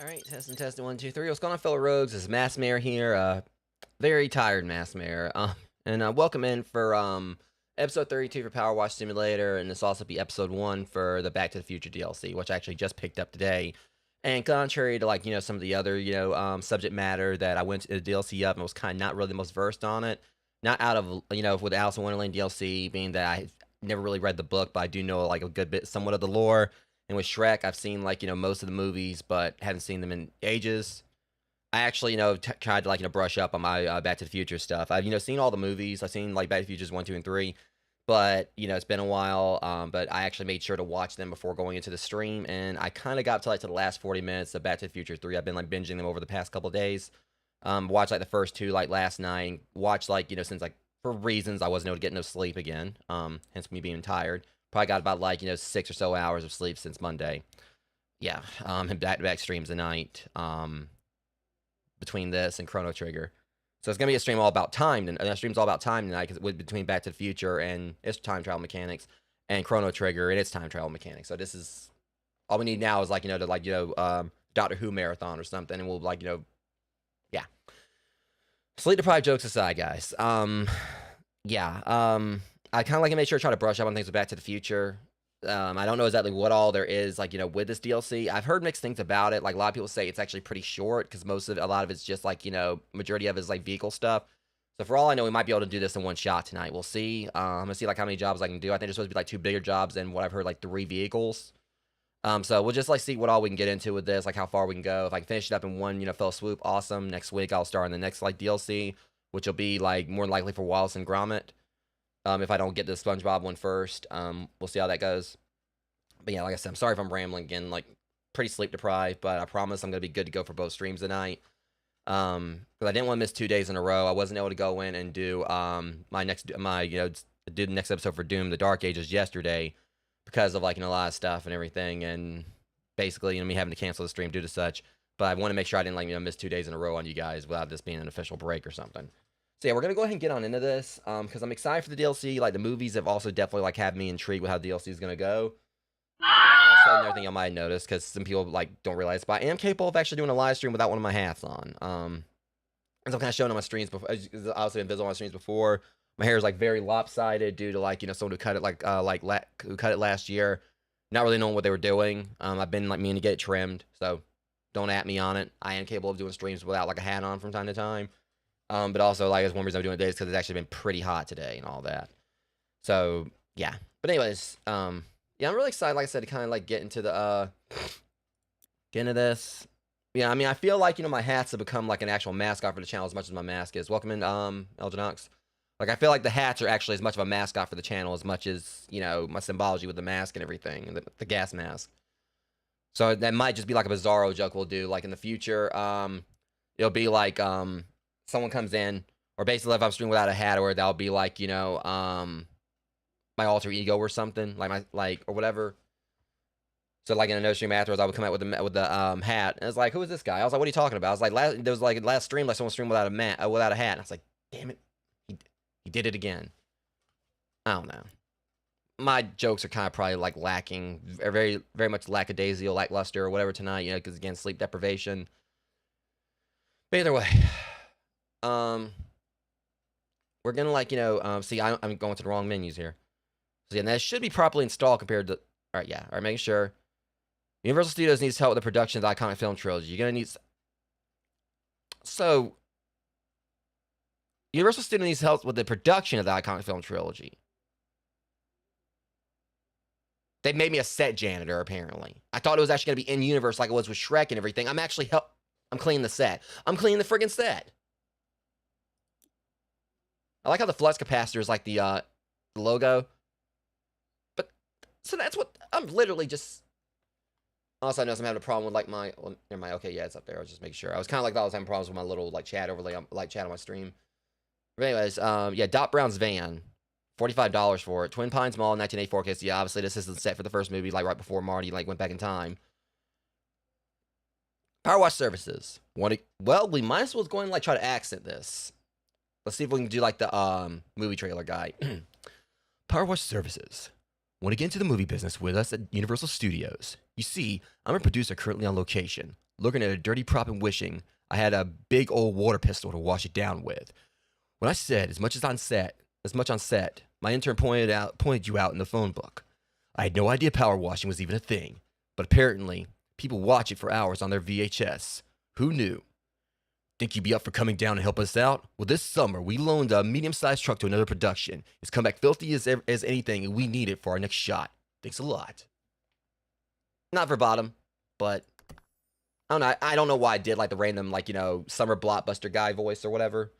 All right, testing, 1, 2, 3. What's going on, fellow rogues? This is Mass Mayor here. Very tired Mass Mayor. And welcome in for episode 32 for Powerwash Simulator, and this will also be episode 1 for the Back to the Future DLC, which I actually just picked up today. And contrary to some of the other subject matter that I went to the DLC of and was kind of not really the most versed on it. Not out of with Alice in Wonderland DLC, being that I never really read the book, but I do know like a good bit, somewhat of the lore. And with Shrek, I've seen most of the movies, but haven't seen them in ages. I actually tried to brush up on my Back to the Future stuff. I've seen all the movies. I've seen Back to the Futures 1, 2, and 3, but it's been a while. But I actually made sure to watch them before going into the stream, and I kind of got to the last 40 minutes of Back to the Future 3. I've been binging them over the past couple of days. Watched the first two last night. Watched since for reasons I wasn't able to get no sleep again. Hence me being tired. Probably got about 6 or so hours of sleep since Monday. Yeah, and back-to-back streams tonight. Between this and Chrono Trigger, so it's gonna be a stream all about time. And the stream's all about time tonight because between Back to the Future and its time travel mechanics, and Chrono Trigger and its time travel mechanics. So this is all we need now is Doctor Who marathon or something, and we'll yeah. Sleep deprived jokes aside, guys. I kind of to make sure to try to brush up on things with Back to the Future. I don't know exactly what all there is, with this DLC. I've heard mixed things about it. A lot of people say it's actually pretty short because a lot of it's just majority of it is vehicle stuff. So for all I know, we might be able to do this in one shot tonight. We'll see. I'm gonna see how many jobs I can do. I think there's supposed to be 2 bigger jobs and what I've heard 3 vehicles. So we'll just see what all we can get into with this, how far we can go. If I can finish it up in one fell swoop, awesome. Next week I'll start on the next DLC, which will be more than likely for Wallace and Gromit. If I don't get the SpongeBob one first, we'll see how that goes. But yeah, like I said, I'm sorry if I'm rambling again. Pretty sleep deprived, but I promise I'm gonna be good to go for both streams tonight. Because I didn't want to miss 2 days in a row. I wasn't able to go in and do do the next episode for Doom: The Dark Ages yesterday because of a lot of stuff and everything, and basically me having to cancel the stream due to such. But I want to make sure I didn't miss 2 days in a row on you guys without this being an official break or something. So yeah, we're gonna go ahead and get on into this because I'm excited for the DLC. The movies have also definitely had me intrigued with how the DLC is gonna go. Also, another thing I might notice, because some people don't realize, but I am capable of actually doing a live stream without one of my hats on. As I've kind of shown on my streams before, I've also been visible on my streams before. My hair is very lopsided due to someone who cut it who cut it last year, not really knowing what they were doing. I've been meaning to get it trimmed, so don't at me on it. I am capable of doing streams without a hat on from time to time. But also, as one reason I'm doing it today is because it's actually been pretty hot today and all that. So, yeah. But anyways, yeah, I'm really excited, like I said, to kind of, get into the, get into this. Yeah, I mean, I feel my hats have become, an actual mascot for the channel as much as my mask is. Welcome in, Elginox. I feel the hats are actually as much of a mascot for the channel as much as, my symbology with the mask and everything, and the gas mask. So, that might just be a bizarro joke we'll do, in the future. It'll be someone comes in, or basically if I'm streaming without a hat, or that'll be my alter ego or something, or whatever. So in another stream afterwards, I would come out with the hat, and it's who is this guy? I was what are you talking about? I was there was last stream, someone streamed without a hat, and I was damn it, he did it again. I don't know. My jokes are kind of probably lacking, very very much lackadaisical, lackluster, or whatever tonight, because again, sleep deprivation. But either way. We're gonna see, I'm going to the wrong menus here. So yeah, that should be properly installed compared to, alright, yeah, alright, making sure. Universal Studios needs help with the production of the iconic film trilogy. You're gonna need, so, Universal Studios needs help with the production of the iconic film trilogy. They made me a set janitor, apparently. I thought it was actually gonna be in-universe like it was with Shrek and everything. I'm actually I'm cleaning the set. I'm cleaning the friggin' set. I like how the flux capacitor is the logo. But, so that's what, I'm literally just, also I know I'm having a problem with my, well, never mind, okay, yeah, it's up there, I was just making sure. I was kind of thought I was having problems with my little chat overlay, chat on my stream. But anyways, yeah, Dot Brown's van, $45 for it. Twin Pines Mall, 1984 case. Yeah, obviously this isn't set for the first movie, right before Marty went back in time. Powerwash services. Well, we might as well go and try to accent this. Let's see if we can do the movie trailer guy. Powerwash services. Want to get into the movie business with us at Universal Studios? You see, I'm a producer currently on location. looking at a dirty prop and wishing I had a big old water pistol to wash it down with. When I said as much on set, my intern pointed you out in the phone book. I had no idea power washing was even a thing, but apparently people watch it for hours on their VHS. Who knew? Think you'd be up for coming down and help us out? Well, this summer we loaned a medium-sized truck to another production. It's come back filthy as anything, and we need it for our next shot. Thanks a lot. Not verbatim, but I don't know. I don't know why I did like the random, like, you know, summer blockbuster guy voice or whatever.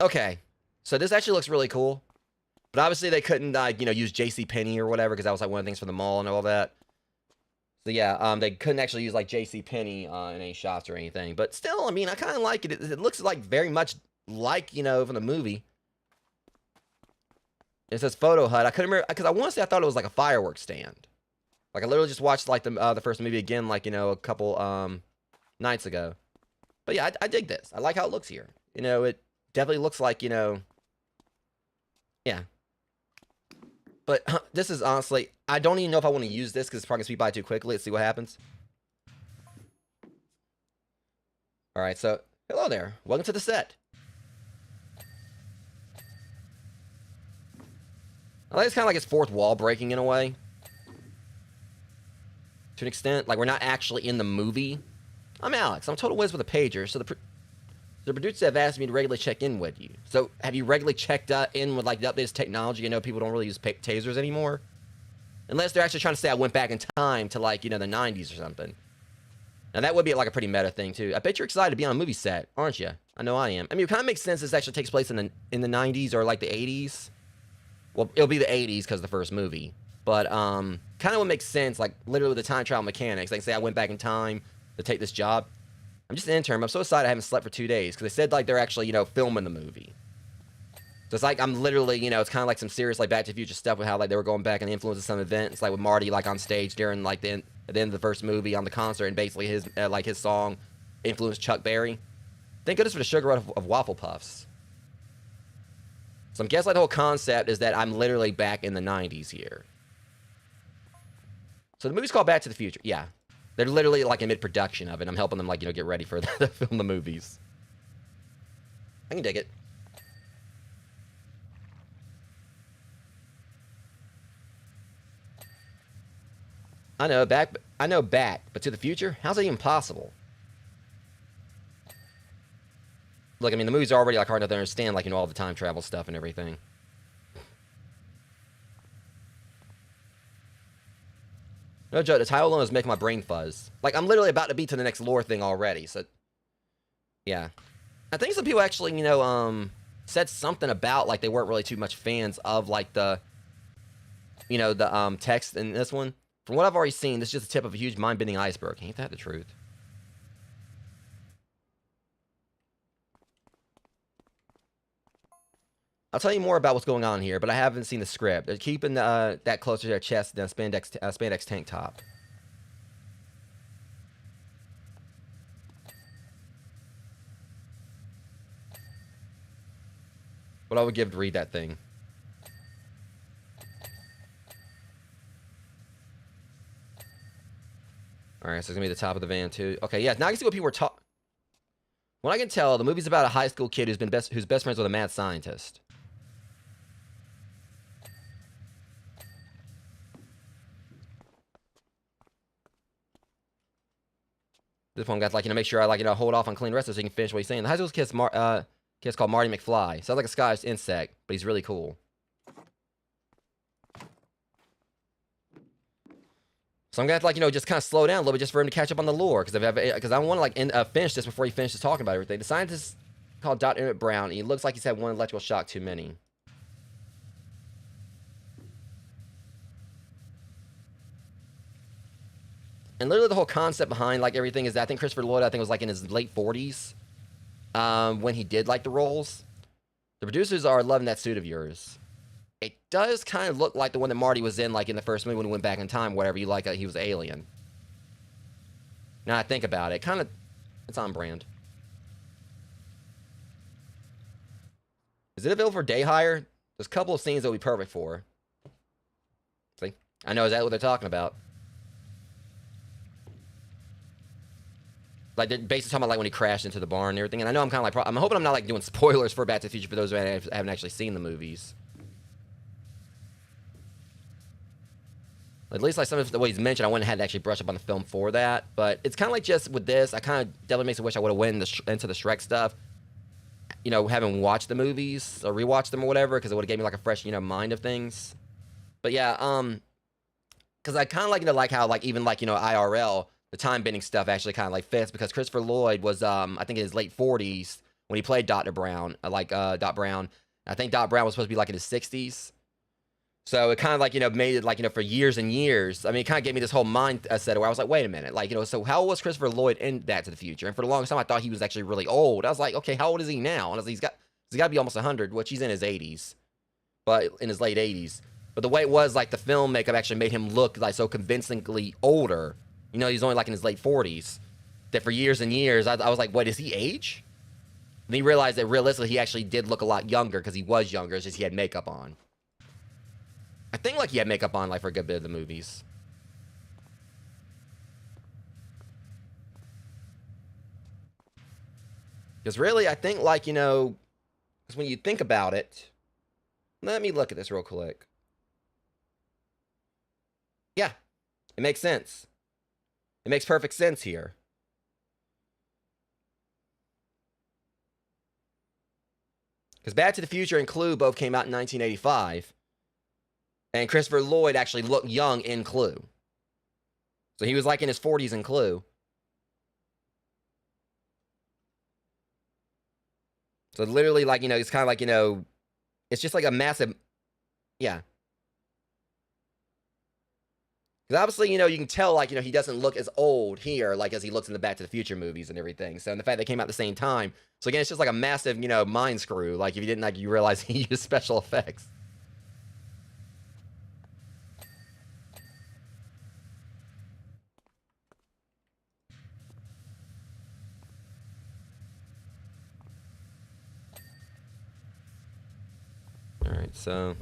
Okay, so this actually looks really cool, but obviously they couldn't, you know, use JCPenney or whatever because that was like one of the things for the mall and all that. So yeah, they couldn't actually use like JCPenney in any shots or anything. But still, I mean, I kind of like it. It looks like very much like, you know, from the movie. It says Photo Hut. I couldn't remember because I want to say I thought it was like a fireworks stand. Like I literally just watched like the first movie again, like, you know, a couple nights ago. But yeah, I dig this. I like how it looks here. You know, it definitely looks like, you know, yeah. But this is honestly, I don't even know if I want to use this because it's probably going to speed by too quickly. Let's see what happens. All right, so hello there. Welcome to the set. I think it's kind of like its fourth wall breaking in a way. To an extent. Like, we're not actually in the movie. I'm Alex. I'm a total whiz with a pager. So the producers have asked me to regularly check in with you. So, have you regularly checked in with, like, the updated technology? I know people don't really use tasers anymore. Unless they're actually trying to say I went back in time to, like, you know, the 90s or something. Now, that would be, like, a pretty meta thing, too. I bet you're excited to be on a movie set, aren't you? I know I am. I mean, it kind of makes sense this actually takes place in the 90s or, like, the 80s. Well, it'll be the 80s because of the first movie. But, kind of what makes sense, like, literally with the time travel mechanics. Like, say I went back in time to take this job. I'm just an intern. I'm so excited I haven't slept for 2 days because they said, like, they're actually, you know, filming the movie. So it's like I'm literally, you know, it's kind of like some serious, like, Back to the Future stuff with how, like, they were going back and influencing some events, like with Marty, like, on stage during, like, at the end of the first movie on the concert, and basically his, like, his song influenced Chuck Berry. Thank goodness for the sugar of Waffle Puffs. So I'm guessing, like, the whole concept is that I'm literally back in the 90s here. So the movie's called Back to the Future. Yeah. They're literally, like, in mid-production of it. I'm helping them, like, you know, get ready for the film the movies. I can dig it. I know back, but to the future? How's that even possible? Look, I mean, the movies are already, like, hard enough to understand, like, you know, all the time travel stuff and everything. No joke, the title alone is making my brain fuzz. Like, I'm literally about to be to the next lore thing already, so... Yeah. I think some people actually, you know, said something about, like, they weren't really too much fans of, like, the... You know, the, text in this one. From what I've already seen, this is just the tip of a huge mind-bending iceberg. Ain't that the truth? I'll tell you more about what's going on here, but I haven't seen the script. They're keeping that closer to their chest than a spandex tank top. What I would give to read that thing. Alright, so it's gonna be the top of the van too. Okay, yeah, now I can see what people are talking. When I can tell, the movie's about a high school kid who's best friends with a mad scientist. This one got, like, you know, make sure I, like, you know, hold off on clean rest so he can finish what he's saying. The high school kid's called Marty McFly. Sounds like a Scottish insect, but he's really cool. So I'm gonna have to, like, you know, just kind of slow down a little bit just for him to catch up on the lore, because I don't want to, like, finish this before he finishes talking about everything. The scientist called Dr. Emmett Brown, and he looks like he's had one electrical shock too many. And literally the whole concept behind, like, everything is that I think Christopher Lloyd, I think, was, like, in his late 40s when he did, like, the roles. The producers are loving that suit of yours. It does kind of look like the one that Marty was in, like, in the first movie when he went back in time, whatever, you like, he was alien. Now I think about it, kind of, it's on brand. Is it available for day hire? There's a couple of scenes that would be perfect for. I know, is that what they're talking about? Like, they're basically talking about, like, when he crashed into the barn and everything. And I know I'm kind of like, I'm hoping I'm not, like, doing spoilers for Back to the Future for those who haven't actually seen the movies. At least, like, some of the ways he's mentioned, I went and had to actually brush up on the film for that. But it's kind of like just with this, I kind of definitely makes me wish I would have went into the Shrek stuff, you know, having watched the movies or rewatched them or whatever, because it would have gave me, like, a fresh, you know, mind of things. But yeah, because I kind of like, you know, like how, like, even, like, you know, IRL, the time bending stuff actually kind of, like, fits, because Christopher Lloyd was, I think in his late 40s when he played Dr. Brown, Dot Brown. I think Dot Brown was supposed to be, like, in his 60s. So it kind of, like, you know, made it, like, you know, for years and years. I mean, it kind of gave me this whole mindset where I was like, wait a minute. Like, you know, so how old was Christopher Lloyd in Back to the Future? And for the longest time, I thought he was actually really old. I was like, okay, how old is he now? And I was like, he's got to be almost 100, which he's in his 80s. But in his late 80s. But the way it was, like, the film makeup actually made him look, like, so convincingly older. You know, he's only, like, in his late 40s. That for years and years, I was like, wait, is he age? And he realized that realistically, he actually did look a lot younger because he was younger. It's just he had makeup on. I think, like, he had makeup on, like, for a good bit of the movies. Because really, I think, like, you know, because when you think about it, let me look at this real quick. Yeah, it makes sense. It makes perfect sense here. Because Back to the Future and Clue both came out in 1985. And Christopher Lloyd actually looked young in Clue. So he was, like, in his 40s in Clue. So literally, like, you know, it's kind of like, you know, it's just like a massive, yeah. Because obviously, you know, you can tell, like, you know, he doesn't look as old here, like, as he looks in the Back to the Future movies and everything. So, and the fact they came out at the same time. So, again, it's just like a massive, you know, mind screw. Like, if you didn't, like, you realize he used special effects. Alright, so...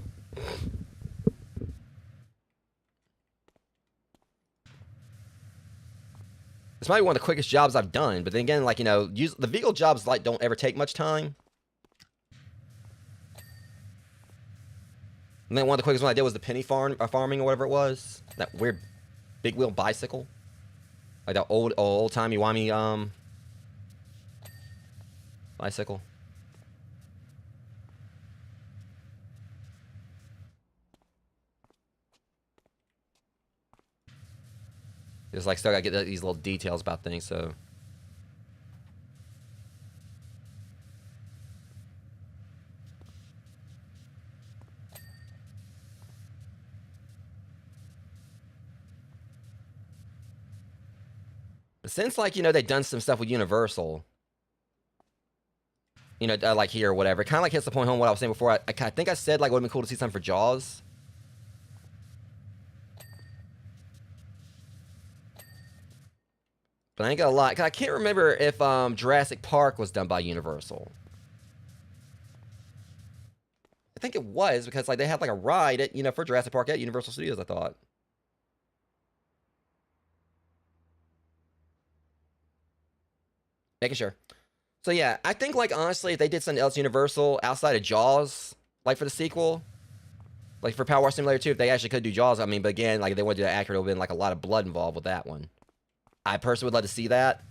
This might be one of the quickest jobs I've done, but then again, like, you know, the vehicle jobs, like, don't ever take much time. And then one of the quickest ones I did was the penny farming or whatever it was. That weird big wheel bicycle. Like that old timey wimey bicycle. Just like still gotta get these little details about things, so. But since, like, you know, they've done some stuff with Universal, you know, like here or whatever, it kind of like hits the point home what I was saying before. I think I said, like, it would have been cool to see something for Jaws. But I ain't gonna lie, cause I can't remember if Jurassic Park was done by Universal. I think it was, because, like, they had, like, a ride at, you know, for Jurassic Park at Universal Studios, I thought. Making sure. So yeah, I think, like, honestly, if they did something else Universal outside of Jaws, like, for the sequel, like for Powerwash Simulator 2, if they actually could do Jaws, I mean, but again, like, if they want to do that accurate, it would have been, like, a lot of blood involved with that one. I personally would love to see that.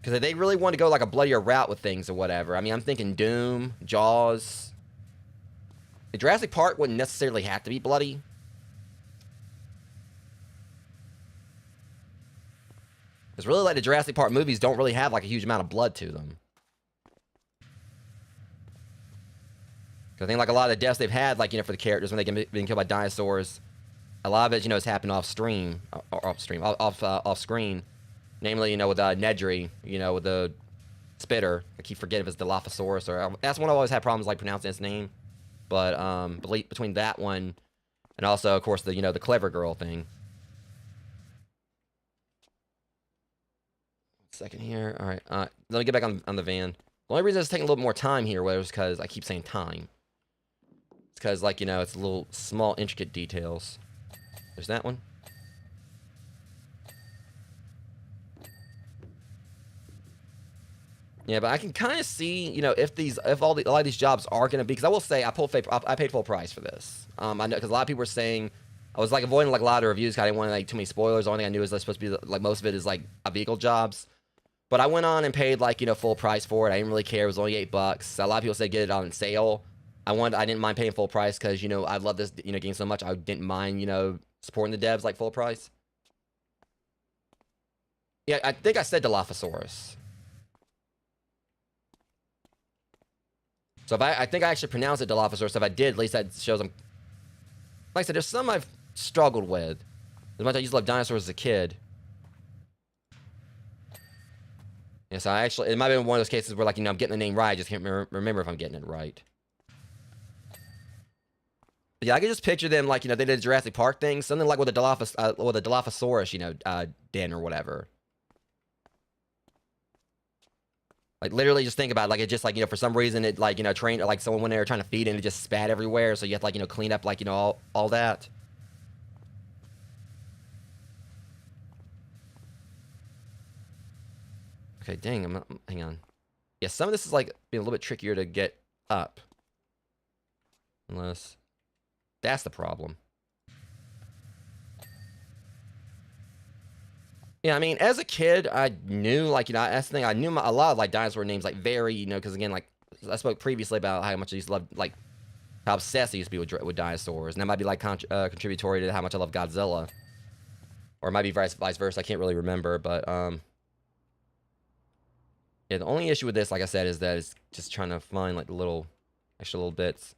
Because if they really want to go, like, a bloodier route with things or whatever, I mean, I'm thinking Doom, Jaws. Jurassic Park wouldn't necessarily have to be bloody. Because really, like, the Jurassic Park movies don't really have, like, a huge amount of blood to them. Because I think, like, a lot of the deaths they've had, like, you know, for the characters when they get being killed by dinosaurs, a lot of it, you know, has happened off screen. Off screen. Namely, you know, with Nedry, you know, with the spitter. I keep forgetting if it's Dilophosaurus or... That's one I've always had problems, like, pronouncing its name. But, between that one and also, of course, the, you know, the clever girl thing. Second here. All right. Let me get back on the van. The only reason it's taking a little more time here was because I keep saying time. It's because, like, you know, it's little small intricate details. There's that one. Yeah, but I can kind of see, you know, if a lot of these jobs are going to be, because I will say I paid full price for this. I know, because a lot of people were saying, I was like avoiding like a lot of reviews because I didn't want like too many spoilers. The only thing I knew is like supposed to be like most of it is like a vehicle jobs. But I went on and paid like, you know, full price for it. I didn't really care. It was only $8. A lot of people said get it on sale. I didn't mind paying full price because, you know, I love this, you know, game so much. I didn't mind, you know, supporting the devs like full price. Yeah, I think I said Dilophosaurus. So if I think I actually pronounced it Dilophosaurus. If I did, at least that shows them. Like I said, there's some I've struggled with. As much as I used to love dinosaurs as a kid. Yeah, so it might have been one of those cases where, like, you know, I'm getting the name right. I just can't remember if I'm getting it right. But yeah, I can just picture them, like, you know, they did a Jurassic Park thing. Something like with a Dilophosaurus, you know, den or whatever. Like, literally just think about it. Like, it just, like, you know, for some reason, it, like, you know, like, someone went there trying to feed it and it just spat everywhere. So you have to, like, you know, clean up, like, you know, all that. Okay, dang, hang on. Yeah, some of this is, like, being a little bit trickier to get up. Unless... That's the problem. Yeah, I mean, as a kid, I knew, like, you know, that's the thing. I knew a lot of, like, dinosaur names, like, very, you know, because, again, like, I spoke previously about how much I used to love, like, how obsessed I used to be with dinosaurs. And that might be, like, contributory to how much I love Godzilla. Or it might be vice versa. I can't really remember, but, yeah, the only issue with this, like I said, is that it's just trying to find, like, the little, extra little bits.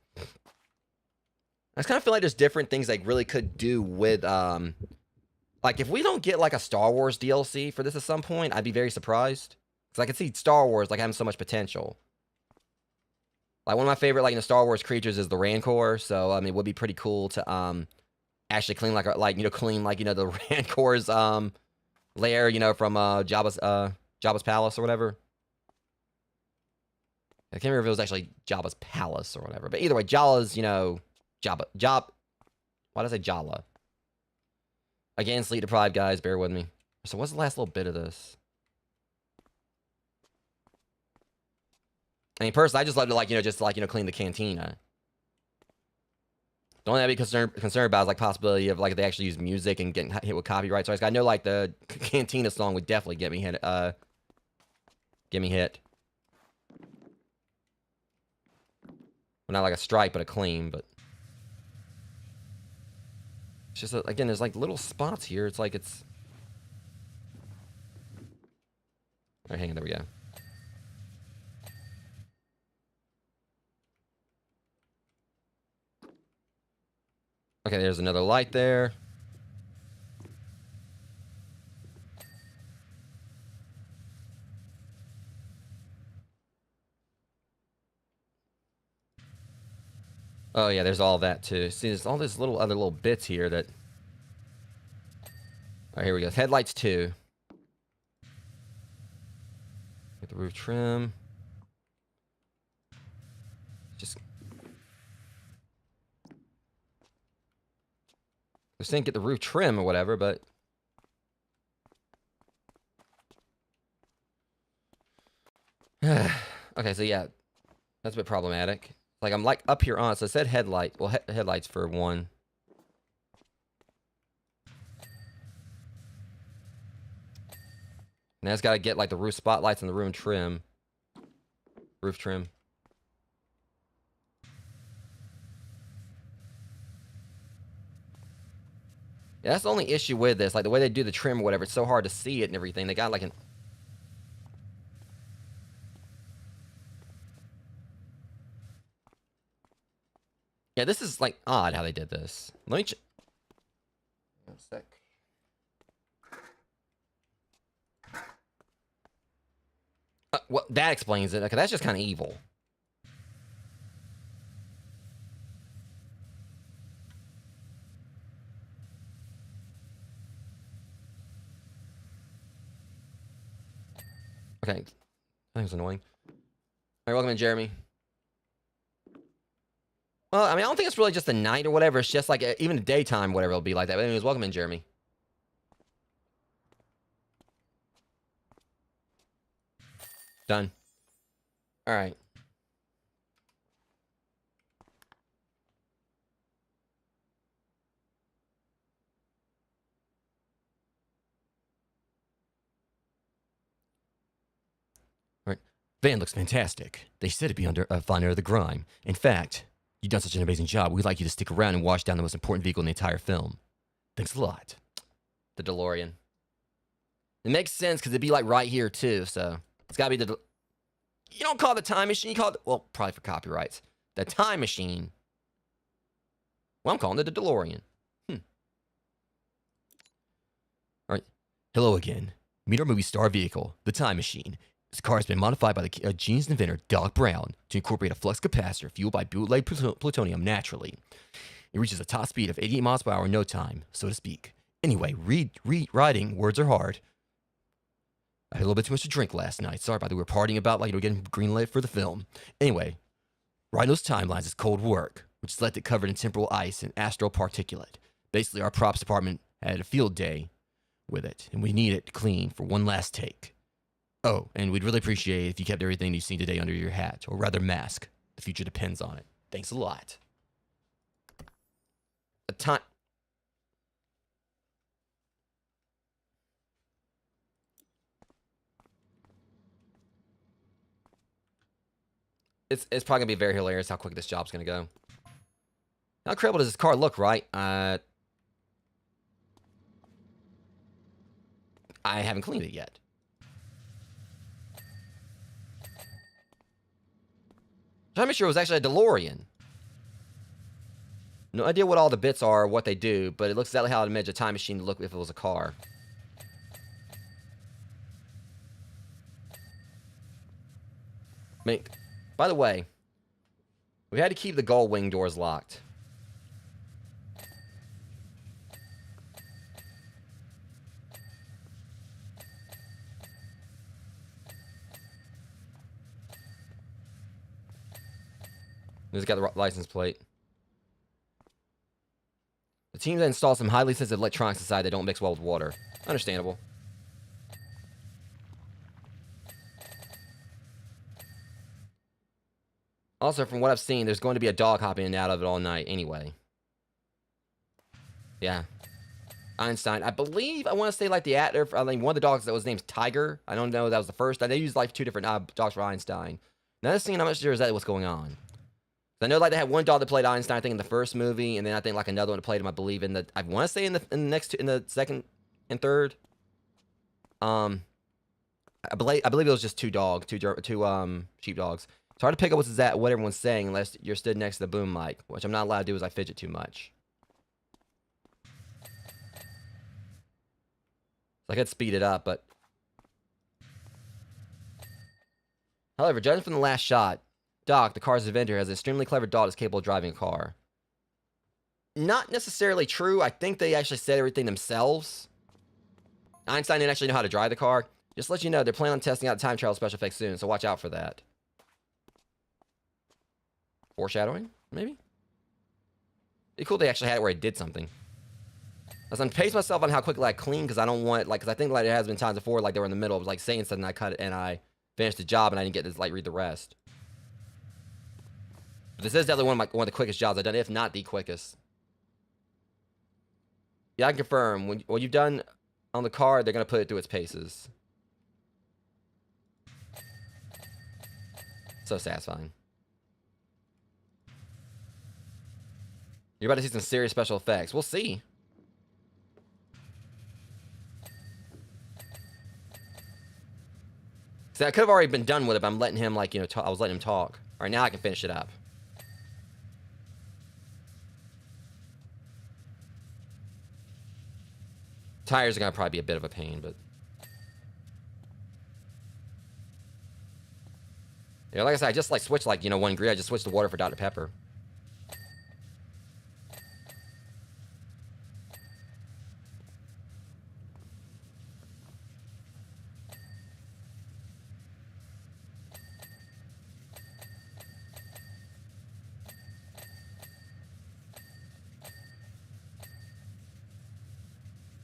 I just kind of feel like there's different things they really could do with, like, if we don't get, like, a Star Wars DLC for this at some point, I'd be very surprised. Because I could see Star Wars, like, having so much potential. Like, one of my favorite, like, you know, Star Wars creatures is the Rancor, so, I mean, it would be pretty cool to, actually clean, like, you know, the Rancor's, lair, you know, from, Jabba's palace or whatever. I can't remember if it was actually Jabba's palace or whatever, but either way, Jalla's, you know... Why did I say Jala? Again, sleep deprived, guys. Bear with me. So what's the last little bit of this? I mean, personally, I just love to, like, you know, just, like, you know, clean the cantina. The only thing I'd be concerned about is, like, possibility of, like, if they actually use music and getting hit with copyright strikes. I know, like, the cantina song would definitely get me hit. Get me hit. Well, not like a strike, but a claim, but... It's just, again, there's, like, little spots here. It's like it's... Alright, hang on, there we go. Okay, there's another light there. Oh, yeah, there's all that, too. See, there's all these other little bits here that... Alright, here we go. Headlights, too. Get the roof trim. Just... They're saying get the roof trim or whatever, but... Okay, so yeah. That's a bit problematic. Like, I'm, like, up here on, so it said headlight. Well, headlights for one. Now it's got to get, like, the roof spotlights and the roof trim. Roof trim. Yeah, that's the only issue with this. Like, the way they do the trim or whatever, it's so hard to see it and everything. They got, like, an... Yeah, this is, like, odd how they did this. Let me check. One sec. Well, that explains it. Okay, that's just kind of evil. Okay. That was annoying. Alright, welcome in, Jeremy. Well, I mean, I don't think it's really just the night or whatever. It's just like even the daytime, whatever it'll be like that. But anyways, welcome in, Jeremy. Done. All right. All right. Van looks fantastic. They said it'd be fine under the grime. In fact, you've done such an amazing job. We'd like you to stick around and wash down the most important vehicle in the entire film. Thanks a lot. The DeLorean. It makes sense because it'd be like right here too. So it's gotta be the. You don't call it the time machine. You call it, well, probably for copyrights. The time machine. Well, I'm calling it the DeLorean. All right. Hello again. Meet our movie star vehicle, the time machine. This car has been modified by the genius inventor Doc Brown to incorporate a flux capacitor fueled by bootleg plutonium naturally. It reaches a top speed of 88 miles per hour in no time, so to speak. Anyway, riding words are hard. I had a little bit too much to drink last night. Sorry about that. We were partying about like getting greenlit for the film. Anyway, riding those timelines is cold work, which is left it covered in temporal ice and astral particulate. Basically, our props department had a field day with it, and we need it clean for one last take. Oh, and we'd really appreciate it if you kept everything you've seen today under your hat, or rather mask. The future depends on it. Thanks a lot. A time. It's probably gonna be very hilarious how quick this job's gonna go. How incredible does this car look, right? I haven't cleaned it yet. I'm trying to make sure it was actually a DeLorean. No idea what all the bits are or what they do, but it looks exactly how I'd imagine a time machine to look if it was a car. I mean, by the way, we had to keep the gull wing doors locked. He's got the license plate. The team then installed some highly sensitive electronics inside that don't mix well with water. Understandable. Also, from what I've seen, there's going to be a dog hopping in and out of it all night anyway. Yeah. Einstein. I believe, I want to say like the actor, I think one of the dogs that was named Tiger. I don't know if that was the first. They used like two different dogs for Einstein. Another scene, I'm not sure is that what's going on. I know like they had one dog that played Einstein, I think, in the first movie, and then I think like another one that played him, I believe, in the, I want to say in the second and third. I believe it was just two sheepdogs. It's hard to pick up what everyone's saying unless you're stood next to the boom mic, which I'm not allowed to do as I fidget too much. So I could speed it up, but however, judging from the last shot, Doc, the car's inventor, has an extremely clever dog that's capable of driving a car. Not necessarily true. I think they actually said everything themselves. Einstein didn't actually know how to drive the car. Just to let you know, they're planning on testing out time travel special effects soon, so watch out for that. Foreshadowing, maybe? It'd be cool if they actually had it where it did something. As I'm pacing myself on how quickly I clean, because I don't want, like, because I think like there has been times before, like they were in the middle of like saying something, I cut it and I finished the job and I didn't get to like read the rest. But this is definitely one of the quickest jobs I've done, if not the quickest. Yeah, I can confirm. When you've done on the car, they're going to put it through its paces. So satisfying. You're about to see some serious special effects. We'll see. See, I could have already been done with it, but I'm letting him, like, you know, I was letting him talk. All right, now I can finish it up. Tires are going to probably be a bit of a pain, but... Yeah, like I said, I just, like, switched, like, you know, one ingredient. I just switched the water for Dr. Pepper.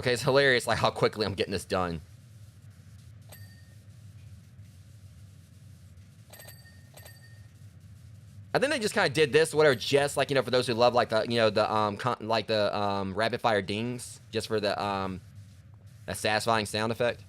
Okay, it's hilarious, like, how quickly I'm getting this done. I think they just kind of did this, whatever, just, like, you know, for those who love, like, the, you know, the, rapid-fire dings, just for the, a satisfying sound effect.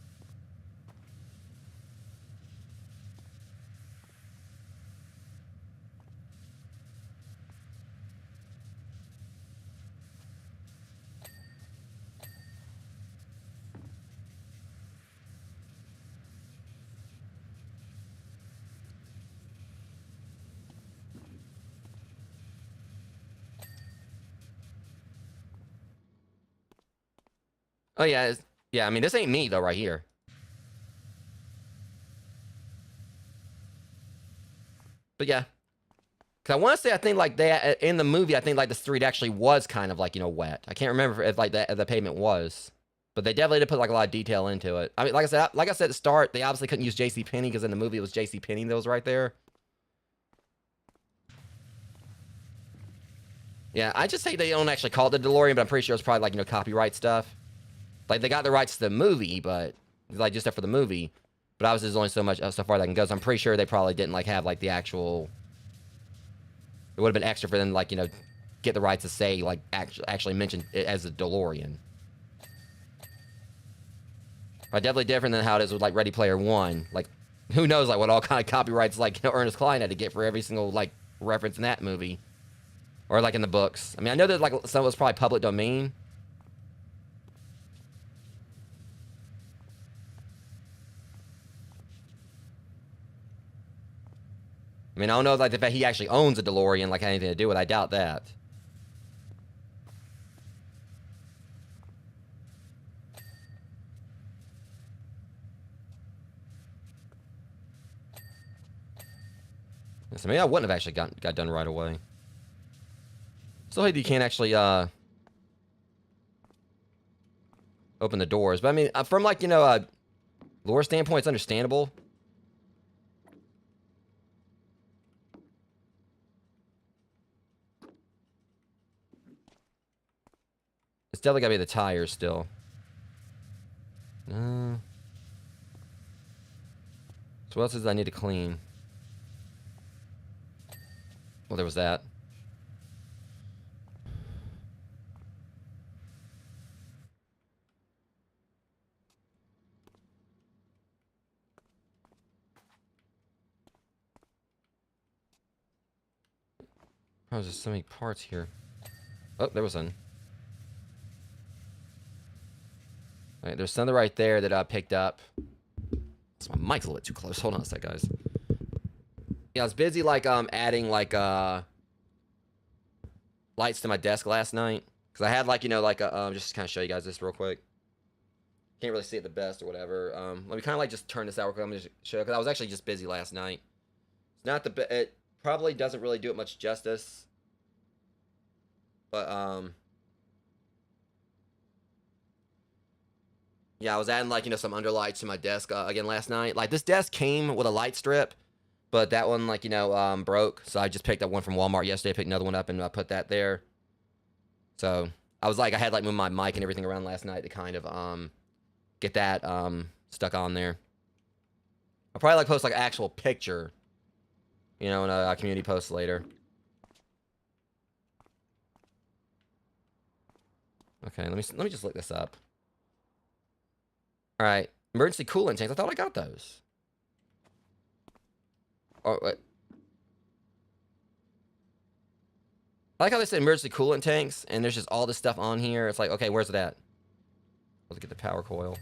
Oh, yeah, yeah, I mean, this ain't me, though, right here. But, yeah. Because I want to say, I think, like, they, in the movie, I think, like, the street actually was kind of, like, you know, wet. I can't remember if like, the pavement was. But they definitely did put, like, a lot of detail into it. I mean, like I said at the start, they obviously couldn't use JCPenney because in the movie it was JCPenney that was right there. Yeah, I just hate they don't actually call it the DeLorean, but I'm pretty sure it's probably, like, you know, copyright stuff. Like, they got the rights to the movie, but, like, just for the movie. But obviously there's only so much, so far that can go, so I'm pretty sure they probably didn't, like, have, like, the actual... It would have been extra for them, like, you know, get the rights to say, like, actually mention it as a DeLorean. But definitely different than how it is with, like, Ready Player One. Like, who knows, like, what all kind of copyrights, like, you know, Ernest Cline had to get for every single, like, reference in that movie. Or, like, in the books. I mean, I know that, like, some was probably public domain. I mean, I don't know, like, the fact he actually owns a DeLorean, like, had anything to do with it. I doubt that. So maybe I wouldn't have actually got done right away. Still hate that you can't actually, open the doors. But, I mean, from, like, you know, a lore standpoint, it's understandable. It's definitely gotta be the tires still. So what else does I need to clean? Well, there was that. Oh, there's so many parts here. Oh, there was one. Alright, there's something right there that I picked up. So my mic's a little bit too close. Hold on a sec, guys. Yeah, I was busy, like, adding, like, lights to my desk last night. Because I had, like, you know, like, just to kind of show you guys this real quick. Can't really see it the best or whatever. Let me kind of, like, just turn this out real quick. I'm just show you, because I was actually just busy last night. It's not the... It probably doesn't really do it much justice. But, yeah, I was adding, like, you know, some underlights to my desk, again, last night. Like, this desk came with a light strip, but that one, like, you know, broke. So I just picked up one from Walmart yesterday, picked another one up, and I put that there. So, I was, like, I had, like, moved my mic and everything around last night to kind of, get that, stuck on there. I'll probably, like, post, like, an actual picture, you know, in a community post later. Okay, let me just look this up. All right, emergency coolant tanks. I thought I got those. Oh, wait. I like how they said emergency coolant tanks, and there's just all this stuff on here. It's like, okay, where's it at? Let's get the power coil.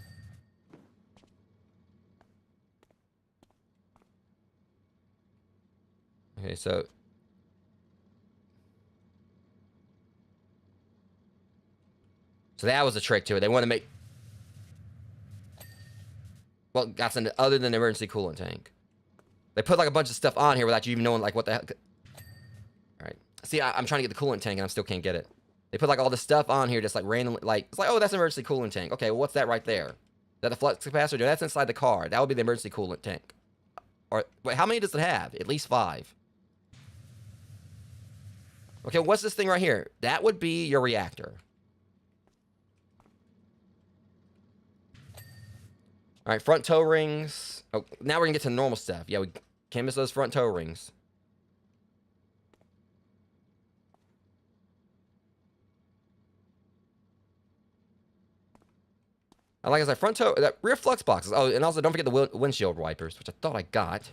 Okay, so that was a trick to it. They want to make... Well, that's other than the emergency coolant tank. They put, like, a bunch of stuff on here without you even knowing, like, what the hell... Alright. See, I'm trying to get the coolant tank, and I still can't get it. They put, like, all this stuff on here just, like, randomly... Like, it's like, oh, that's an emergency coolant tank. Okay, well, what's that right there? Is that the flux capacitor? No, that's inside the car. That would be the emergency coolant tank. Or, wait, how many does it have? At least 5. Okay, what's this thing right here? That would be your reactor. All right, front toe rings. Oh, now we're gonna get to normal stuff. Yeah, we can't miss those front toe rings. Like I said, front toe, that rear flux boxes. Oh, and also don't forget the windshield wipers, which I thought I got.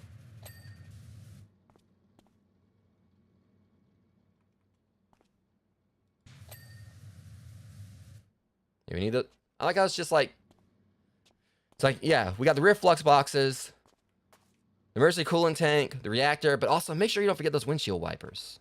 Yeah, we need the. I like how it's just like. It's like, yeah, we got the rear flux boxes, the emergency coolant tank, the reactor, but also make sure you don't forget those windshield wipers.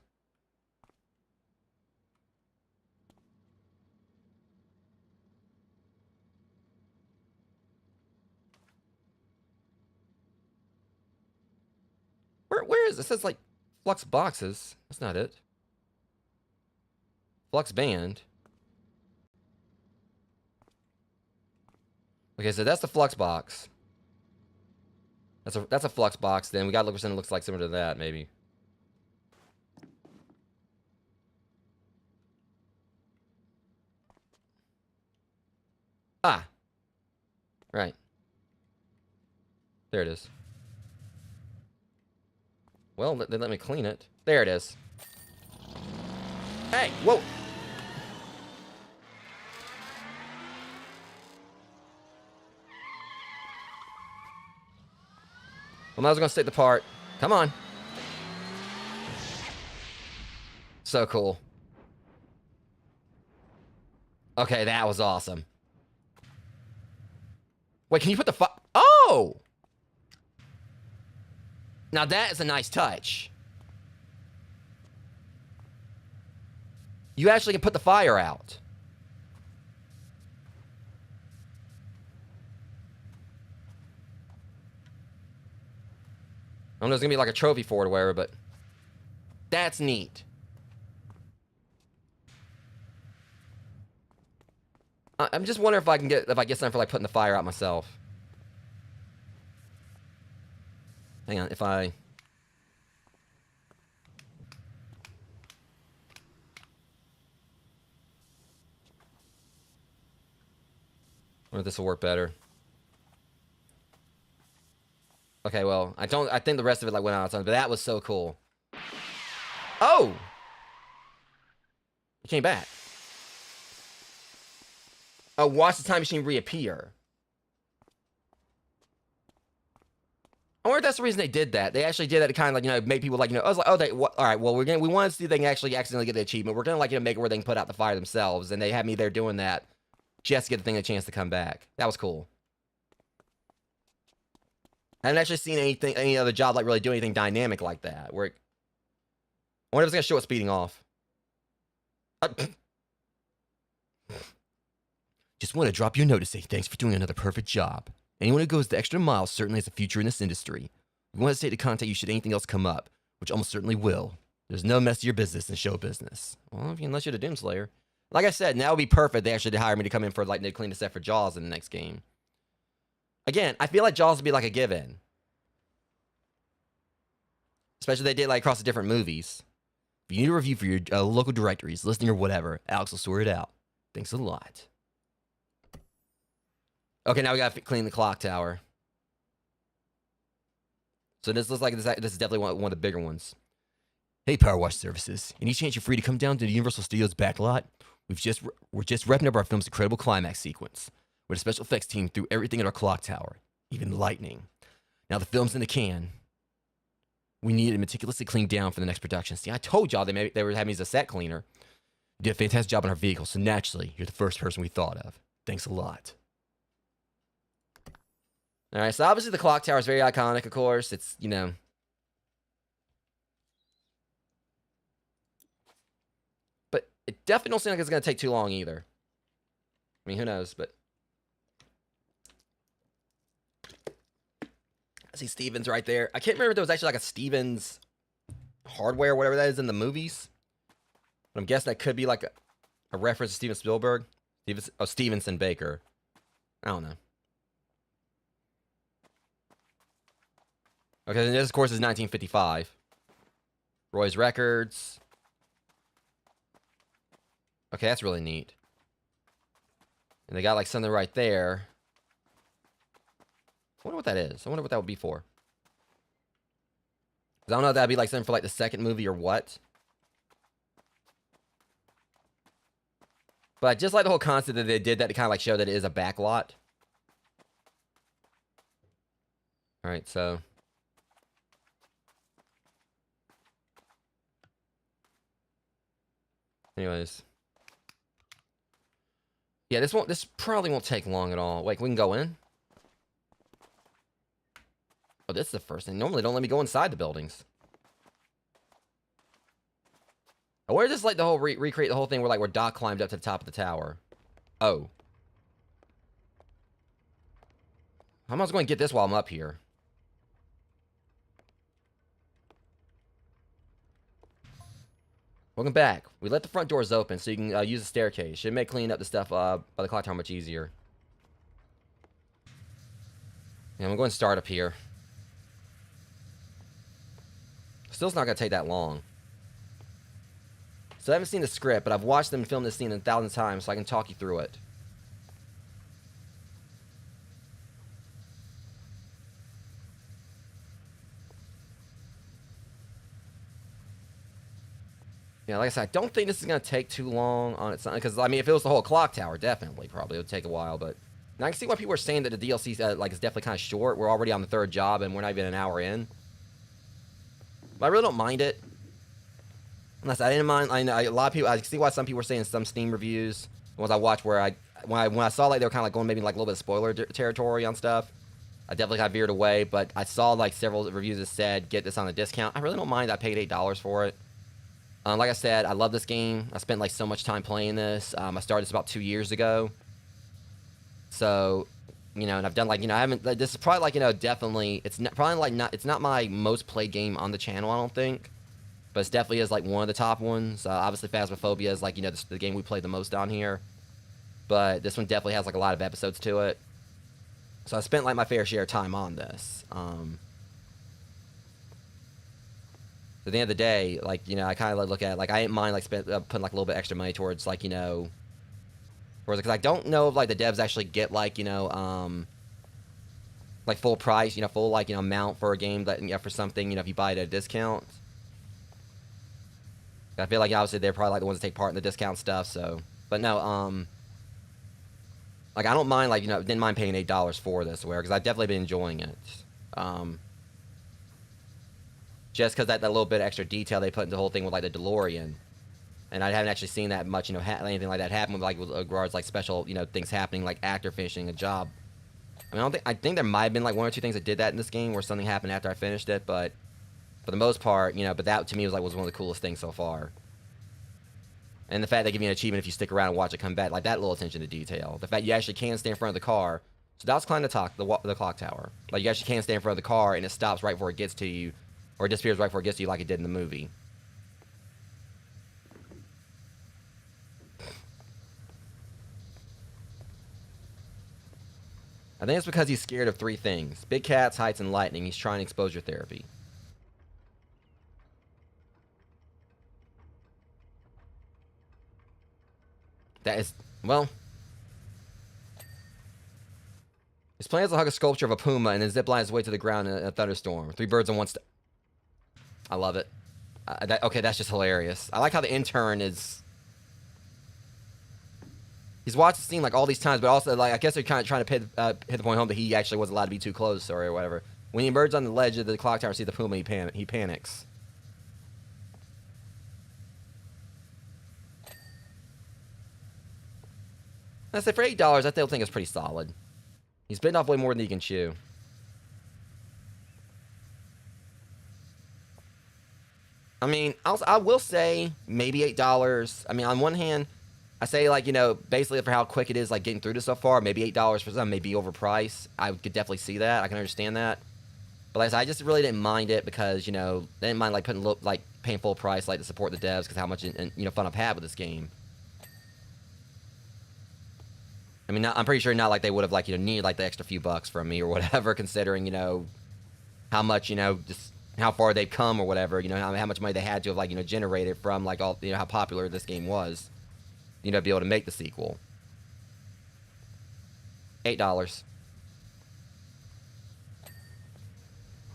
Where is it? It says like flux boxes. That's not it. Flux band. Okay, so that's the flux box. That's a flux box. Then we gotta look for something that looks like similar to that, maybe. Ah, right. There it is. Well, they let me clean it. There it is. Hey, whoa. Well, I was gonna state the part. Come on. So cool. Okay, that was awesome. Wait, can you put the Oh! Now that is a nice touch. You actually can put the fire out. I don't know if there's gonna be like a trophy for it or whatever, but that's neat. I'm just wondering if I get something for like putting the fire out myself. Hang on, if I wonder if this will work better. Okay, well, I think the rest of it like went out of time, but that was so cool. Oh! It came back. Oh, watch the time machine reappear. I wonder if that's the reason they did that. They actually did that to kind of like, you know, make people like, you know, I was like, oh, all right, well, we want to see if they can actually accidentally get the achievement. We're going to like, you know, make it where they can put out the fire themselves. And they had me there doing that just to get the thing a chance to come back. That was cool. I haven't actually seen any other job like really do anything dynamic like that. Where I wonder if it's going to show it speeding off. Just want to drop you a note to say thanks for doing another perfect job. Anyone who goes the extra mile certainly has a future in this industry. We want to say to contact you should anything else come up, which almost certainly will. There's no messier business than show business. Well, unless you're the Doomslayer. Like I said, now would be perfect. They actually hire me to come in for like to clean the set for Jaws in the next game. Again, I feel like Jaws would be like a given. Especially if they did like across the different movies. If you need a review for your local directories, listening or whatever, Alex will sort it out. Thanks a lot. Okay, now we gotta clean the clock tower. So this looks like this is definitely one of the bigger ones. Hey, Powerwash Services. Any chance you're free to come down to the Universal Studios back lot? We're just wrapping up our film's incredible climax sequence, where the special effects team threw everything at our clock tower, even the lightning. Now the film's in the can. We need it meticulously cleaned down for the next production. See, I told y'all they were having me as a set cleaner. You did a fantastic job on our vehicle, so naturally, you're the first person we thought of. Thanks a lot. All right, so obviously the clock tower is very iconic, of course. It's, you know. But it definitely don't seem like it's going to take too long either. I mean, who knows, but. I see Stevens right there. I can't remember if there was actually like a Stevens hardware, whatever that is in the movies. But I'm guessing that could be like a reference to Steven Spielberg. Stevenson Baker. I don't know. Okay, and this, of course, is 1955. Roy's Records. Okay, that's really neat. And they got, like, something right there. I wonder what that is. I wonder what that would be for. 'Cause I don't know if that'd be like something for like the second movie or what. But just like the whole concept that they did that to kind of like show that it is a back lot. Alright, so. Anyways. Yeah, this probably won't take long at all. Wait, we can go in? Oh, this is the first thing. Normally, don't let me go inside the buildings. Oh, where just like the whole recreate the whole thing where Doc climbed up to the top of the tower. Oh. How am I going to get this while I'm up here? Welcome back. We left the front doors open so you can use the staircase. Should make cleaning up the stuff by the clock tower much easier. Yeah, I'm going to start up here. Still, it's not going to take that long. So I haven't seen the script, but I've watched them film this scene 1,000 times, so I can talk you through it. Yeah, like I said, I don't think this is going to take too long on its own. Because, I mean, if it was the whole clock tower, definitely, probably. It would take a while, but... Now, I can see why people are saying that the DLC is definitely kind of short. We're already on the 3rd job, and we're not even an hour in. But I really don't mind it. Unless I didn't mind... I know a lot of people... I can see why some people were saying some Steam reviews, the ones I watched, where when I saw, like, they were kind of like going maybe, like, a little bit of spoiler territory on stuff, I definitely got veered away, but I saw, like, several reviews that said, get this on a discount. I really don't mind. I paid $8 for it. Like I said, I love this game. I spent like so much time playing this. I started this about 2 years ago. So, you know, and I've done like, you know, I haven't, this is probably like, you know, definitely, it's not, probably like not, it's not my most played game on the channel, I don't think. But it definitely is like one of the top ones. Obviously Phasmophobia is like, you know, the game we played the most on here. But this one definitely has like a lot of episodes to it. So I spent like my fair share of time on this. At the end of the day, like, you know, I kind of look at it, like, I didn't mind, like, putting, like, a little bit extra money towards, like, you know, because I don't know if, like, the devs actually get, like, you know, like, full price, you know, full, like, you know, amount for a game that, you know, for something, you know, if you buy it at a discount. I feel like, obviously, they're probably, like, the ones that take part in the discount stuff, so, but no, like, I don't mind, like, you know, didn't mind paying $8 for this, because I've definitely been enjoying it, just because that little bit of extra detail they put into the whole thing with, like, the DeLorean. And I haven't actually seen that much, you know, anything like that happen with, like, with regards, like, special, you know, things happening, like actor finishing a job. I mean, I think there might have been, like, 1 or 2 things that did that in this game where something happened after I finished it, but for the most part, you know, but that, to me, was one of the coolest things so far. And the fact they give you an achievement if you stick around and watch it come back, like, that little attention to detail. The fact you actually can stand in front of the car. So that was climbing the clock tower. Like, you actually can stand in front of the car, and it stops right before it gets to you. Or it disappears right before it gets to you like it did in the movie. I think it's because he's scared of 3 things. Big cats, heights, and lightning. He's trying exposure therapy. That is... Well... His plan is to hug a sculpture of a puma and then zipline his way to the ground in a thunderstorm. 3 birds in 1 stone. I love it. Okay, that's just hilarious. I like how the intern is... He's watched the scene like all these times, but also like I guess they're kind of trying to hit the point home that he actually wasn't allowed to be too close or whatever. When he emerges on the ledge of the clock tower and sees the puma, he panics. I say for $8, I still think it's pretty solid. He's bitten off way more than he can chew. I mean, I will say maybe $8. I mean, on one hand, I say like, you know, basically for how quick it is, like getting through this so far, maybe $8 for some may be overpriced. I could definitely see that. I can understand that. But like I said, I just really didn't mind it because, you know, they didn't mind like paying full price like to support the devs because how much you know fun I've had with this game. I mean, I'm pretty sure not like they would have like, you know, needed like the extra few bucks from me or whatever, considering, you know, how much, you know, just how far they've come or whatever, you know, how much money they had to have like, you know, generated from like all, you know, how popular this game was, you know, to be able to make the sequel. $8.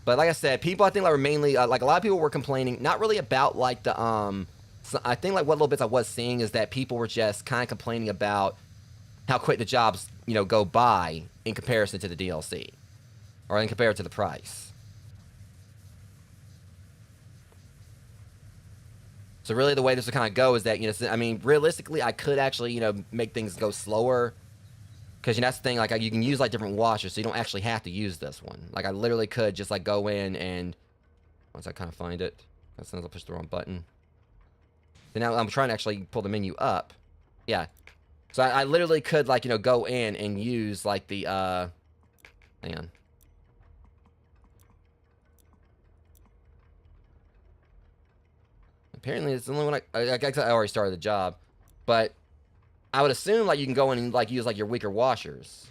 But like I said, people I think like were mainly like a lot of people were complaining, not really about like the So I think like what little bits I was seeing is that people were just kind of complaining about how quick the jobs go by in comparison to the DLC, or in comparison to the price. So really, the way this would kind of go is that I mean, realistically, I could actually make things go slower, because that's the thing. Like you can use like different washers, so you don't actually have to use this one. Like I literally could just like go in and once I kind of find it, sometimes I'll push the wrong button. So now I'm trying to actually pull the menu up. Yeah. So I literally could like go in and use like the hang on. Apparently it's the only one I guess I already started the job, but I would assume like you can go in and like use like your weaker washers.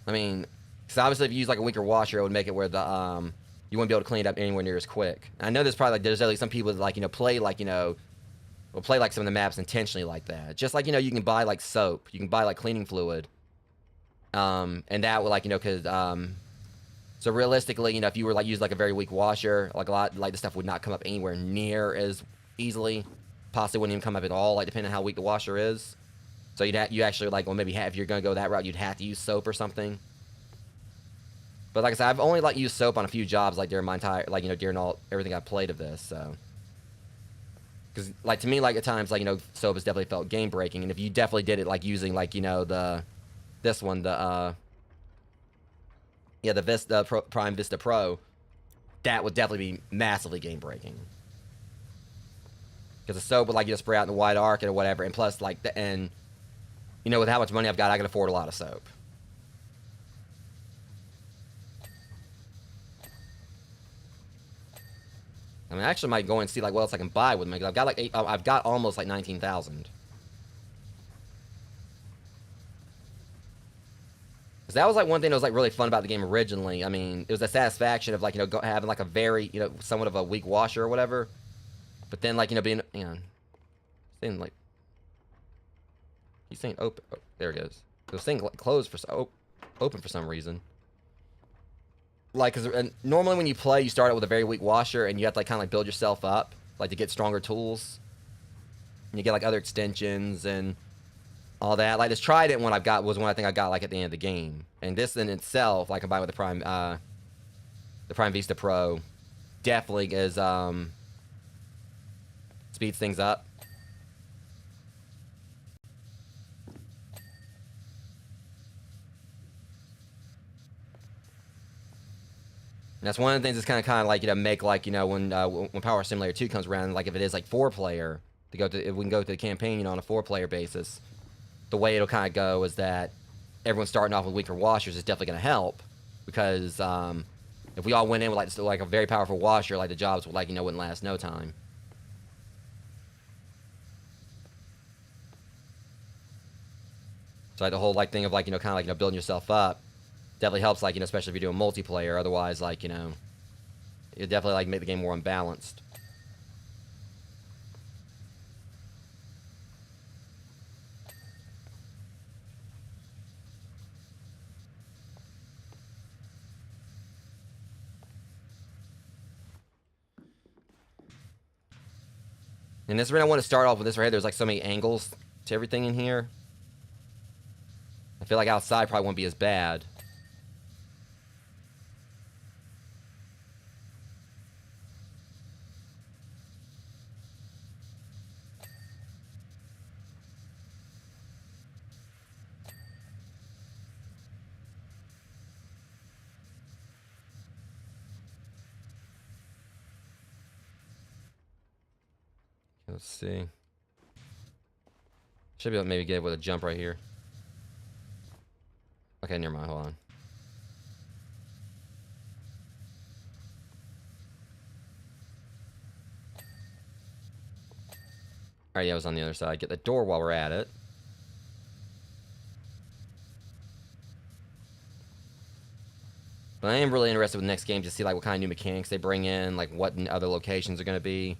I mean, because obviously if you use like a weaker washer, it would make it where the you wouldn't be able to clean it up anywhere near as quick. I know there's probably like there's at least some people that like play like will play like some of the maps intentionally like that. Just like you can buy like soap, you can buy like cleaning fluid, and that would like because so realistically if you were like use like a very weak washer, like a lot like the stuff would not come up anywhere near as easily, possibly wouldn't even come up at all, like depending on how weak the washer is. So you actually like, well, maybe if you're gonna go that route, you'd have to use soap or something. But like I said, I've only like used soap on a few jobs like during my entire like during everything I've played of this. So because like to me like at times like soap has definitely felt game breaking, and if you definitely did it like using like this one the Vista Prime Vista Pro, that would definitely be massively game breaking. Because the soap would like spray out in the wide arc or whatever, and plus like with how much money I've got, I can afford a lot of soap. I mean, I actually might go and see like what else I can buy with them. Because I've got like I've got almost like 19,000. Because that was like one thing that was like really fun about the game originally. I mean, it was the satisfaction of like having like a very somewhat of a weak washer or whatever. But then like being saying like he's saying open. Oh, there it is. It was saying closed for open for some reason. Like, because normally when you play, you start out with a very weak washer, and you have to like kind of like build yourself up, like to get stronger tools. And you get like other extensions and all that. Like this Trident one I've got was one I think I got like at the end of the game, and this in itself, like combined with the Prime Vista Pro, definitely is speeds things up. And that's one of the things that's kind of like make like when Power Simulator 2 comes around, like if it is like 4-player if we can go to the campaign on a 4-player basis, the way it'll kind of go is that everyone starting off with weaker washers is definitely going to help, because if we all went in with like a very powerful washer, like the jobs would wouldn't last no time. So like the whole like thing of like kind of like building yourself up definitely helps, like especially if you're doing multiplayer. Otherwise, like it definitely like make the game more unbalanced. And this reason I want to start off with this right here. There's like so many angles to everything in here. I feel like outside probably won't be as bad. Let's see. Should be able to maybe get it with a jump right here. Okay, never mind. Hold on. Alright, yeah, I was on the other side. Get the door while we're at it. But I am really interested with the next game to see like what kind of new mechanics they bring in, like what other locations are going to be.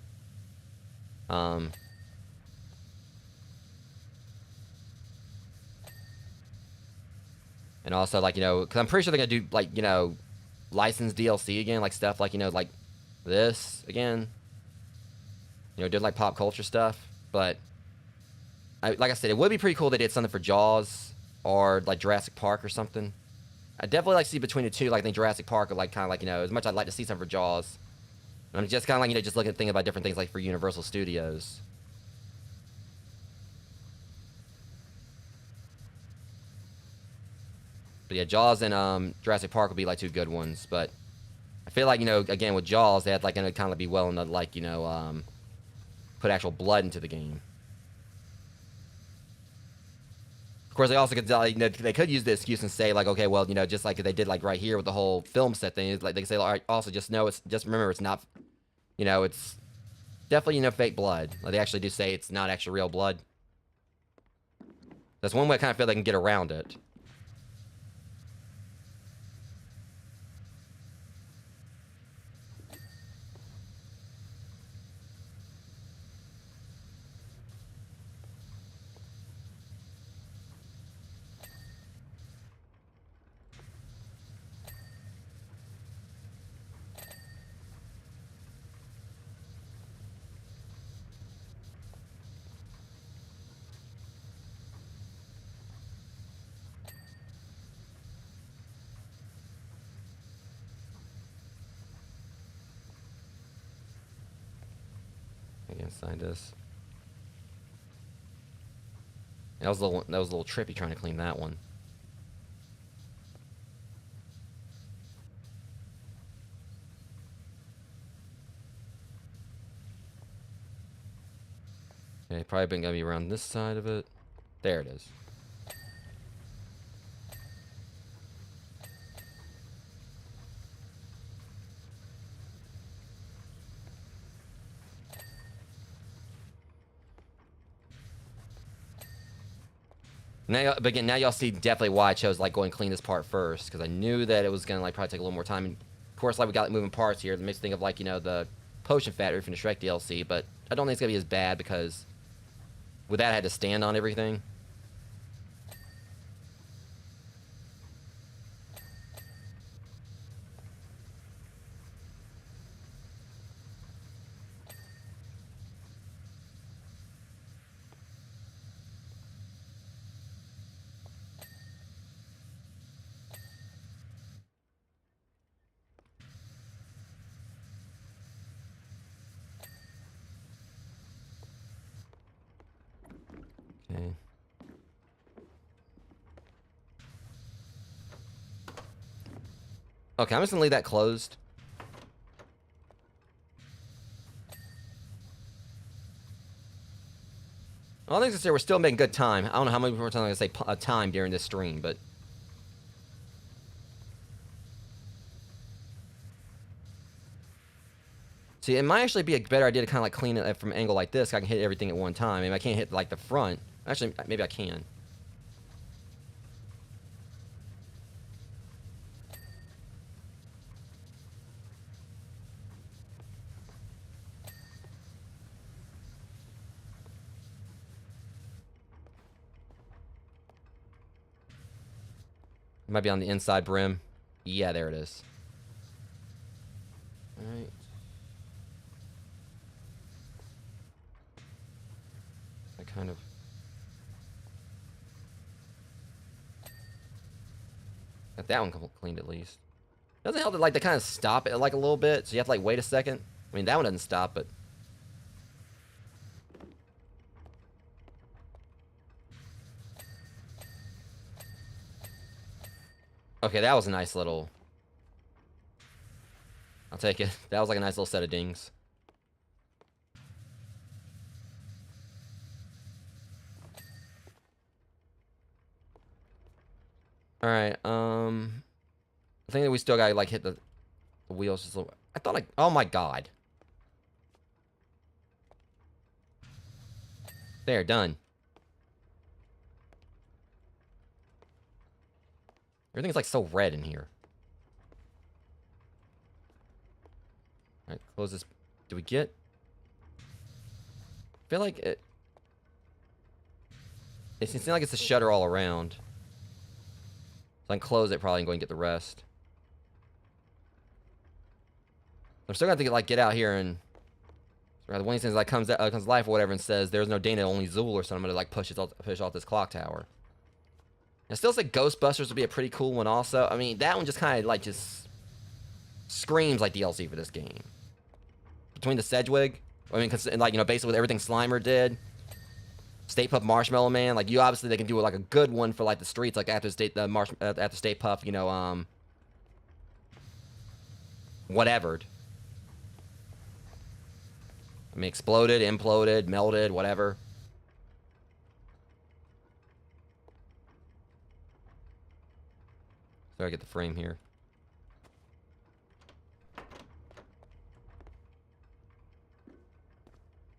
And also, like, you know, because I'm pretty sure they're going to do, like, you know, licensed DLC again, like stuff like, you know, like this again. You know, did like pop culture stuff. But, like I said, it would be pretty cool if they did something for Jaws or like Jurassic Park or something. I definitely like to see between the two. Like, I think Jurassic Park would, like, kind of like, you know, as much as I'd like to see something for Jaws. I'm just kind of like, you know, just looking at thinking about different things like for Universal Studios. But yeah, Jaws and Jurassic Park would be like two good ones. But I feel like, you know, again with Jaws, they had like gonna kind of be willing to, like, you know, put actual blood into the game. Of course, they also could, you know, they could use the excuse and say like, okay, well, you know, just like they did like right here with the whole film set thing, like they could say, all right, also just know it's just remember it's not, you know, it's definitely, you know, fake blood. Like they actually do say it's not actually real blood. That's one way I kind of feel they can get around it. Again, scientist. That was a little trippy trying to clean that one. Okay, probably been gonna be around this side of it. There it is. Now, but again, now y'all see definitely why I chose like going clean this part first, because I knew that it was gonna like probably take a little more time. And of course, like we got like, moving parts here. It makes me think of like, you know, the potion factory from the Shrek DLC, but I don't think it's gonna be as bad because with that I had to stand on everything. Okay. Okay, I'm just gonna leave that closed. Well, I think to say we're still making good time. I don't know how many more times I'm gonna say time during this stream, but see, it might actually be a better idea to kind of like clean it from an angle like this. I can hit everything at one time. Maybe I can't hit like the front. Actually, maybe I can. It might be on the inside brim. Yeah, there it is. Alright. I kind of... got that one cleaned at least. Doesn't help that like they kind of stop it like a little bit, so you have to like wait a second. I mean, that one doesn't stop, but... okay, that was a nice little... I'll take it. That was like a nice little set of dings. Alright, I think that we still gotta like hit the wheels just a little... I thought like... oh my god. There, done. Everything's like so red in here. Alright, close this. Do we get... I feel like it... it seems like it's a shutter all around. So I can close it probably and go and get the rest. I'm still gonna have to like get out here and one of these things like comes to life or whatever and says there's no Dana, only Zool or something. I'm gonna like push off this clock tower. I still say Ghostbusters would be a pretty cool one also. I mean, that one just kind of like just screams like DLC for this game. Between the Sedgwig, I mean, cause, and like, you know, basically with everything Slimer did, Stay Puft Marshmallow Man, like you obviously they can do like a good one for like the streets, like after Stay Puft, you know, whatever. I mean, exploded, imploded, melted, whatever. So I get the frame here.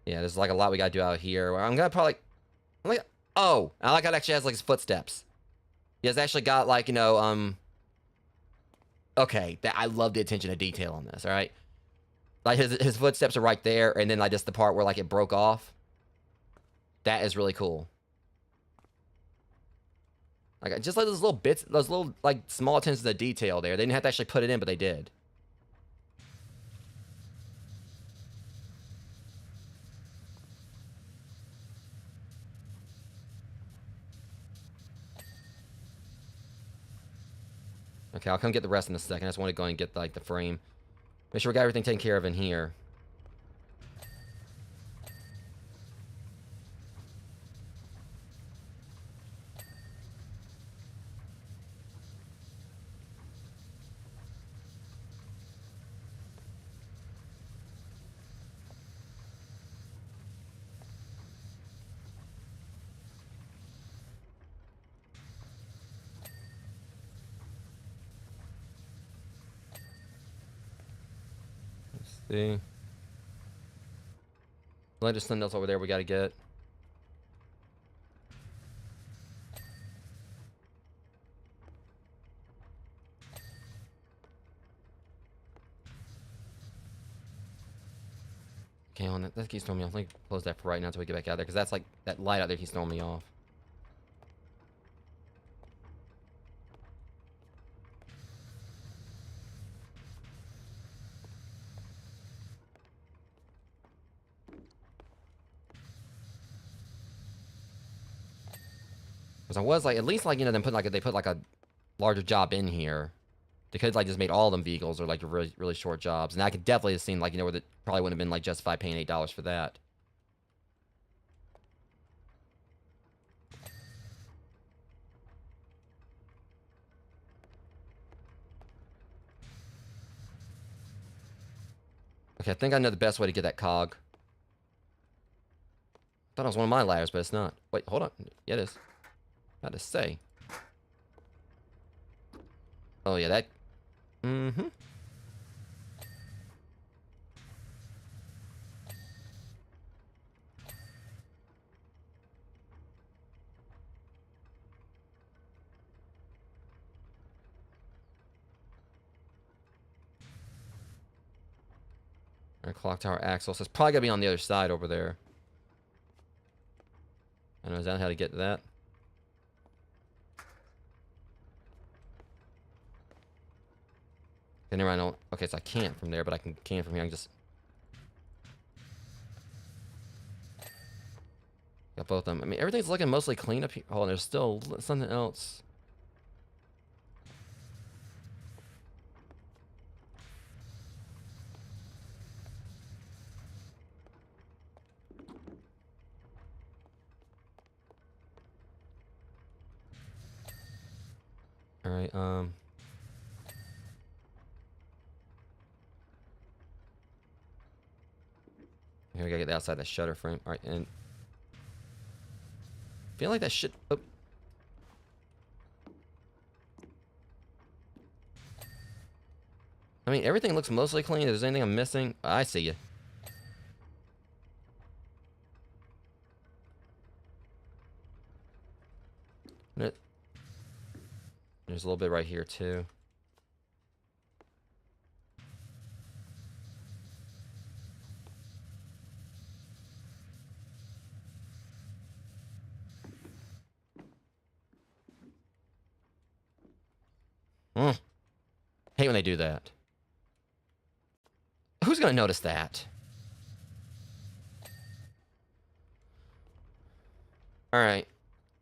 Yeah, there's like a lot we gotta do out here. I'm gonna probably, oh, I like how it actually has like his footsteps. He has actually got like, you know, okay, I love the attention to detail on this. All right, like his footsteps are right there, and then like just the part where like it broke off. That is really cool. Like just like those little bits, those little like small attentions to detail there. They didn't have to actually put it in, but they did. Okay, I'll come get the rest in a second. I just want to go and get like the frame. Make sure we got everything taken care of in here. See. There's something else over there we gotta get. Okay, on that keeps throwing me off. Let me close that for right now until we get back out there, because that's like that light out there keeps throwing me off. Because I was like, at least like, you know, they put like a larger job in here. They could like just made all of them vehicles or like really, really short jobs. And I could definitely have seen like, you know, where that probably wouldn't have been like justified paying $8 for that. Okay, I think I know the best way to get that cog. I thought it was one of my ladders, but it's not. Wait, hold on. Yeah, it is. About to say. Oh, yeah, that... Mm-hmm. Our clock tower axle. So it's probably gonna be on the other side over there. I know, is that how to get to that? Okay, never mind. I don't... Okay, so I can't from there, but I can from here. I can just... Got both of them. I mean, everything's looking mostly clean up here. Oh, and there's still something else. Alright, here we gotta get the outside the shutter frame. Alright, and... I feel like that should... Oh. I mean, everything looks mostly clean. If there's anything I'm missing... I see you. There's a little bit right here, too. Hate when they do that. Who's gonna notice that? Alright.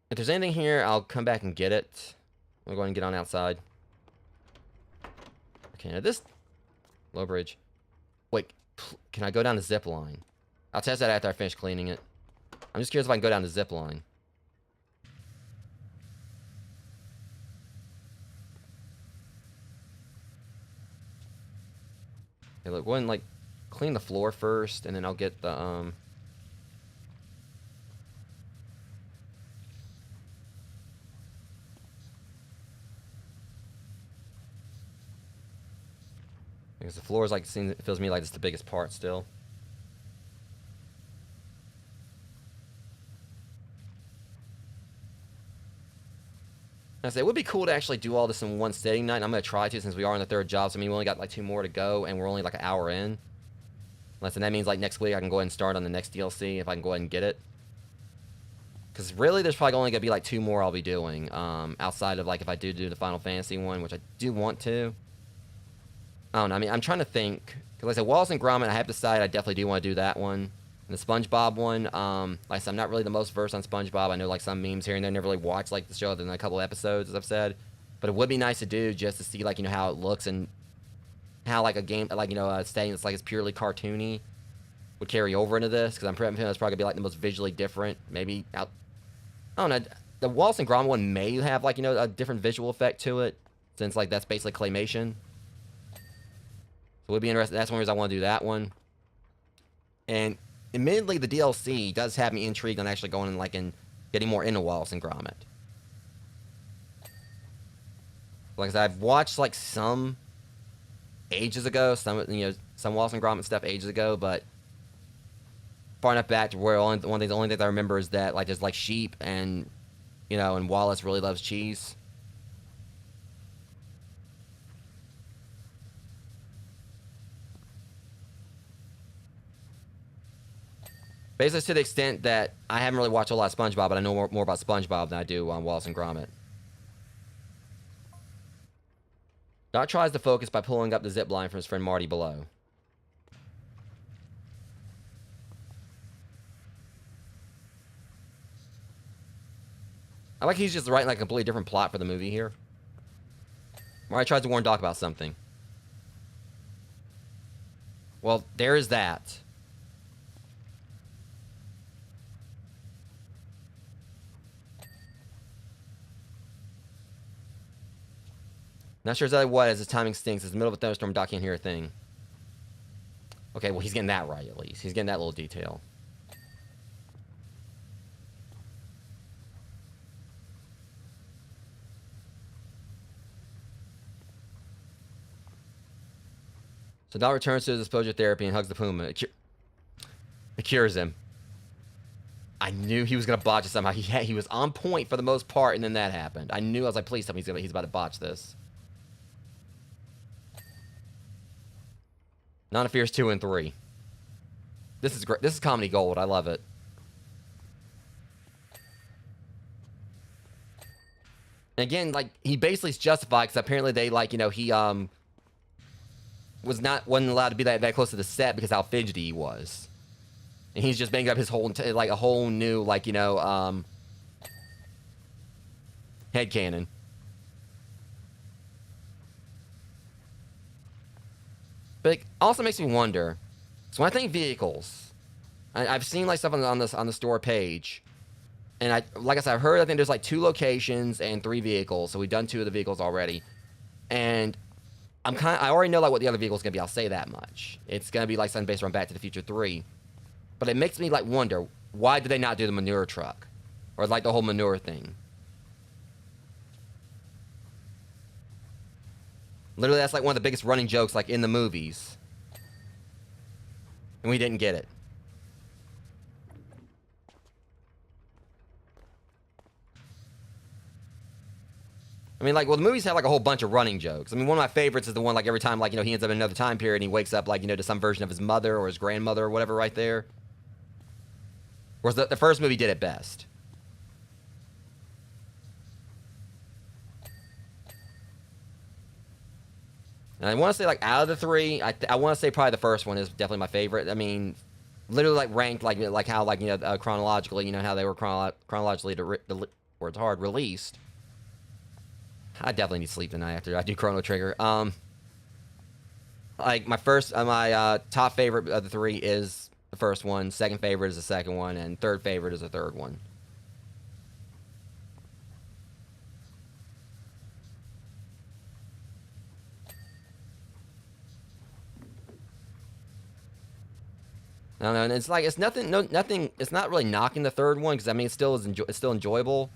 If there's anything here, I'll come back and get it. We'll go ahead and get on outside. Okay, now this... Low bridge. Wait, can I go down the zip line? I'll test that after I finish cleaning it. I'm just curious if I can go down the zip line. Okay, look, go ahead and, like, clean the floor first, and then I'll get the, because the floor is like, it feels to me like it's the biggest part still. I say it would be cool to actually do all this in one sitting night. And I'm gonna try to, since we are on the third job. So I mean, we only got like 2 more to go, and we're only like an hour in. Unless, and that means like next week I can go ahead and start on the next DLC if I can go ahead and get it. Because really, there's probably only gonna be like 2 more I'll be doing, outside of like if I do the Final Fantasy one, which I do want to. I don't know. I mean, I'm trying to think. Because like I said, Wallace and Gromit, I have decided I definitely do want to do that one. And the SpongeBob one, like I said, I'm not really the most versed on SpongeBob. I know like some memes here and there. Never really watched like the show other than a couple episodes, as I've said. But it would be nice to do just to see like, you know, how it looks and how like a game, like, you know, a setting that's like it's purely cartoony would carry over into this. Because I'm pretty sure it's probably gonna be like the most visually different. Maybe out. I don't know. The Wallace and Gromit one may have like, you know, a different visual effect to it, since like that's basically claymation. So it would be interesting. That's one reason I want to do that one. And admittedly, the DLC does have me intrigued on actually going and like and getting more into Wallace and Gromit. Like I said, I've watched like some ages ago, some Wallace and Gromit stuff ages ago, but far enough back to where the only thing I remember is that like there's like sheep and, you know, and Wallace really loves cheese. Basically, to the extent that I haven't really watched a lot of SpongeBob, but I know more about SpongeBob than I do on Wallace and Gromit. Doc tries to focus by pulling up the zip line from his friend Marty below. I like he's just writing like a completely different plot for the movie here. Marty tries to warn Doc about something. Well, there is that. Not sure exactly what, as his timing stinks. It's the middle of a thunderstorm, Doc can't hear a thing. Okay, well, he's getting that right, at least. He's getting that little detail. So Doc returns to his exposure therapy and hugs the Puma. It cures him. I knew he was going to botch it somehow. He was on point for the most part, and then that happened. I knew. I was like, please tell me he's about to botch this. None of Fears 2 and 3. This is great. This is comedy gold. I love it. And again, like, he basically is justified because apparently they, like, you know, he, wasn't allowed to be that close to the set because how fidgety he was. And he's just making up his whole, like, a whole new, like, you know, headcanon. But it also makes me wonder. So when I think vehicles, I've seen like stuff on the store page, and like I said, I've heard I think there's like 2 locations and 3 vehicles. So we've done 2 of the vehicles already, and I already know like what the other vehicle is gonna be. I'll say that much. It's gonna be like something based around Back to the Future 3, but it makes me like wonder, why did they not do the manure truck, or like the whole manure thing? Literally, that's like one of the biggest running jokes, like, in the movies. And we didn't get it. I mean, like, well, the movies have, like, a whole bunch of running jokes. I mean, one of my favorites is the one, like, every time, like, you know, he ends up in another time period and he wakes up, like, you know, to some version of his mother or his grandmother or whatever right there. Whereas the first movie did it best. And I want to say, like, out of the three, I want to say probably the first one is definitely my favorite. I mean, literally, like, ranked, like how, like, you know, chronologically, you know, how they were chronologically, words hard, released. I definitely need sleep tonight after I do Chrono Trigger. Like, my top favorite of the three is the first one, second favorite is the second one, and third favorite is the third one. I don't know, and it's like, it's nothing, it's not really knocking the third one, because, I mean, it's still enjoyable,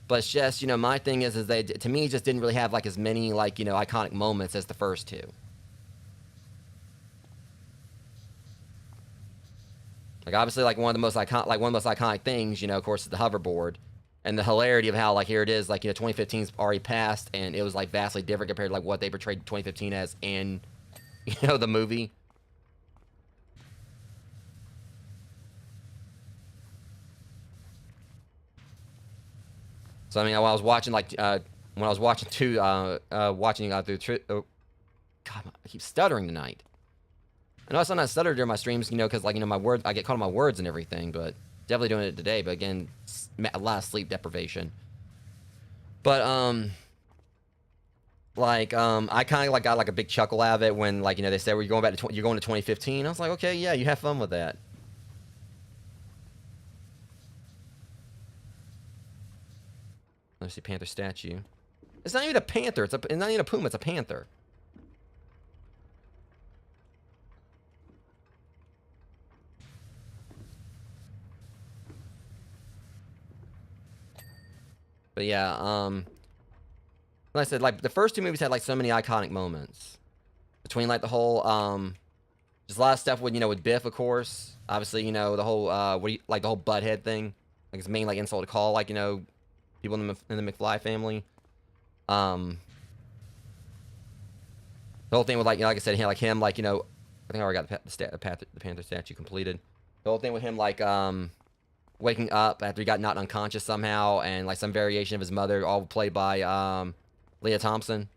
but it's just, you know, my thing is they, to me, just didn't really have, like, as many, like, you know, iconic moments as the first two. Like, obviously, like, one of the most iconic things, you know, of course, is the hoverboard, and the hilarity of how, like, here it is, like, you know, 2015's already passed, and it was, like, vastly different compared to, like, what they portrayed 2015 as in, you know, the movie. So, I mean, while I was watching, like, when I was watching through, oh, God, I keep stuttering tonight. I know I sometimes stutter during my streams, you know, because, like, you know, my words, I get caught on my words and everything, but definitely doing it today, but again, a lot of sleep deprivation. But, like, I kind of, like, got, like, a big chuckle out of it when, like, you know, they said, well, you're going to 2015. I was like, okay, yeah, you have fun with that. Let's see, panther statue. It's not even a panther. It's not even a puma. It's a panther. But yeah, like I said, like, the first two movies had, like, so many iconic moments between, like, the whole just a lot of stuff with, you know, with Biff, of course. Obviously, you know, the whole like, the whole butthead thing, like, his main, like, insult to call, like, you know, people in the McFly family. The whole thing with, like, you know, like I said, like, him, like, you know, I think I already got the panther statue completed. The whole thing with him, like, waking up after he got knocked unconscious somehow, and, like, some variation of his mother, all played by Leah Thompson.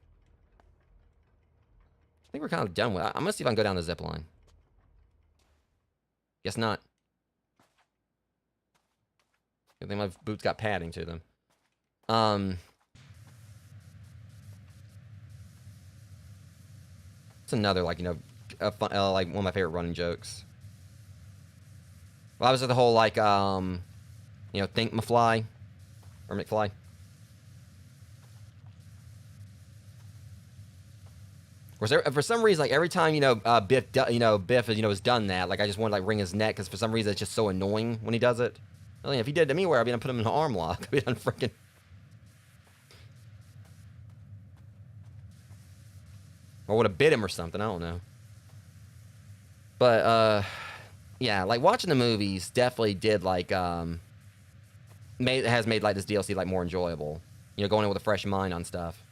I think we're kind of done with it. I'm gonna see if I can go down the zip line. Guess not. I think my boots got padding to them. It's another, like, you know, fun, like, one of my favorite running jokes. Well, obviously the whole, like, you know, think McFly or McFly. Of course, for some reason, like, every time, you know, Biff, has done that, like, I just want to, like, wring his neck, because for some reason it's just so annoying when he does it. Well, yeah, if he did it to me, where I'd be gonna put him in an arm lock. I'd be done freaking. Or would have bit him or something. I don't know. But yeah, like, watching the movies definitely did, like, has made, like, this DLC, like, more enjoyable. You know, going in with a fresh mind on stuff.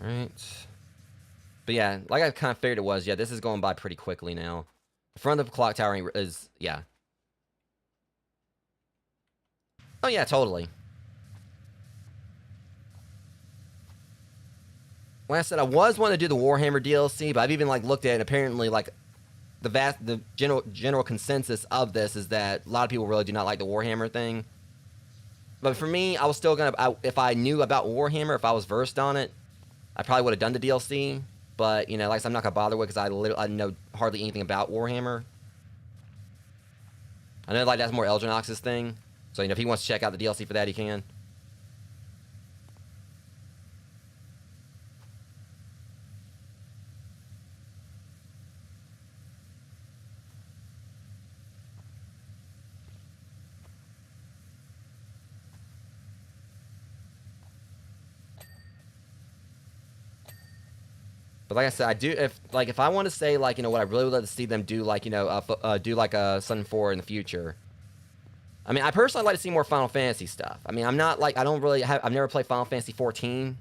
Alright. But yeah, like I kind of figured it was, yeah, this is going by pretty quickly now. The front of the clock tower is, yeah. Oh yeah, totally. Like I said, I was wanting to do the Warhammer DLC, but I've even, like, looked at it, and apparently, like, the general consensus of this is that a lot of people really do not like the Warhammer thing. But for me, I was still gonna, if I knew about Warhammer, if I was versed on it, I probably would have done the DLC. But, you know, like I said, I'm not gonna bother with, because I know hardly anything about Warhammer. I know, like, that's more Eldranox's thing. So, you know, if he wants to check out the DLC for that, he can. But like I said, I do if I want to say like what I really would like to see them do like do like a Sun 4 in the future. I mean, I personally like to see more Final Fantasy stuff. I mean, I'm not like I don't really have I've never played Final Fantasy 14,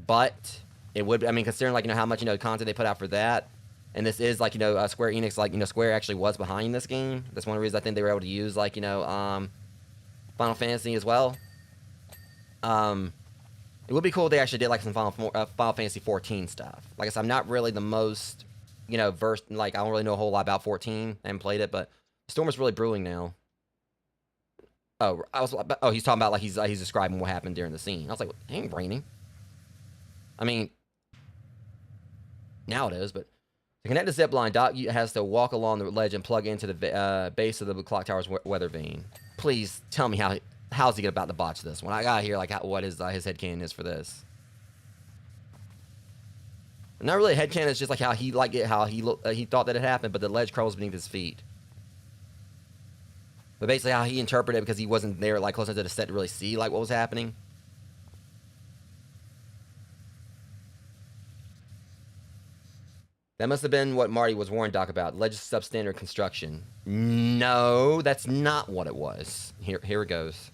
but it would I mean considering like how much content they put out for that, and this is like Square Enix like Square actually was behind this game. That's one of the reasons I think they were able to use like Final Fantasy as well. It would be cool if they actually did like some Final Fantasy 14 stuff. Like I said, I'm not really the most, versed. Like I don't really know a whole lot about 14. I haven't played it, but the storm is really brewing now. Oh, he's talking about like he's describing what happened during the scene. I was like, it ain't raining. I mean, now it is, but to connect the zip line, Doc has to walk along the ledge and plug into the base of the clock tower's weather vane. Please tell me how's he about to botch this one? I gotta hear like what his headcanon is for this. Not really a headcanon. It's just like how he he thought that it happened, but the ledge crawls beneath his feet. But basically, how he interpreted it because he wasn't there like close enough to the set to really see like what was happening. That must have been what Marty was warned Doc about. Ledge substandard construction. No, that's not what it was. Here it goes.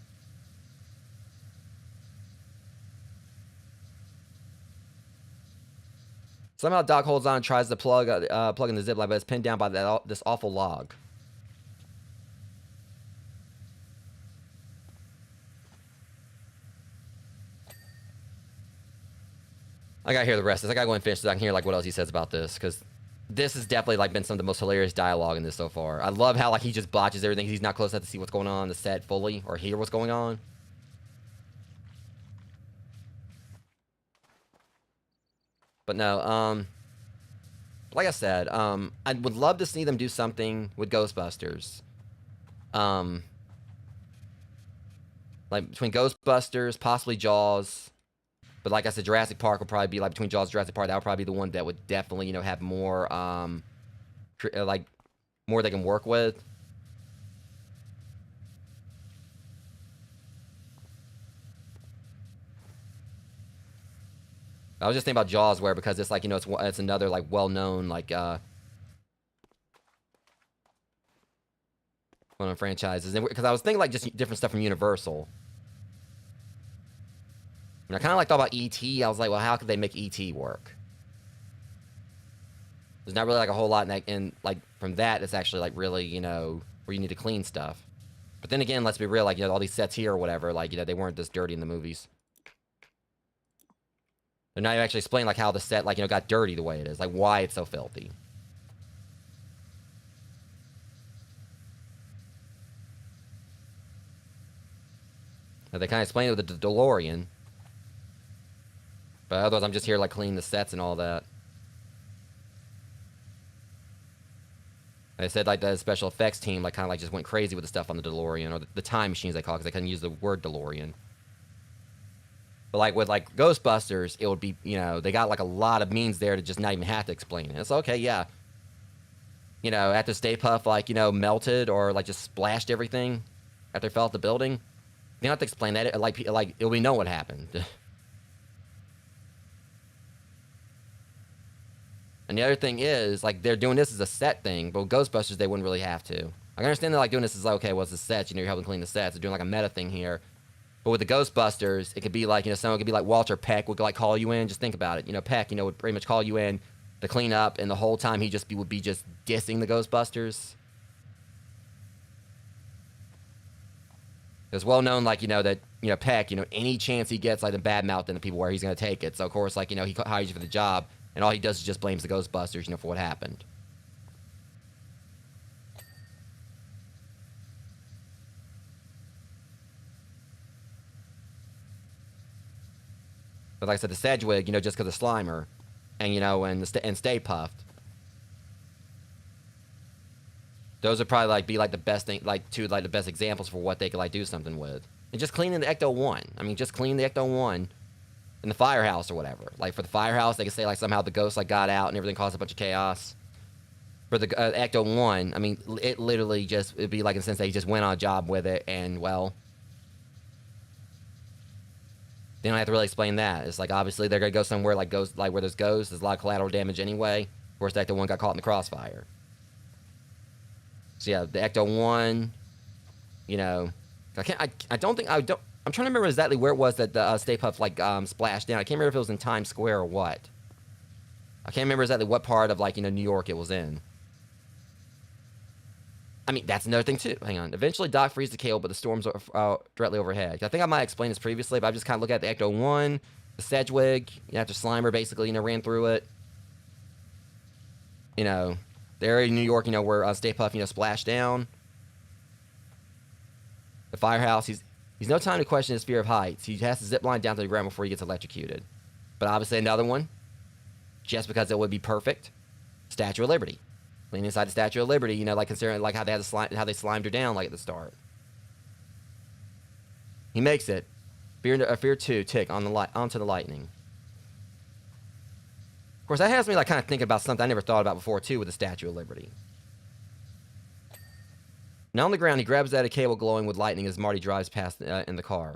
Somehow Doc holds on and tries to plug in the zip line, but it's pinned down by this awful log. I gotta hear the rest of this. I gotta go and finish so I can hear like what else he says about this, because this has definitely like been some of the most hilarious dialogue in this so far. I love how like he just botches everything. He's not close enough to see what's going on the set fully or hear what's going on. But no, like I said, I would love to see them do something with Ghostbusters. Like between Ghostbusters, possibly Jaws. But like I said, Jurassic Park will probably be like between Jaws and Jurassic Park. That would probably be the one that would definitely, have more, like more they can work with. I was just thinking about Jaws, where because it's like it's another like well-known like one of the franchises, because I was thinking like just different stuff from Universal. And I kind of like thought about E.T. I was like, well, how could they make E.T. work? There's not really like a whole lot in that, and like from that, it's actually like really, where you need to clean stuff. But then again, let's be real, like all these sets here or whatever, like they weren't this dirty in the movies. They're not actually explaining like how the set like got dirty the way it is, like why it's so filthy. Now, they kind of explained it with the DeLorean. But otherwise, I'm just here, like, cleaning the sets and all that. They said, like, the special effects team, like, kind of, like, just went crazy with the stuff on the DeLorean, or the time machines, they call it, because they couldn't use the word DeLorean. But, like, with, like, Ghostbusters, it would be, they got, like, a lot of means there to just not even have to explain it. It's okay, yeah. After Stay Puft, like, melted or, like, just splashed everything after it fell off the building, you don't have to explain that. Like we know what happened. And the other thing is, like, they're doing this as a set thing, but with Ghostbusters, they wouldn't really have to. I understand they're, like, doing this as, like, okay, well, it's a set, you're helping clean the sets. They're doing, like, a meta thing here. But with the Ghostbusters, it could be, like, someone could be, like, Walter Peck would, like, call you in. Just think about it. Peck, would pretty much call you in to clean up, and the whole time he would be just dissing the Ghostbusters. It's well known, like, that, Peck, any chance he gets, like, the bad mouth in the people where he's going to take it. So, of course, like, he hires you for the job. And all he does is just blames the Ghostbusters, for what happened. But like I said, the Sedgwick, just because of Slimer, and and Stay Puft, those would probably like be like the best thing, like two like the best examples for what they could like do something with. And just cleaning the Ecto-1. I mean, just clean the Ecto-1. In the firehouse or whatever. Like, for the firehouse, they could say, like, somehow the ghost, like, got out and everything caused a bunch of chaos. For the Ecto-1, I mean, it literally just, it'd be like in the sense that he just went on a job with it, and, well, They don't have to really explain that. It's like, obviously, they're going to go somewhere like where there's ghosts. There's a lot of collateral damage anyway. Of course, the Ecto 1 got caught in the crossfire. So, yeah, the Ecto 1, you know, I'm trying to remember exactly where it was that the Stay Puft, like, splashed down. I can't remember if it was in Times Square or what. I can't remember exactly what part of, like, you know, New York it was in. I mean, that's another thing, too. Hang on. Eventually, Doc frees the cable, but the storms are directly overhead. I think I might explain this previously, but I just kind of look at the Ecto 1, the Sedgwig, you know, after Slimer basically, you know, ran through it. You know, the area in New York, you know, where Stay Puft, you know, splashed down. The firehouse, he's no time to question his fear of heights. He has to zip line down to the ground before he gets electrocuted. But obviously another one, just because it would be perfect, Statue of Liberty. Leaning inside the Statue of Liberty, you know, like considering like how they slimed her down like at the start. He makes it. Fear 2 tick onto the lightning. Of course, that has me like kind of thinking about something I never thought about before too with the Statue of Liberty. Now on the ground, he grabs at a cable glowing with lightning as Marty drives past in the car.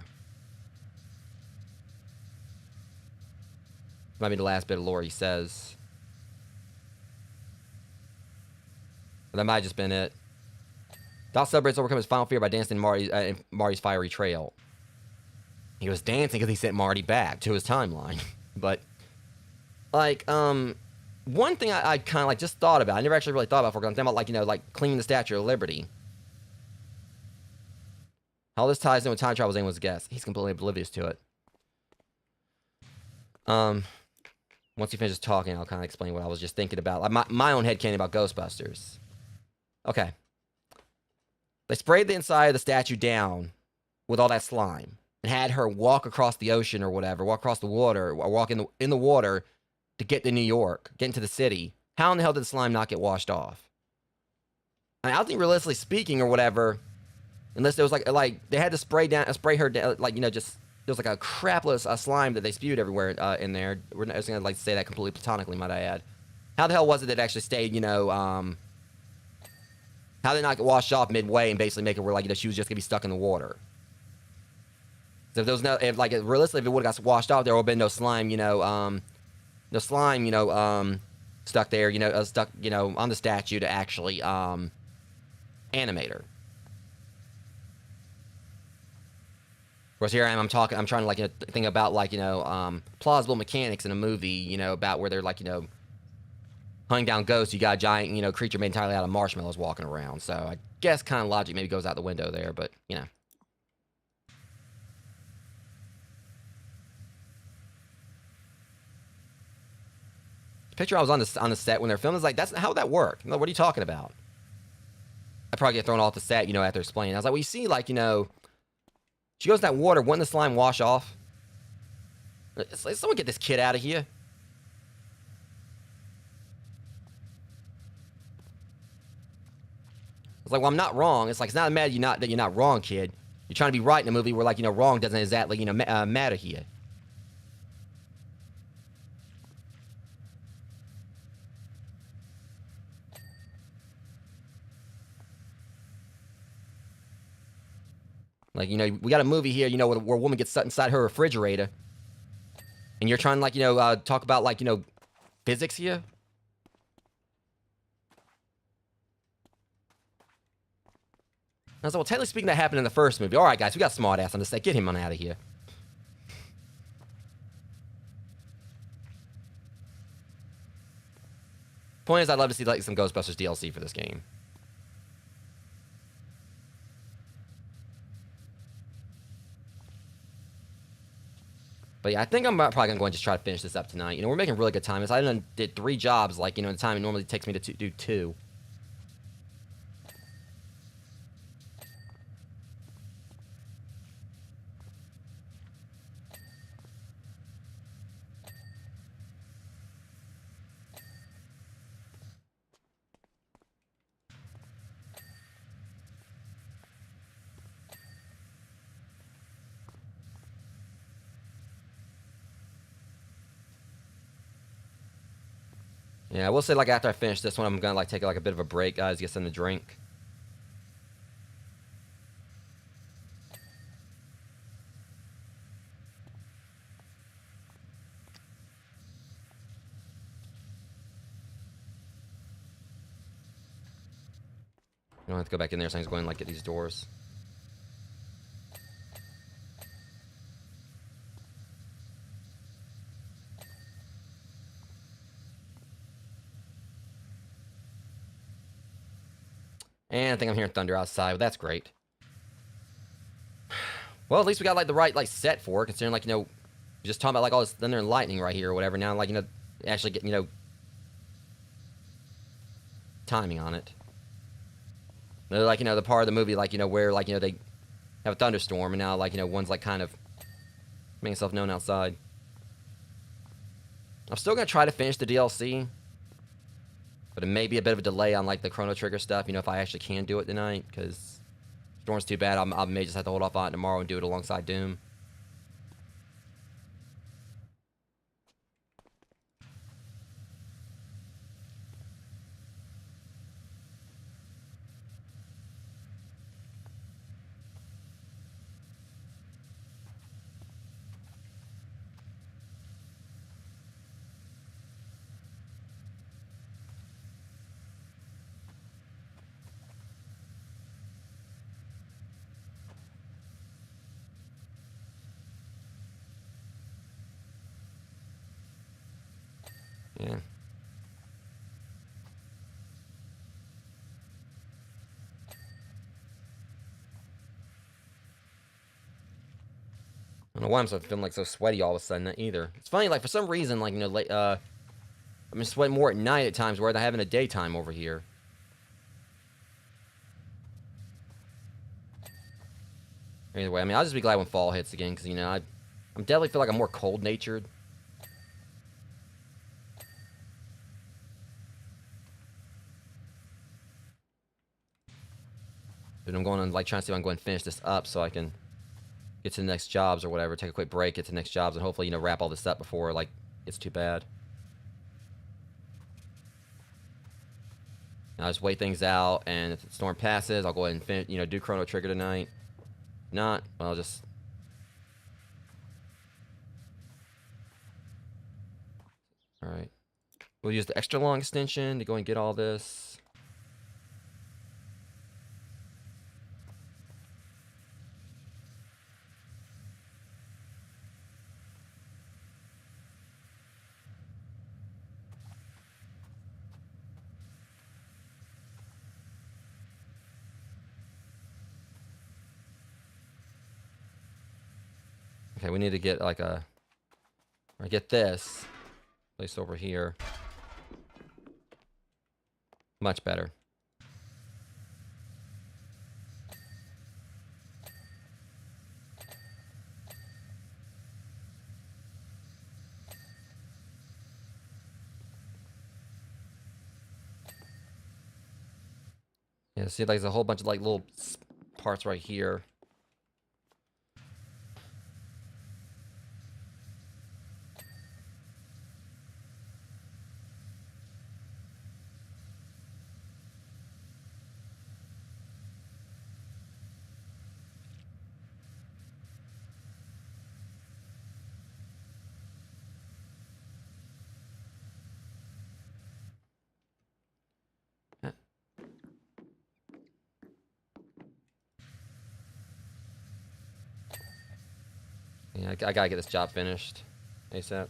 Might be the last bit of lore he says. But that might have just been it. Doc celebrates overcome his final fear by dancing in Marty's fiery trail. He was dancing because he sent Marty back to his timeline. But, like, one thing I kind of, like, just thought about, I never actually really thought about before, because I'm thinking about, like, you know, like, cleaning the Statue of Liberty. How this ties in with time travel is anyone's guess. He's completely oblivious to it. Once he finishes talking, I'll kind of explain what I was just thinking about. Like, my own headcanon about Ghostbusters. Okay. They sprayed the inside of the statue down with all that slime and had her walk across the ocean or whatever, walk across the water, or walk in the water to get to New York, get into the city. How in the hell did the slime not get washed off? I mean, I don't think realistically speaking or whatever, unless there was like they had to spray her down, like, you know, just there was like a crapless slime that they spewed everywhere in there. We're not just gonna like say that completely platonically, might I add. How the hell was it that it actually stayed, you know, how did it not get washed off midway and basically make it where, like, you know, she was just gonna be stuck in the water? So if there was no, if like realistically, if it would have got washed off, there would have been no slime, you know, stuck there, you know, stuck, you know, on the statue to actually animate her. Of course, here I am. I'm trying to, like, you know, think about, like, you know, plausible mechanics in a movie, you know, about where they're, like, you know, hunting down ghosts. You got a giant, you know, creature made entirely out of marshmallows walking around. So I guess kind of logic maybe goes out the window there, but, you know. The picture I was on the set when they're filming is like, that's how would that work? What are you talking about? I probably get thrown off the set, you know, after explaining. I was like, well, you see, like, you know, she goes in that water. Wouldn't the slime wash off? It's like, someone get this kid out of here. It's like, well, I'm not wrong. It's like, it's not mad that you're not wrong, kid. You're trying to be right in a movie where, like, you know, wrong doesn't exactly, you know, matter here. Like, you know, we got a movie here, you know, where a woman gets stuck inside her refrigerator. And you're trying to, like, you know, talk about, like, you know, physics here? I was like, well, technically speaking, that happened in the first movie. All right, guys, we got smart ass on the set. Get him on out of here. Point is, I'd love to see, like, some Ghostbusters DLC for this game. But yeah, I think I'm probably going to go and just try to finish this up tonight. You know, we're making really good time. I did 3 jobs, like, you know, in the time it normally takes me to do 2. Yeah, I will say, like, after I finish this one, I'm gonna, like, take, like, a bit of a break, guys, get something to drink. don't have to go back in there, so I can just go in and, like, get these doors. And I think I'm hearing thunder outside, but that's great. Well, at least we got, like, the right, like, set for it, considering, like, you know, just talking about, like, all this thunder and lightning right here or whatever. Now, like, you know, actually getting, you know, timing on it. They're, like, you know, the part of the movie, like, you know, where, like, you know, they have a thunderstorm, and now, like, you know, one's, like, kind of making itself known outside. I'm still going to try to finish the DLC, but it may be a bit of a delay on, like, the Chrono Trigger stuff, you know, if I actually can do it tonight, because Storm's too bad. I may just have to hold off on it tomorrow and do it alongside Doom. Yeah. I don't know why I'm feeling like so sweaty all of a sudden either. It's funny, like for some reason, like, you know, I've been sweating more at night at times where they're having a daytime over here. Either way, I mean, I'll just be glad when fall hits again, because, you know, I'm definitely feel like I'm more cold-natured. But I'm going to, like, trying to see if I can go and finish this up so I can get to the next jobs or whatever, take a quick break, get to the next jobs, and hopefully, you know, wrap all this up before, like, it's too bad. I'll just wait things out, and if the storm passes, I'll go ahead and finish, you know, do Chrono Trigger tonight. Not, well, I'll just... Alright. We'll use the extra long extension to go and get all this. Okay, we need to get like a... Or get this placed over here. Much better. Yeah, see, like, there's a whole bunch of, like, little parts right here. Yeah, I gotta get this job finished ASAP.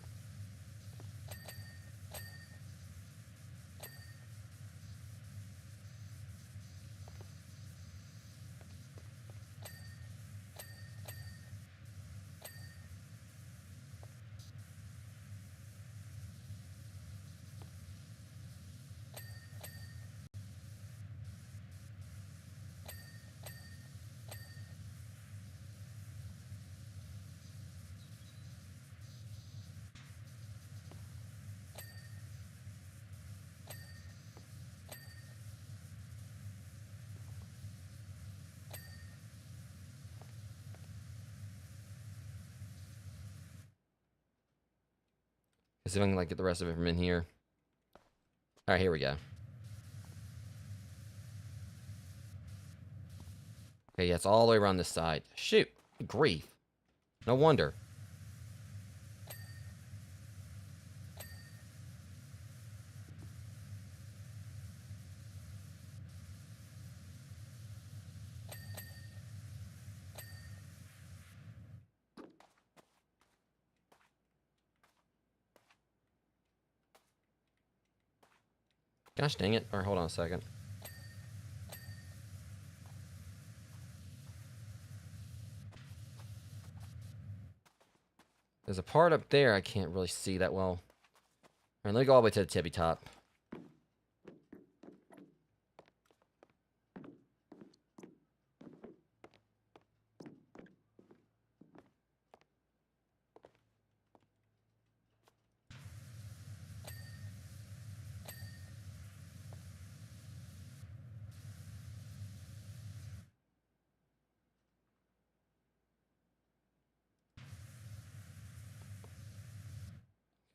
Let's see if I can, like, get the rest of it from in here. Alright, here we go. Okay, yeah, it's all the way around this side. Shoot. Grief. No wonder. Gosh dang it. Alright, hold on a second. There's a part up there I can't really see that well. Alright, let me go all the way to the tippy top.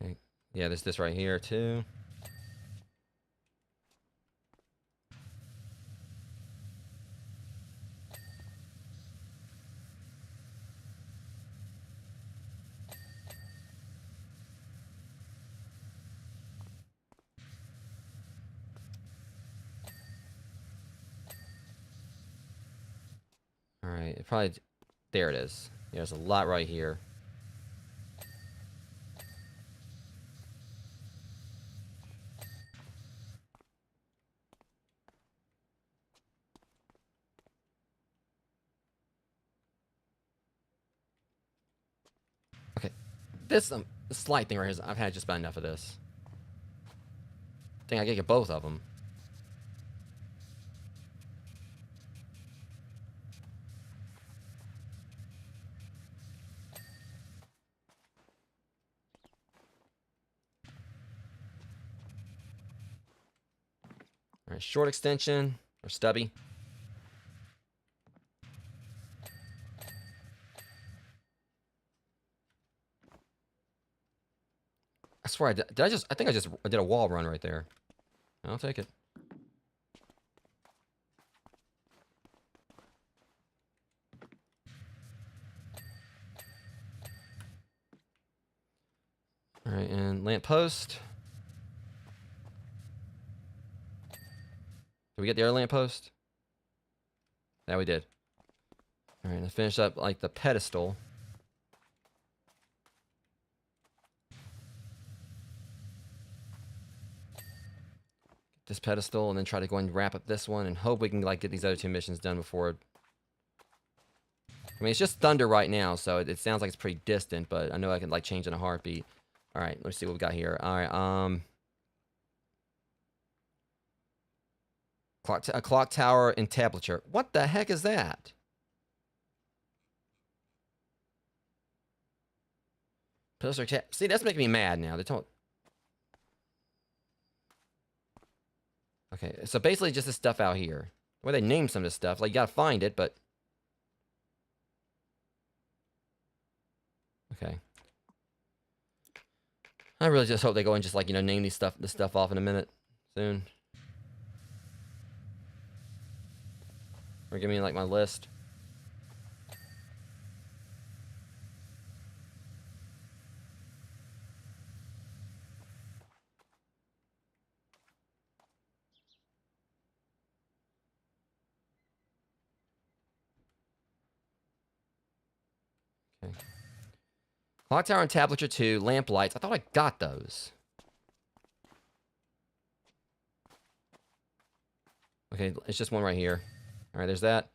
Okay. Yeah, there's this right here too. Alright, probably... There it is. Yeah, there's a lot right here. Okay. This slight thing right here is I've had just about enough of this. Dang, I gotta get both of them. Alright, short extension, or stubby. I swear, I think I just did a wall run right there. I'll take it. Alright, and lamp post. Did we get the other lamp post? Yeah, we did. Alright, let's finish up like the pedestal. This pedestal, and then try to go and wrap up this one, and hope we can like get these other two missions done before. I mean, it's just thunder right now, so it sounds like it's pretty distant, but I know I can like change in a heartbeat. All right, let's see what we got here. All right, a clock tower entablature. What the heck is that? Poster see, that's making me mad now. They told. Okay, so basically just this stuff out here. The way they name some of this stuff, like you gotta find it, but okay. I really just hope they go and just like, you know, name this stuff off in a minute soon. Or give me like my list. Okay. Clock tower and tablature 2, lamp lights. I thought I got those. Okay, it's just one right here. All right, there's that.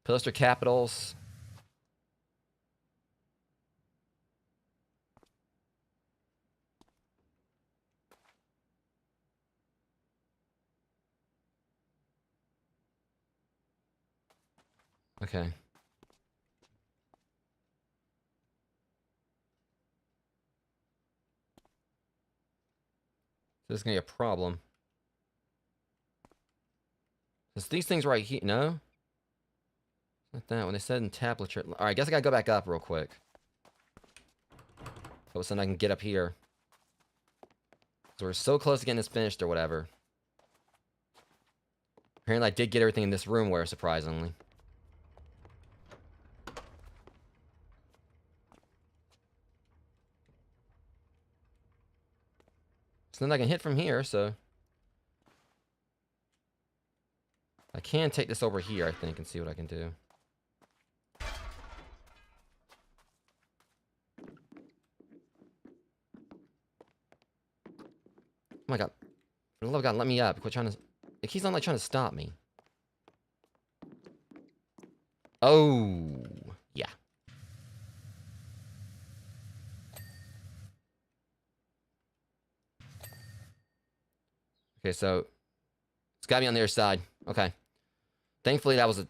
Pilaster capitals. Okay. This is gonna be a problem. Because these things right here, no? Not that, when they said entablature. Alright, I guess I gotta go back up real quick. So then I can get up here. So we're so close to getting this finished or whatever. Apparently I did get everything in this room where, surprisingly. So then I can hit from here, so... I can take this over here, I think, and see what I can do. Oh my god. For the love of God, let me up. Quit trying to... It keeps on, like, trying to stop me. Oh. Yeah. Okay, so... It's got me on the other side. Okay. Thankfully, that was a...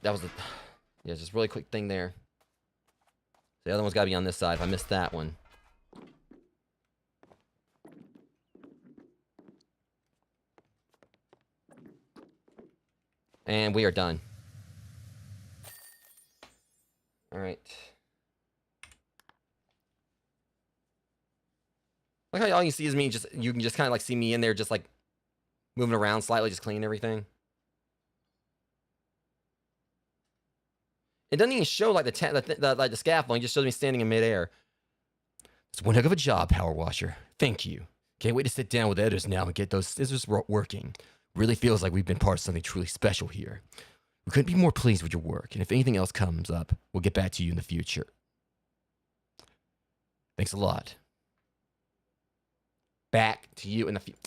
Yeah, just really quick thing there. The other one's got to be on this side if I missed that one. And we are done. Alright. Like how all you see is me just... You can just kind of like see me in there just like... Moving around slightly, just cleaning everything. It doesn't even show like the scaffolding. It just shows me standing in midair. It's one heck of a job, Power Washer. Thank you. Can't wait to sit down with the editors now and get those scissors working. Really feels like we've been part of something truly special here. We couldn't be more pleased with your work, and if anything else comes up, we'll get back to you in the future. Thanks a lot. Back to you in the future.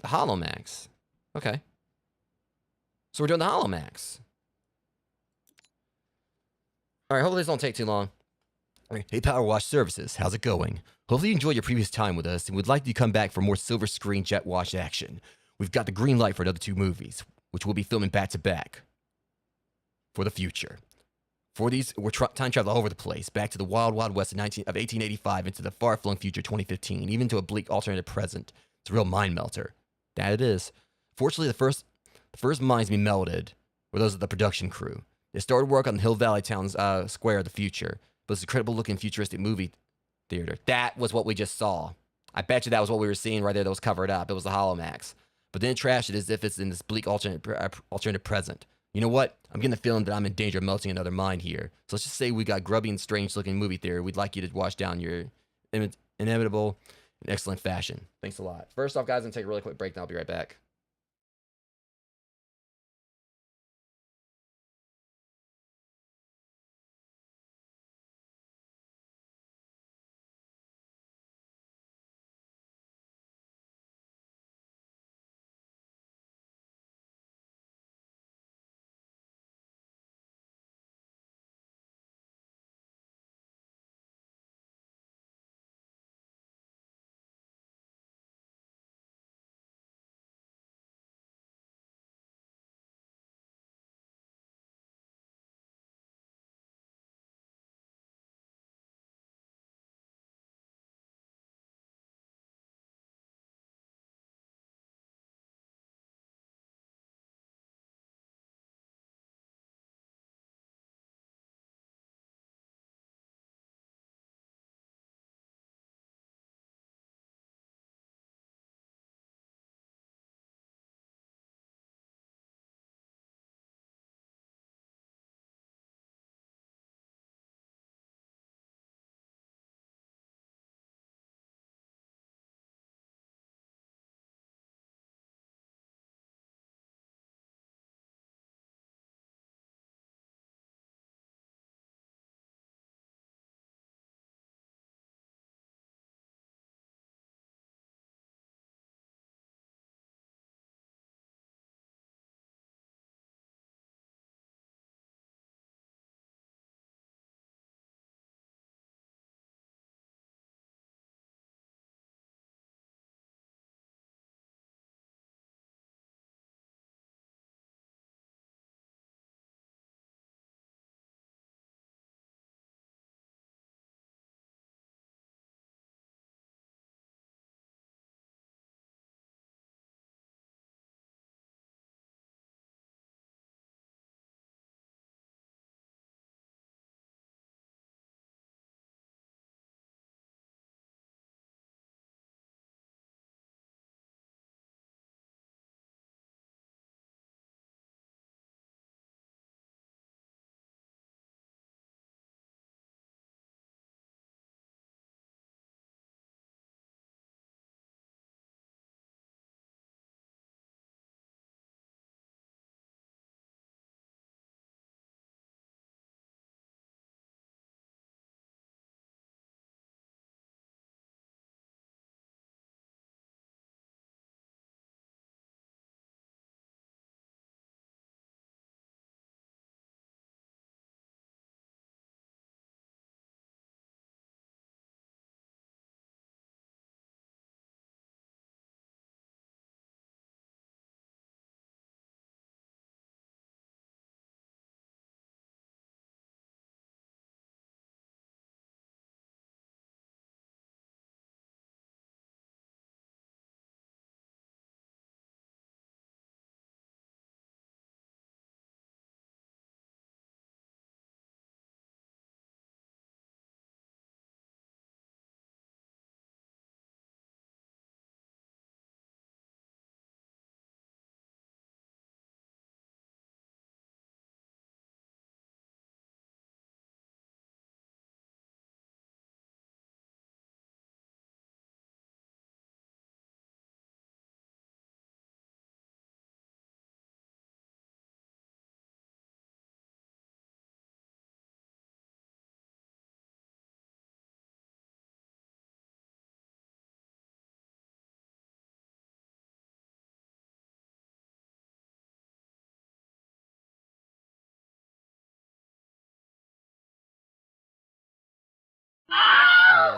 The Holomax. Okay. So we're doing the Holomax. All right, hopefully this don't take too long. Hey, Power Wash Services, how's it going? Hopefully you enjoyed your previous time with us and would like you to come back for more silver screen jet wash action. We've got the green light for another 2 movies, which we'll be filming back to back for the future. For these, we're time travel all over the place, back to the wild, wild west of 1885 into the far-flung future 2015, even to a bleak alternative present. It's a real mind melter. That it is. Fortunately, the first minds to be melted were those of the production crew. They started work on the Hill Valley Town's square of the future, but this incredible-looking futuristic movie theater. That was what we just saw. I bet you that was what we were seeing right there that was covered up. It was the Holomax. But then it trashed it as if it's in this bleak alternative present. You know what? I'm getting the feeling that I'm in danger of melting another mind here. So let's just say we got grubby and strange-looking movie theater. We'd like you to wash down your inevitable and excellent fashion. Thanks a lot. First off, guys, I'm going to take a really quick break, and I'll be right back.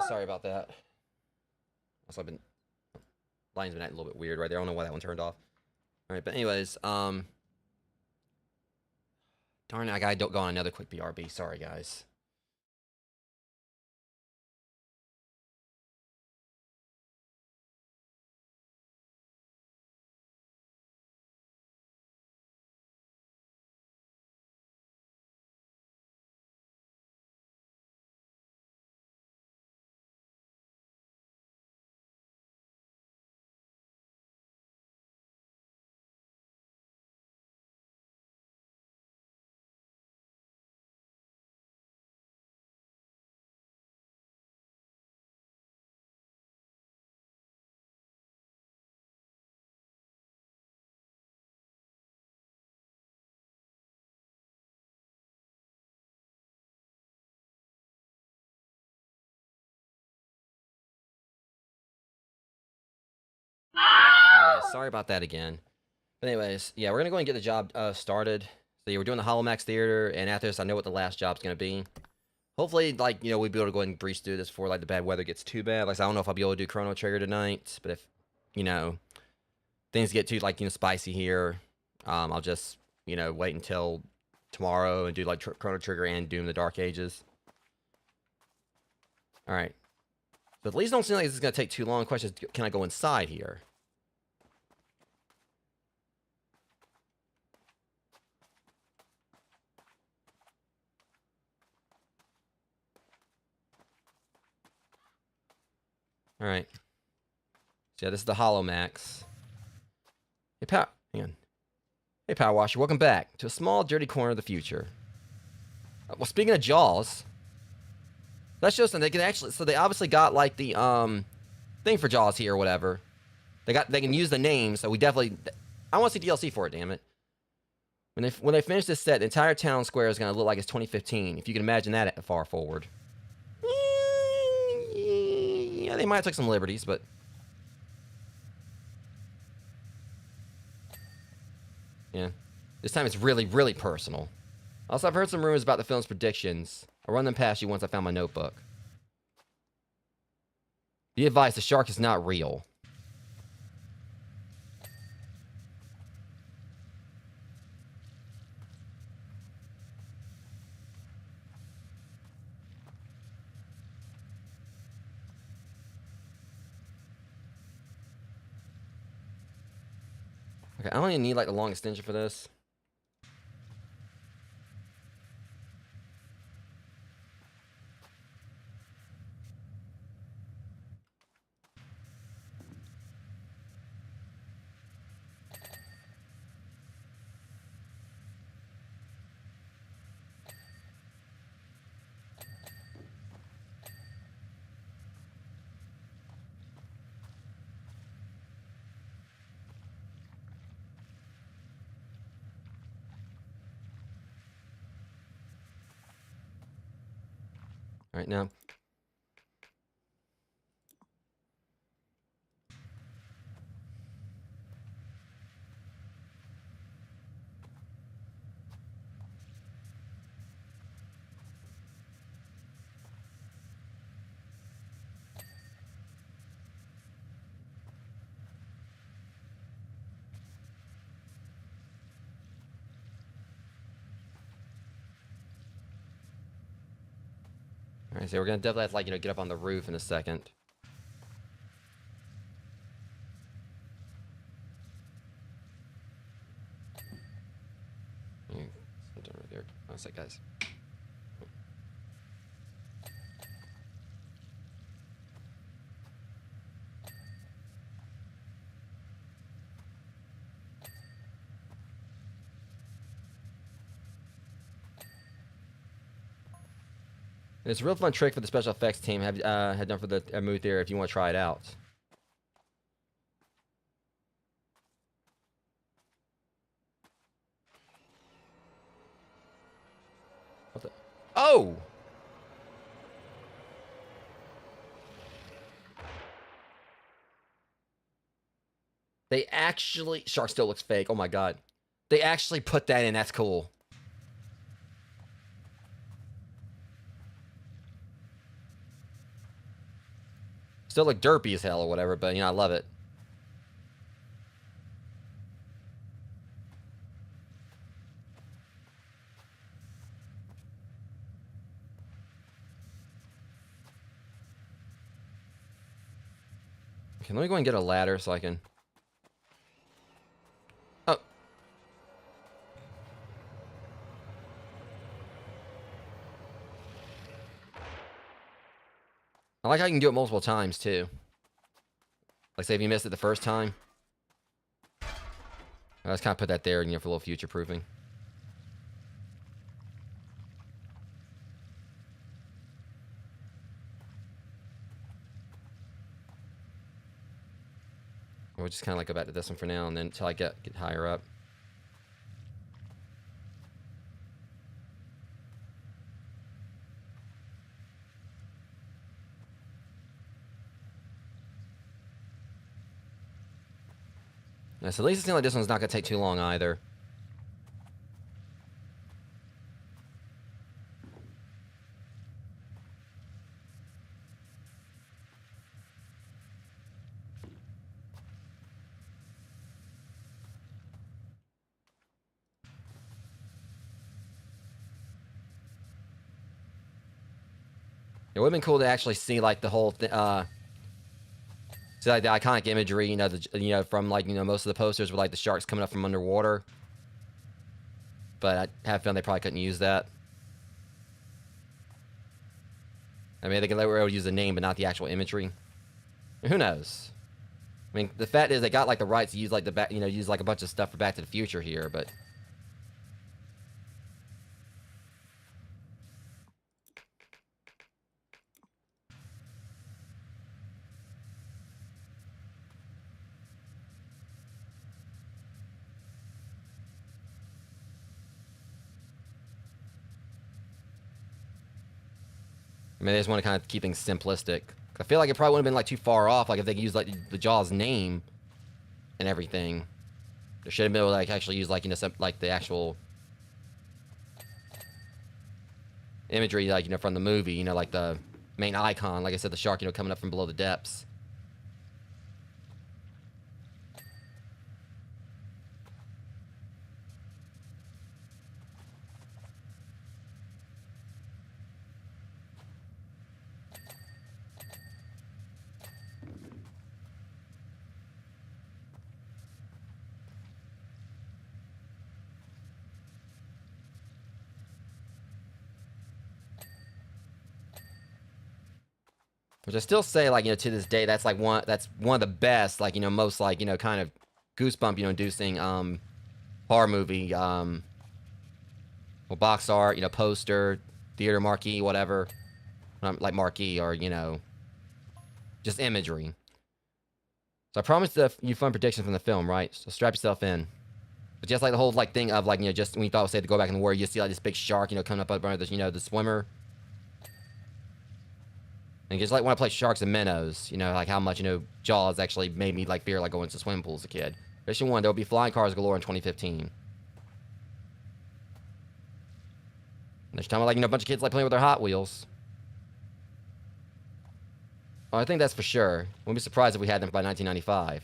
sorry about that. Also, I've been line's been acting a little bit weird right there. I don't know why that one turned off. All right, but anyways, darn it, I gotta go on another quick BRB. Sorry, guys. Anyways, sorry about that again. But anyways, yeah, we're gonna go and get the job started. So yeah, we're doing the Hollow Theater, and after this, I know what the last job's gonna be. Hopefully, like, you know, we'll be able to go ahead and breeze through this before, like, the bad weather gets too bad. Like, I don't know if I'll be able to do Chrono Trigger tonight, but if, you know, things get too, like, you know, spicy here, I'll just, you know, wait until tomorrow and do, like, Chrono Trigger and Doom the Dark Ages. Alright. So at least don't seem like this is going to take too long. Question is, can I go inside here? Alright. So yeah, this is the Hollow Max. Hey, hang on. Hey, Powerwash, welcome back to a small, dirty corner of the future. Well, speaking of Jaws, that shows them they can actually. So they obviously got like the thing for Jaws here or whatever. They can use the name, so we definitely. I want to see DLC for it. Damn it! When they finish this set, the entire town square is gonna look like it's 2015. If you can imagine that far forward. Yeah, they might have took some liberties, but. Yeah. This time it's really, really personal. Also, I've heard some rumors about the film's predictions. I'll run them past you once I found my notebook. Be advised, the shark is not real. Okay, I don't even need, like, the long extension for this. Alright, now. Alright, so we're gonna definitely have to, like, you know, get up on the roof in a second. Something right there. One sec, guys. It's a real fun trick for the special effects team had done for the movie theater if you want to try it out. What the? Oh! They actually... Shark still looks fake. Oh my god. They actually put that in. That's cool. Still look derpy as hell or whatever, but, you know, I love it. Okay, let me go and get a ladder so I can... Oh. I like how you can do it multiple times, too. Like, say if you missed it the first time. Let's kind of put that there, you know, for a little future proofing. We'll just kind of like go back to this one for now, and then until I get higher up. Yeah, so at least it seems like this one's not going to take too long either. It would have been cool to actually see like the whole thing, see like the iconic imagery, you know, from like, you know, most of the posters with like the sharks coming up from underwater. But I have found they probably couldn't use that. I mean, they were able to use the name, but not the actual imagery. Who knows? I mean, the fact is they got like the rights to use like the back, you know, use like a bunch of stuff for Back to the Future here, but. I mean, they just want to kind of keep things simplistic. I feel like it probably wouldn't have been like too far off, like if they could use like the Jaws name and everything. They should have been able to like actually use like, you know, some like the actual imagery, like, you know, from the movie, you know, like the main icon, like I said, the shark, you know, coming up from below the depths. Which I still say, like, you know, to this day, that's like one of the best, like, you know, most like, you know, kind of goosebump, you know, inducing horror movie, well, box art, you know, poster, theater marquee, whatever, like marquee, or, you know, just imagery. So I promised you fun predictions from the film, right? So strap yourself in. But just like the whole like thing of like, you know, just when you thought it was safe to go back in the water, you see like this big shark, you know, coming up under the, you know, the swimmer. And just like when I play sharks and minnows, you know, like how much, you know, Jaws actually made me like fear like going to swimming pools as a kid. Mission 1, there will be flying cars galore in 2015. And there's time like, you know, a bunch of kids like playing with their Hot Wheels. Oh, I think that's for sure. Wouldn't be surprised if we had them by 1995.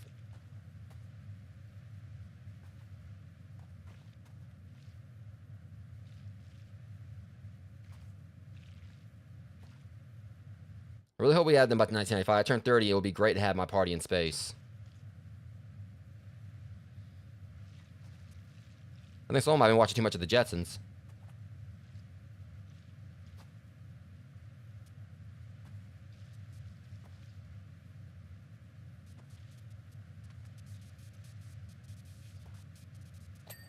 I really hope we had them by 1995. I turned 30, it would be great to have my party in space. I think so. I've been watching too much of the Jetsons.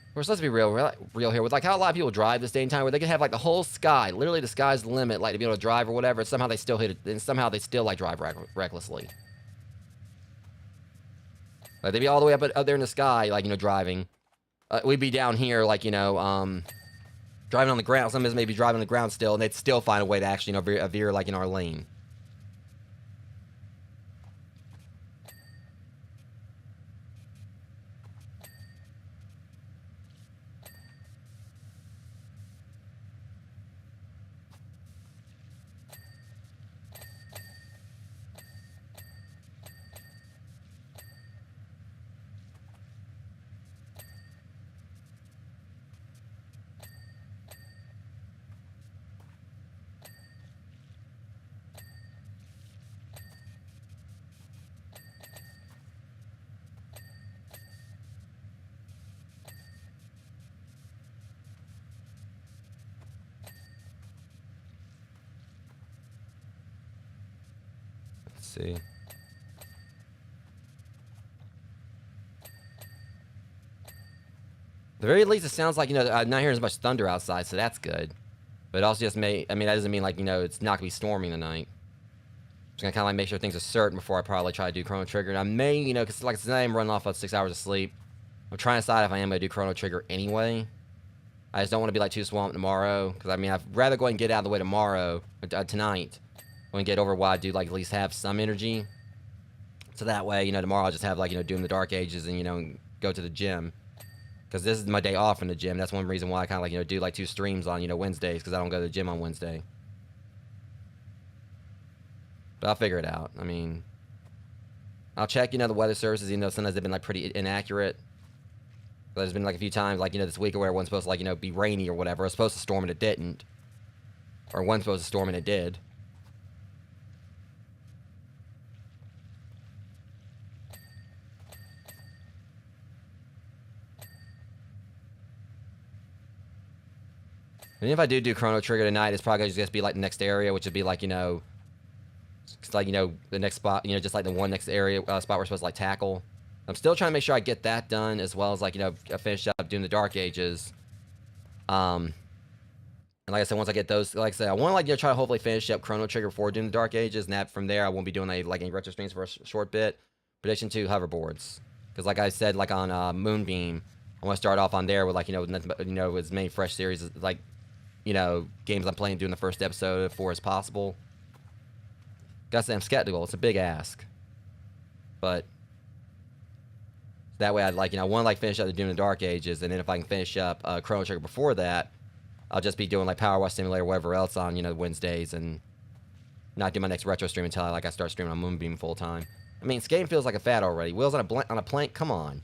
Of course, let's be real here. With like how a lot of people drive this day and time, where they can have like the whole sky, literally the sky's the limit, like to be able to drive or whatever. And somehow they still hit it, and somehow they still like drive recklessly. Like they'd be all the way up there in the sky, like, you know, driving. We'd be down here, like, you know, driving on the ground. Some of us may be driving on the ground still, and they'd still find a way to actually, you know, veer like in our lane. see. At the very least, it sounds like, you know, I'm not hearing as much thunder outside, so that's good. But it also just may, I mean, that doesn't mean, like, you know, it's not going to be storming tonight. Just going to kind of like make sure things are certain before I probably try to do Chrono Trigger. And I may, you know, because like tonight I'm running off of 6 hours of sleep. I'm trying to decide if I am going to do Chrono Trigger anyway. I just don't want to be like too swamped tomorrow. Because I mean, I'd rather go ahead and get out of the way tomorrow, tonight. Go and get over what I do, like at least have some energy. So that way, you know, tomorrow I'll just have like, you know, Doom the Dark Ages and, you know, go to the gym. Because this is my day off in the gym. That's one reason why I kind of like, you know, do like 2 streams on, you know, Wednesdays. Because I don't go to the gym on Wednesday. But I'll figure it out. I mean, I'll check, you know, the weather services, even though sometimes they've been like pretty inaccurate. But there's been like a few times, like, you know, this week or where it wasn't supposed to, like, you know, be rainy or whatever. It was supposed to storm and it didn't. Or it wasn't supposed to storm and it did. And if I do Chrono Trigger tonight, it's probably just going to be like the next area, which would be like, you know, it's like, you know, the next spot, you know, just like the one next area spot we're supposed to like tackle. I'm still trying to make sure I get that done, as well as like, you know, finish up doing the Dark Ages. And like I said, once I get those, like I said, I want to like, you know, try to hopefully finish up Chrono Trigger before doing the Dark Ages, and that from there I won't be doing any retro streams for a short bit. Prediction 2 hoverboards, because like I said, like on Moonbeam, I want to start off on there with like, you know, as many fresh series like, you know, games I'm playing doing the first episode for as possible. Gotta say, I'm skeptical. It's a big ask, but that way I'd like, you know, I want to like finish up the Doom the Dark Ages, and then if I can finish up Chrono Trigger before that, I'll just be doing like Powerwash Simulator, whatever else on, you know, Wednesdays, and not do my next retro stream until I start streaming on Moonbeam full time. I mean, this game feels like a fad already. Wheels on a plank. Come on.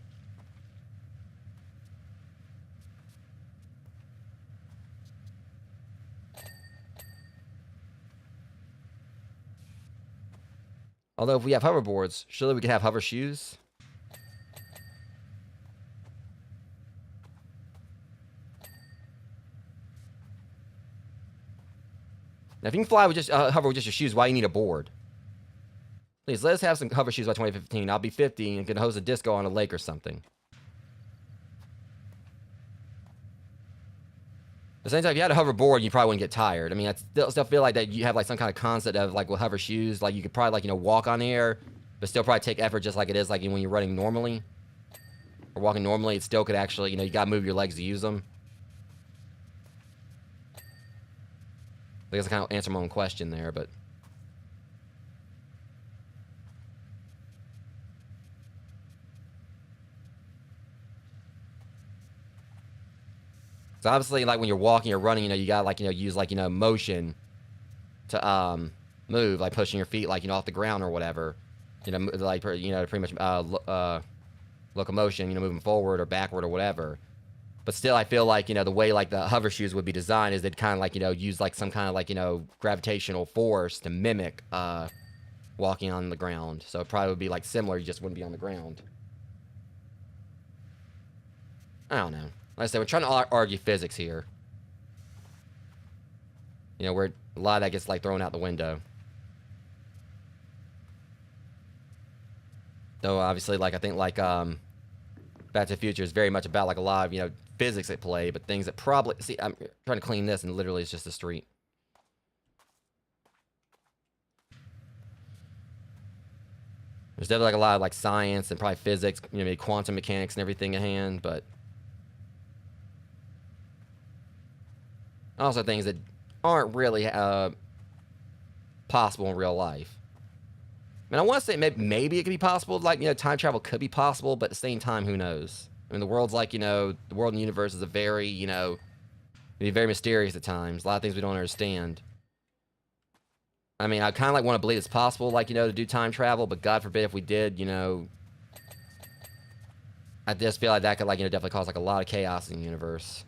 Although if we have hoverboards, surely we could have hover shoes. Now, if you can fly with just hover with just your shoes, why you need a board? Please, let us have some hover shoes by 2015. I'll be 50 and can host a disco on a lake or something. At the same time, if you had a hoverboard, you probably wouldn't get tired. I mean, I still feel like that you have like some kind of concept of like with hover shoes, like you could probably like, you know, walk on air, but still probably take effort just like it is like when you're running normally or walking normally. It still could actually, you know, you gotta move your legs to use them. I guess I kind of answer my own question there, but so obviously, like when you're walking or running, you know, you gotta like, you know, use like, you know, motion to move, like pushing your feet like, you know, off the ground or whatever, you know, like, you know, pretty much locomotion, you know, moving forward or backward or whatever. But still, I feel like, you know, the way like the hover shoes would be designed is they'd kind of like, you know, use like some kind of like, you know, gravitational force to mimic walking on the ground. So it probably would be like similar, you just wouldn't be on the ground. I don't know. Like I said, we're trying to argue physics here. You know, where a lot of that gets like thrown out the window. Though obviously, like I think like Back to the Future is very much about like a lot of, you know, physics at play, but things that probably, see, I'm trying to clean this and literally it's just a street. There's definitely like a lot of like science and probably physics, you know, maybe quantum mechanics and everything at hand, but also things that aren't really possible in real life. I mean, I want to say maybe it could be possible, like, you know, time travel could be possible, but at the same time, who knows? I mean, the world's like, you know, the world and the universe is a very, you know, it can be very mysterious at times. A lot of things we don't understand. I mean, I kind of like want to believe it's possible, like, you know, to do time travel, but God forbid if we did, you know, I just feel like that could, like, you know, definitely cause like a lot of chaos in the universe.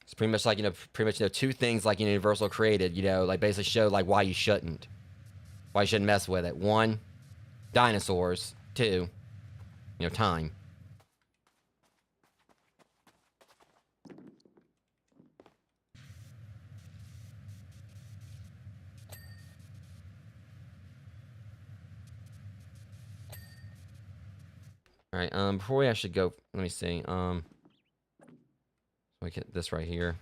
It's pretty much like, pretty much, two things like Universal created, like basically show like why you shouldn't mess with it. One, dinosaurs. Two, time. All right. Before we actually go, let me see. We get this right here.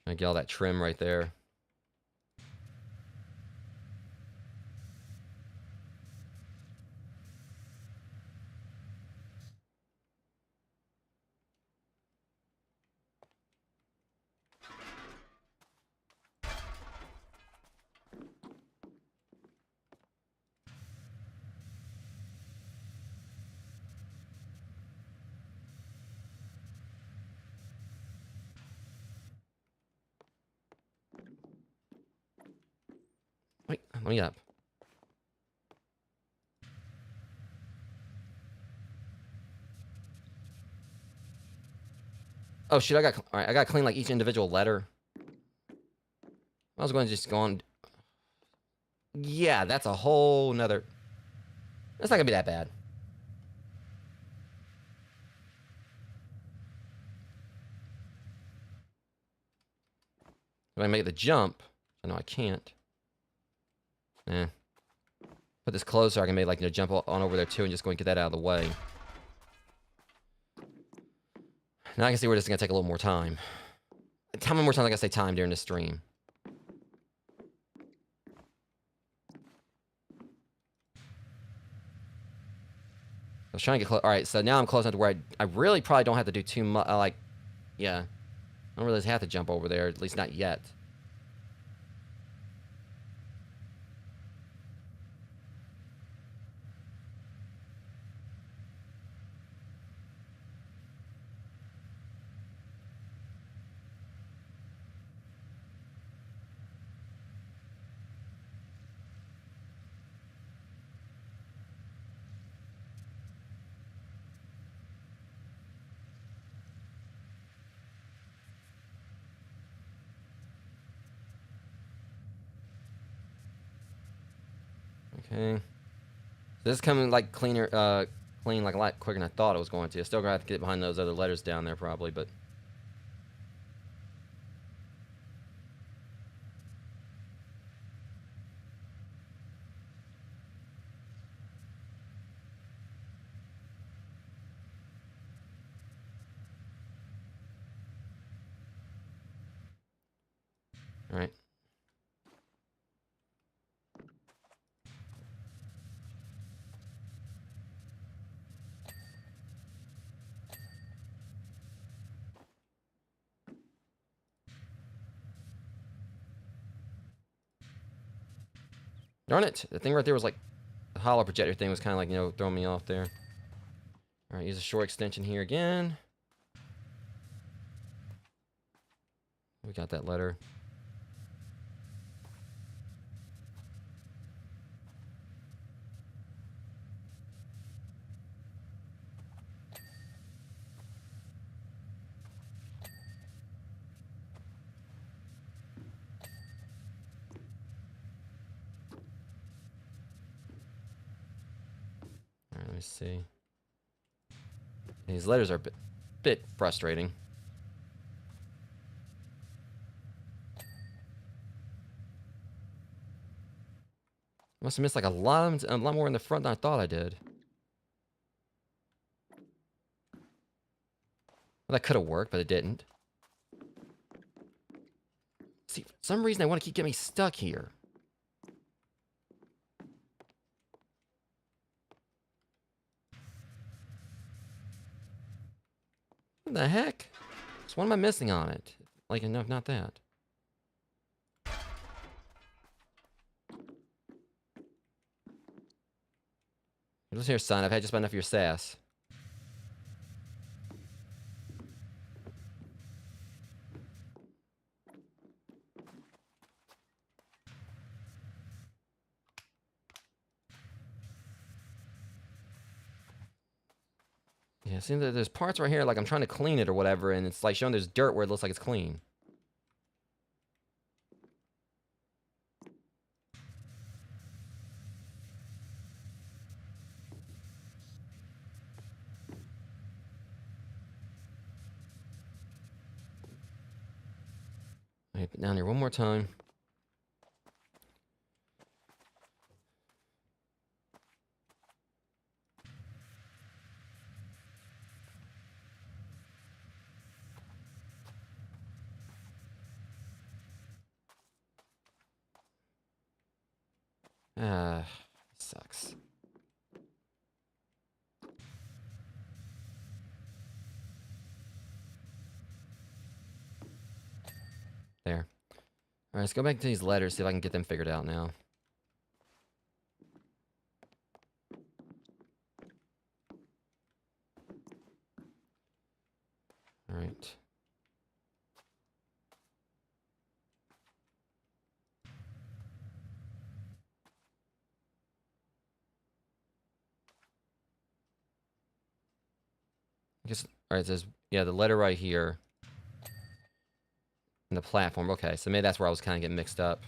I get all that trim right there. Wait, let me up. Oh shit! All right. I got to clean like each individual letter. I was going to just go on. Yeah, that's a whole nother. That's not gonna be that bad. If I make the jump, I know I can't. Eh. Put this closer, I can make like jump on over there too, and just go and get that out of the way. Now I can see where this is gonna take a little more time. How many more times I gotta say time during the stream? I was trying to get close. All right, so now I'm close enough to where I really probably don't have to do too much. Yeah, I don't really have to jump over there, at least not yet. Okay. This is coming like clean like a lot quicker than I thought it was going to. Still gonna have to get behind those other letters down there probably, but. All right. Darn it. The thing right there was like, the hollow projector thing was kind of like, throwing me off there. All right, use a short extension here again. We got that letter. All right, let me see. These letters are a bit frustrating. Must have missed like a lot more in the front than I thought I did. Well, that could have worked, but it didn't. See, for some reason I want to keep getting me stuck here. What the heck? So what am I missing on it? Like, no, not that. Listen here, son. I've had just about enough of your sass. Yeah, see, there's parts right here, like I'm trying to clean it or whatever, and it's like showing there's dirt where it looks like it's clean. Right, down here one more time. Ah, sucks. There. Alright, let's go back to these letters, see if I can get them figured out now. Alright. Alright, it says, yeah, the letter right here. And the platform, okay, so maybe that's where I was kind of getting mixed up.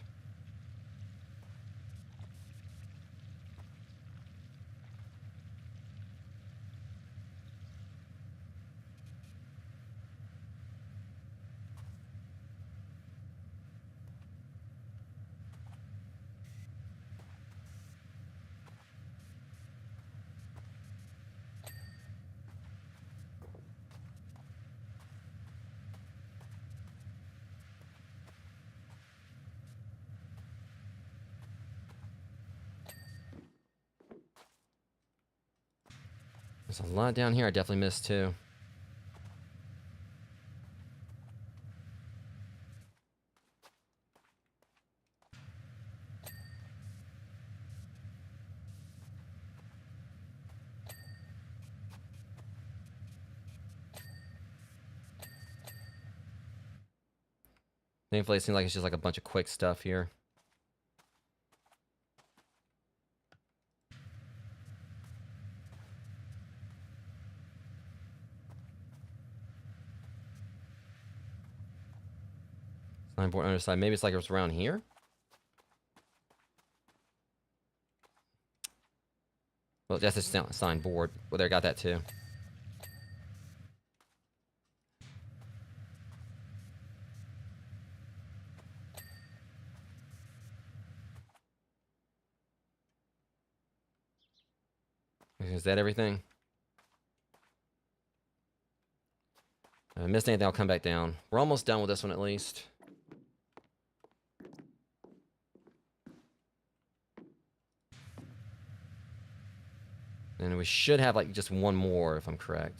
There's a lot down here I definitely missed too. Thankfully, it seems like it's just like a bunch of quick stuff here. Signboard on the other side. Maybe it's like it was around here? Well, that's a signboard. Well, there, got that too. Is that everything? If I missed anything, I'll come back down. We're almost done with this one at least. And we should have like just one more if I'm correct.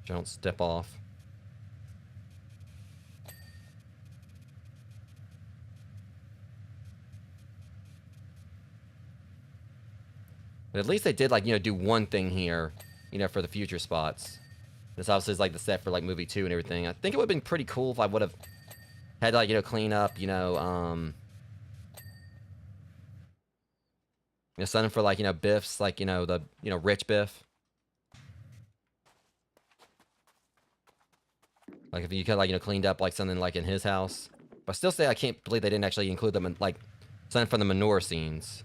Don't step off. But at least they did, like, you know, do one thing here, you know, for the future spots. This obviously is like the set for like movie 2 and everything. I think it would have been pretty cool if I would have had to, like, you know, clean up, you know, something for like, you know, Biff's, like, you know, the, you know, rich Biff. Like if you could, like, you know, cleaned up like something like in his house. But I still say I can't believe they didn't actually include them in like something from the manure scenes.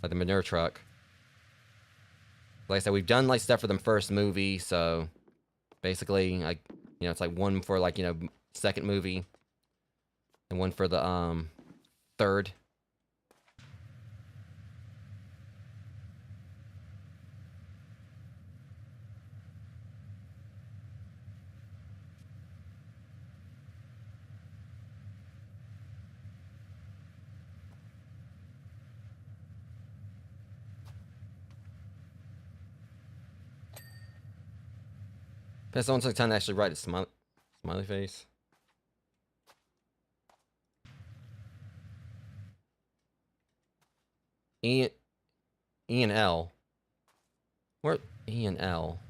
Like the manure truck. Like I said, we've done like stuff for the first movie, so basically, like, you know, it's like one for like, you know, second movie, and one for the third. But someone took time to actually write a smiley face. E and L. Where E and L?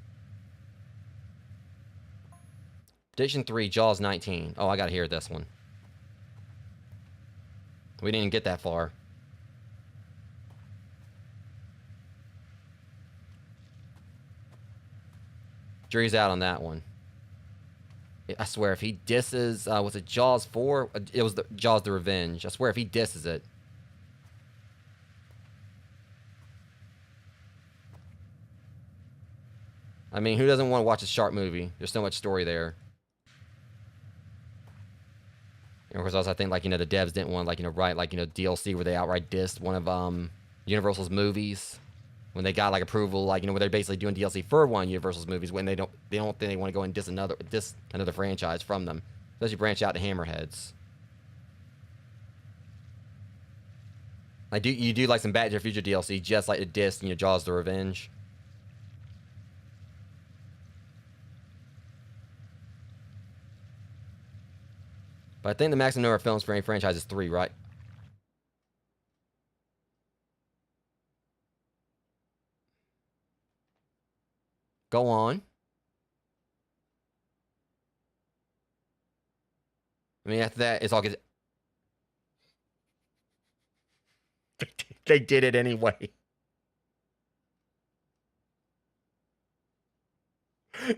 Prediction 3, Jaws 19. Oh, I gotta hear this one. We didn't even get that far. Jury's out on that one. I swear, if he disses, was it Jaws 4? It was the Jaws the Revenge. I swear, if he disses it. I mean, who doesn't want to watch a shark movie? There's so much story there. And of course, also, I think, like, the devs didn't want, like, write, like, DLC where they outright dissed one of, Universal's movies. When they got, like, approval, like, where they're basically doing DLC for one Universal's movies when they don't think they want to go and diss another franchise from them. Especially branch out to Hammerheads. Like, you do, like, some Back to the Future DLC just like to diss, Jaws the Revenge. But I think the maximum number of films for any franchise is 3, right? Go on. I mean, after that, it's all good. They did it anyway.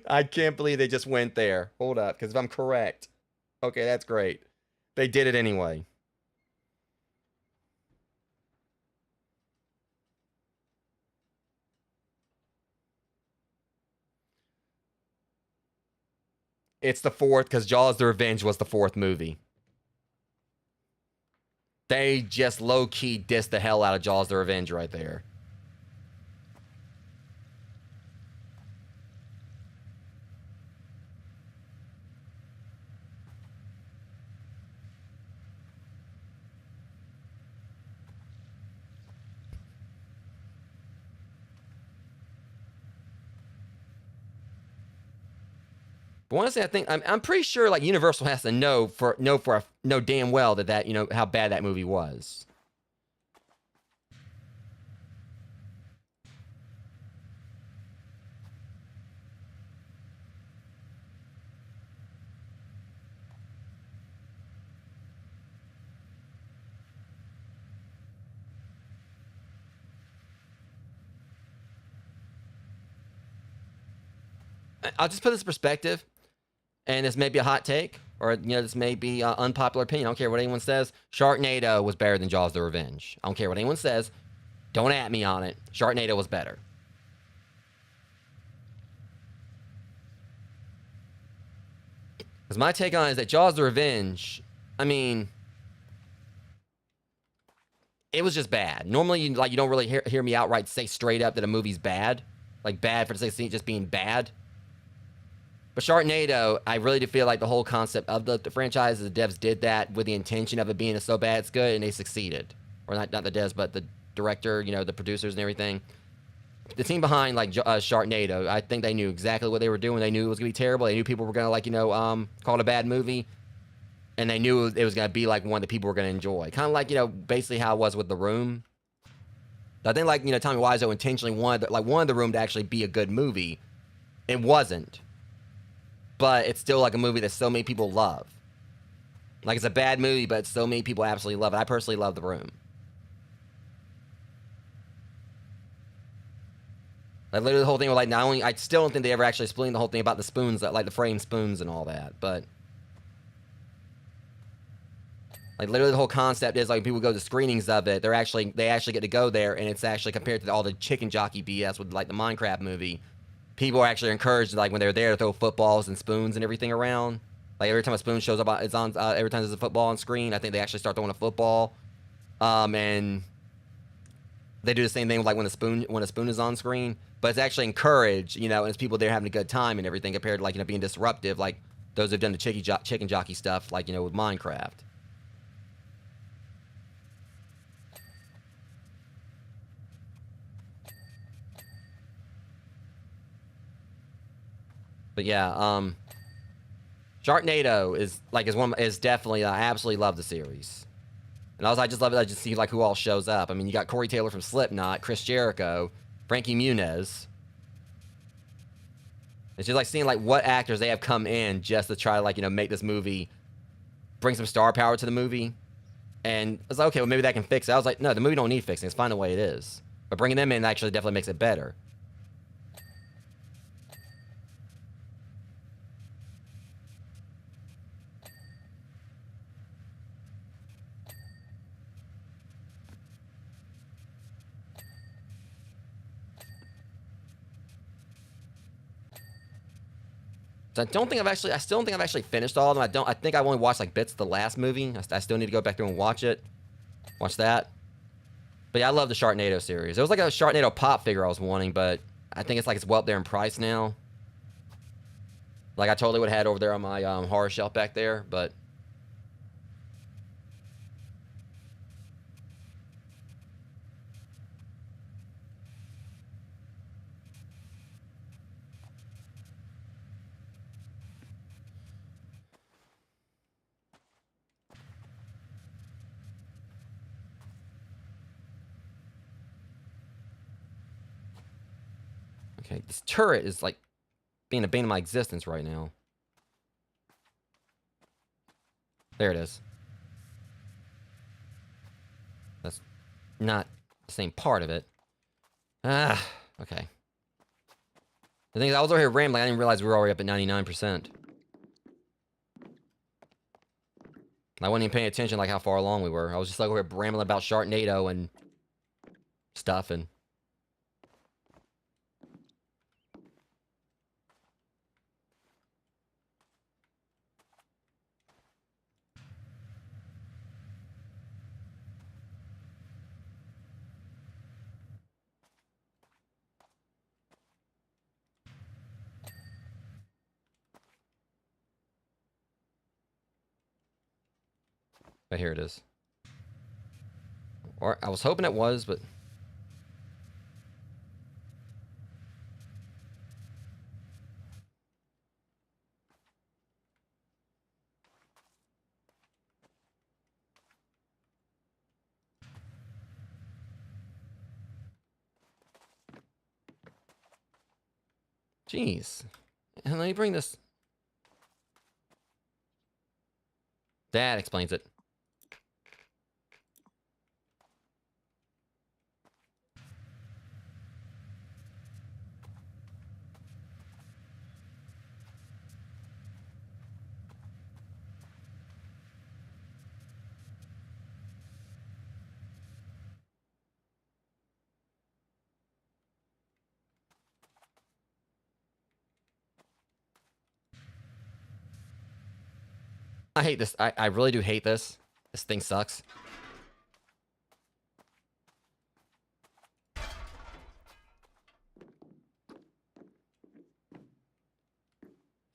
I can't believe they just went there. Hold up, because if I'm correct. Okay, that's great. They did it anyway. It's the 4th, because Jaws the Revenge was the 4th movie. They just low-key dissed the hell out of Jaws the Revenge right there. But honestly, I think I'm pretty sure like Universal has to know damn well that how bad that movie was. I'll just put this in perspective, and this may be a hot take, or this may be an unpopular opinion. I don't care what anyone says. Sharknado was better than Jaws: The Revenge. I don't care what anyone says. Don't at me on it. Sharknado was better. Because my take on it is that Jaws: The Revenge, I mean, it was just bad. Normally, you don't really hear me outright say straight up that a movie's bad, like bad for the sake of just being bad. But Sharknado, I really do feel like the whole concept of the franchise, the devs did that with the intention of it being so bad it's good, and they succeeded. Or not the devs, but the director, the producers and everything. The team behind Sharknado, I think they knew exactly what they were doing. They knew it was gonna be terrible. They knew people were gonna call it a bad movie, and they knew it was gonna be like one that people were gonna enjoy. Kind of like basically how it was with The Room. I think Tommy Wiseau intentionally wanted The Room to actually be a good movie. It wasn't. But it's still like a movie that so many people love. Like, it's a bad movie, but so many people absolutely love it. I personally love The Room. Like, literally the whole thing was like, not only, I still don't think they ever actually explained the whole thing about the spoons, like the framed spoons and all that, but like literally the whole concept is like people go to screenings of it, they actually get to go there, and it's actually compared to all the chicken jockey BS with like the Minecraft movie. People are actually encouraged, like, when they're there to throw footballs and spoons and everything around. Like, every time a spoon shows up, it's on, every time there's a football on screen, I think they actually start throwing a football. And they do the same thing, like, when a spoon is on screen. But it's actually encouraged, and it's people there having a good time and everything, compared to, like, being disruptive, like those who've done the chicken jockey stuff, like, with Minecraft. But yeah, Sharknado is definitely, I absolutely love the series. And also I just love it. I just see like who all shows up. I mean, you got Corey Taylor from Slipknot, Chris Jericho, Frankie Muniz. It's just like seeing like what actors they have come in just to try to like, you know, make this movie, bring some star power to the movie. And it's like, okay, well maybe that can fix it. I was like, no, the movie don't need fixing. It's fine the way it is. But bringing them in actually definitely makes it better. So I still don't think I've actually finished all of them. I think I only watched like bits of the last movie. I still need to go back through and watch it. Watch that. But yeah, I love the Sharknado series. There was like a Sharknado pop figure I was wanting, but I think it's like it's well up there in price now. Like I totally would have had over there on my horror shelf back there, but okay, this turret is like being a bane of my existence right now. There it is. That's not the same part of it. Ah, okay. The thing is, I was over here rambling. I didn't realize we were already up at 99%. I wasn't even paying attention like how far along we were. I was just like over here rambling about Sharknado and stuff and... But here it is. Or I was hoping it was, but... Jeez. And let me bring this... That explains it. I hate this. I really do hate this. This thing sucks.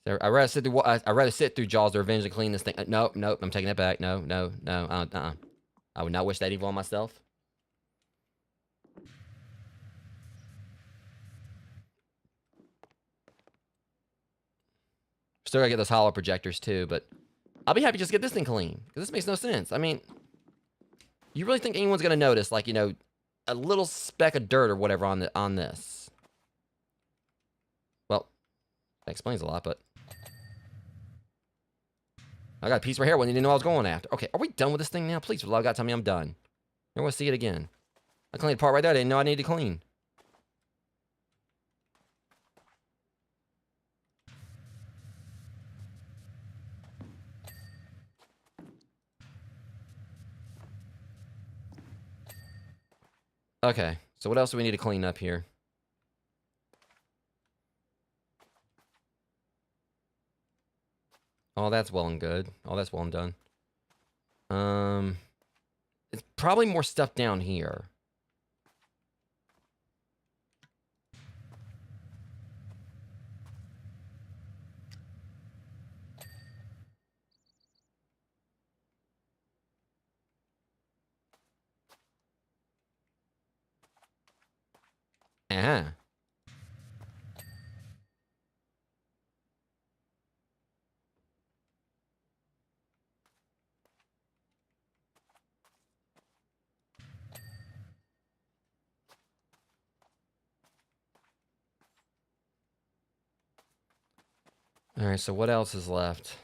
I'd rather sit through Jaws the Revenge and clean this thing. Nope, nope. I'm taking it back. No, no, no. I would not wish that evil on myself. Still gotta get those hollow projectors too, but I'll be happy just to get this thing clean because this makes no sense. I mean, you really think anyone's gonna notice, like, you know, a little speck of dirt or whatever on this? Well, that explains a lot, but I got a piece right here when you didn't know I was going after. Okay, are we done with this thing now? Please, for the love of God, tell me I'm done. I don't want to see it again. I cleaned the part right there I didn't know I needed to clean. Okay, so what else do we need to clean up here? Oh, that's well and good. Oh, that's well and done. It's probably more stuff down here. Uh-huh. All right, so what else is left?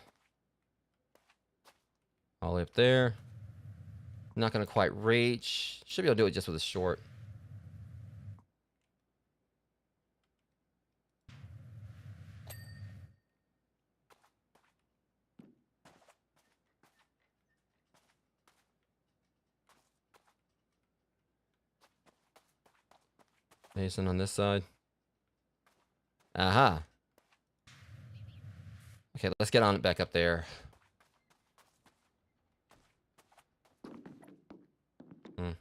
All the way up there. Not gonna quite reach. Should be able to do it just with a short. Mason on this side. Aha. Okay, let's get on it back up there. Hmm.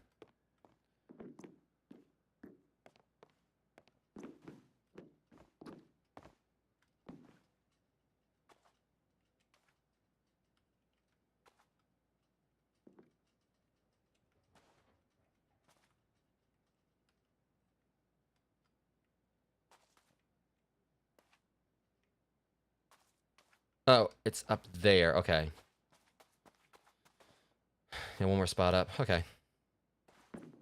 Oh, it's up there. Okay. Yeah, one more spot up. Okay.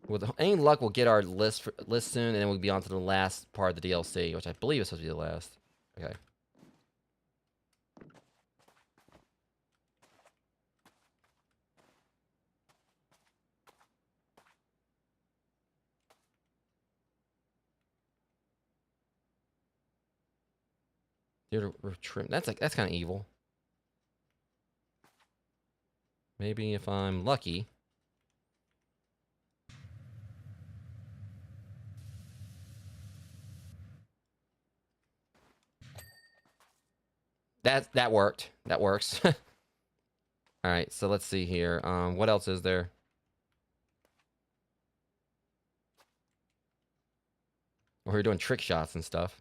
With any luck, we'll get our list soon, and then we'll be on to the last part of the DLC, which I believe is supposed to be the last. Okay. Trim. That's kind of evil. Maybe if I'm lucky. That worked. That works. All right, so let's see here. What else is there? We're doing trick shots and stuff.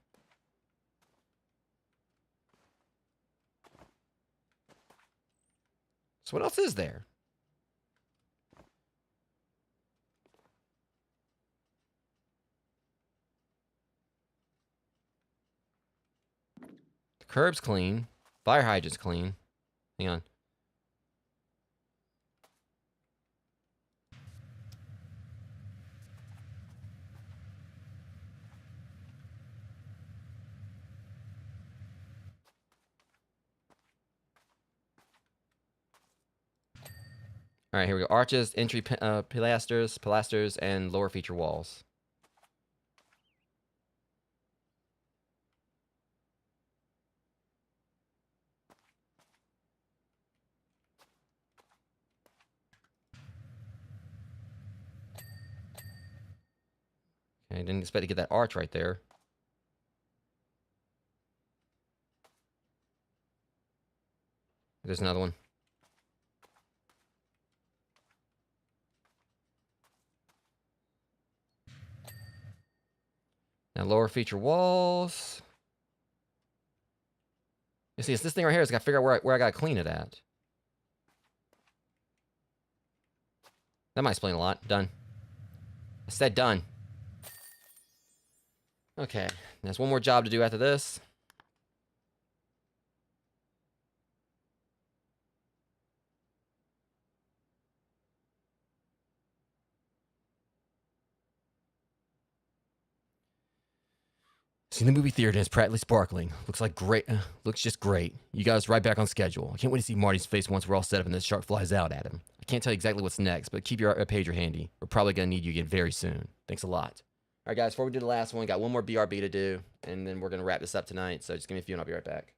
So what else is there? The curb's clean. Fire hydrant's clean. Hang on. All right, here we go. Arches, entry pilasters, and lower feature walls. Okay, didn't expect to get that arch right there. There's another one. Now lower feature walls. You see, it's this thing right here. It's got to figure out where I got to clean it at. That might explain a lot. Done. I said done. Okay. There's one more job to do after this. Seen the movie theater and it's practically sparkling. Looks like great. Looks just great. You guys right back on schedule. I can't wait to see Marty's face once we're all set up and this shark flies out at him. I can't tell you exactly what's next, but keep your pager handy. We're probably going to need you again very soon. Thanks a lot. All right, guys, before we do the last one, got one more BRB to do, and then we're going to wrap this up tonight. So just give me a few and I'll be right back.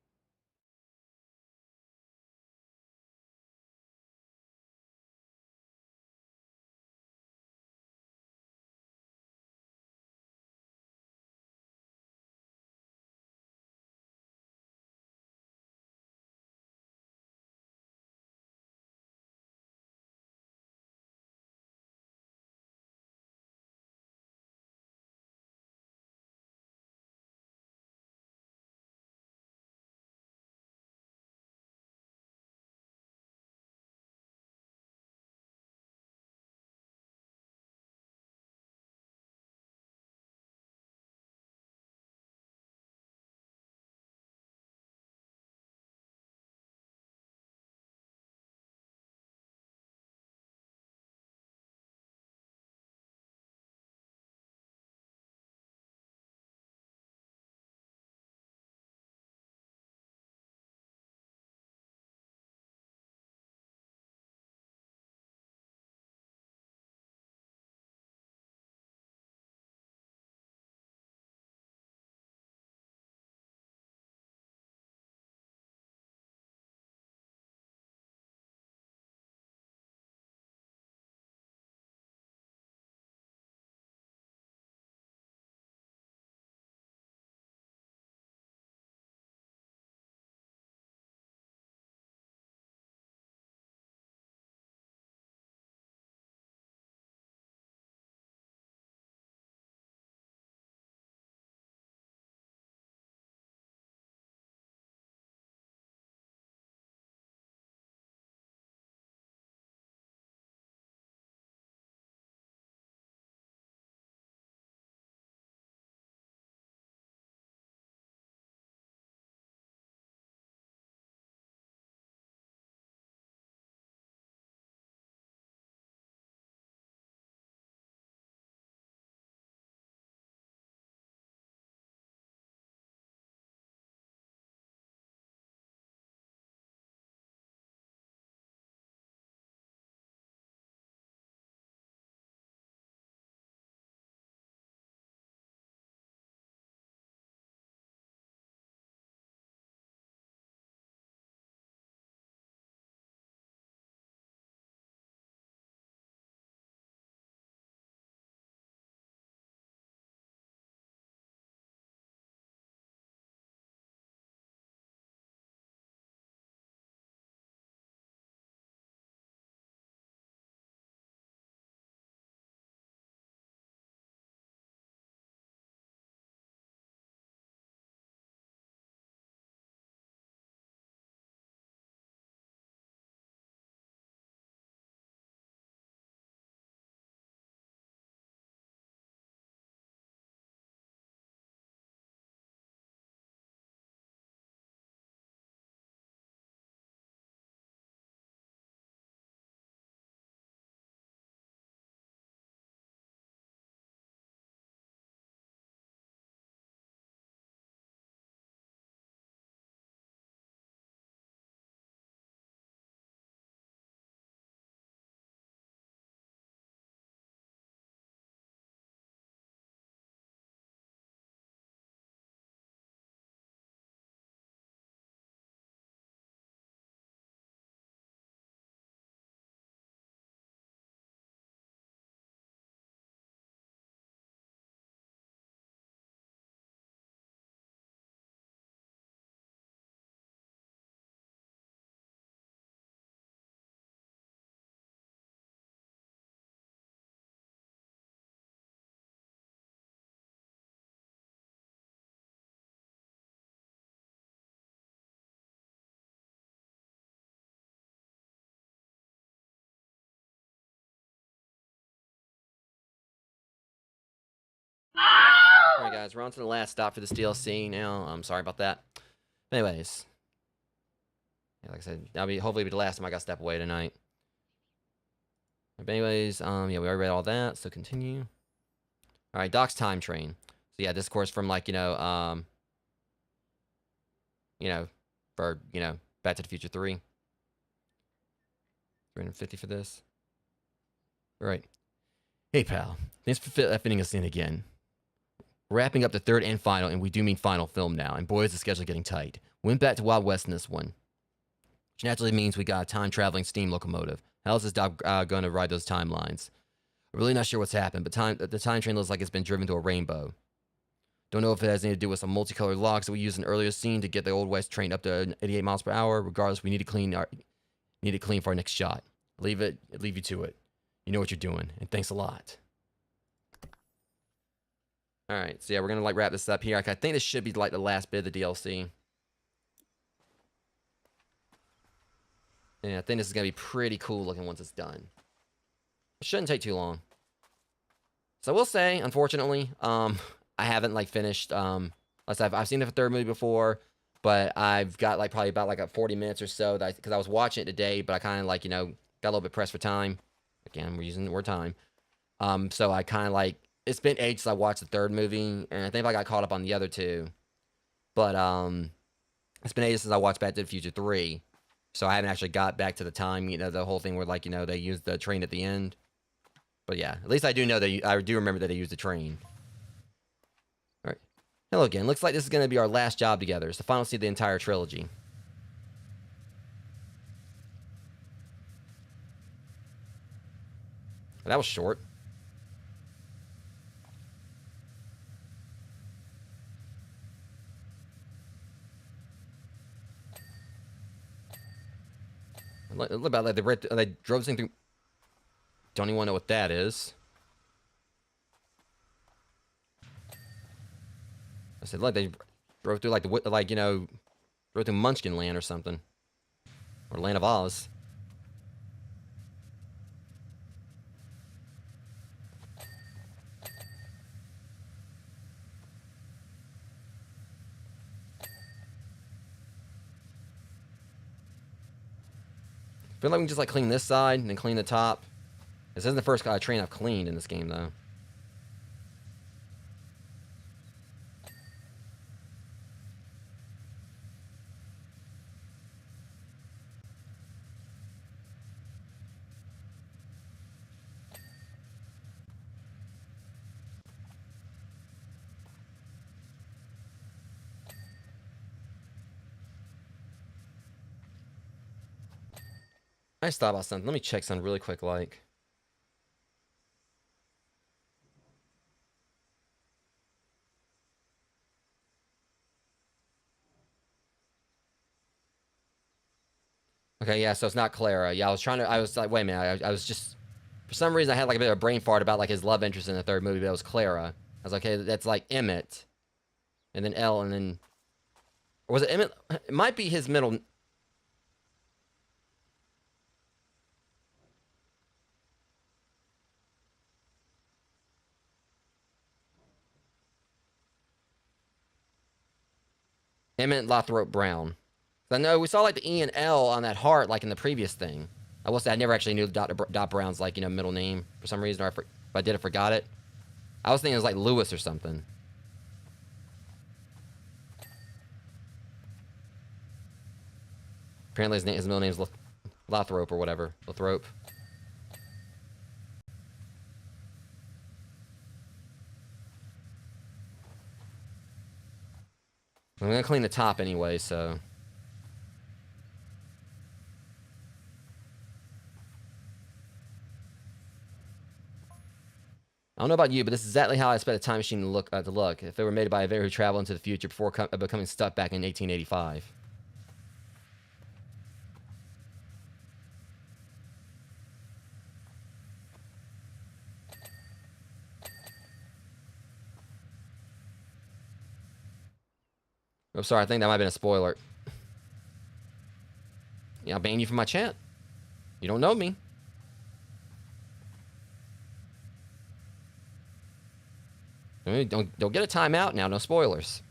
guys, we're on to the last stop for this DLC now. I'm sorry about that. Anyways, yeah, like I said, that'll be hopefully be the last time I got to step away tonight. But anyways, yeah, we already read all that, so continue. All right, Doc's time train. So yeah, this course from like for Back to the Future 3. 350 for this. All right. Hey pal, thanks for fitting us in again. We're wrapping up the third and final, and we do mean final film now, and boy is the schedule getting tight. Went back to Wild West in this one. Which naturally means we got a time-traveling steam locomotive. How else is Doc going to ride those timelines? I'm really not sure what's happened, but the time train looks like it's been driven to a rainbow. Don't know if it has anything to do with some multicolored logs that we used in an earlier scene to get the old West train up to 88 miles per hour. Regardless, we need to clean for our next shot. Leave you to it. You know what you're doing, and thanks a lot. All right, so yeah, we're gonna like wrap this up here. I think this should be like the last bit of the DLC. And I think this is gonna be pretty cool looking once it's done. It shouldn't take too long. So I will say, unfortunately, I haven't like finished. I've seen the third movie before, but I've got like probably about like 40 minutes or so because I was watching it today, but I kind of like got a little bit pressed for time. Again, we're using the word time. So I kind of like. It's been ages since I watched the third movie, and I think I got caught up on the other two. But it's been ages since I watched Back to the Future 3, so I haven't actually got back to the time, the whole thing where like they used the train at the end. But yeah, at least I do know that I do remember that they used the train. All right, hello again. Looks like this is gonna be our last job together. It's the final scene of the entire trilogy. That was short. Look about like they drove this thing through. Don't even want to know what that is. I said, look, they drove through like drove through Munchkin Land or something, or Land of Oz. I feel like we can just like clean this side and then clean the top. This isn't the first train I've cleaned in this game though. I just thought about something. Let me check something really quick, like. Okay, yeah, so it's not Clara. Yeah, I was like, wait a minute, I was just, for some reason I had like a bit of a brain fart about like his love interest in the third movie, but it was Clara. I was like, okay, that's like Emmett. And then L, and then, or was it Emmett? It might be his middle. Emmett Lothrop Brown. I know we saw like the E and L on that heart like in the previous thing. I will say I never actually knew Dot Brown's like middle name for some reason, or if I did, I forgot it. I was thinking it was like Lewis or something. Apparently his middle name is Lothrop or whatever. Lothrop. I'm gonna clean the top anyway, so. I don't know about you, but this is exactly how I expect a time machine to look. If it were made by a very who traveled into the future before becoming stuck back in 1885. I'm sorry, I think that might have been a spoiler. Yeah, I'll ban you from my chat. You don't know me. Don't get a timeout now. No spoilers.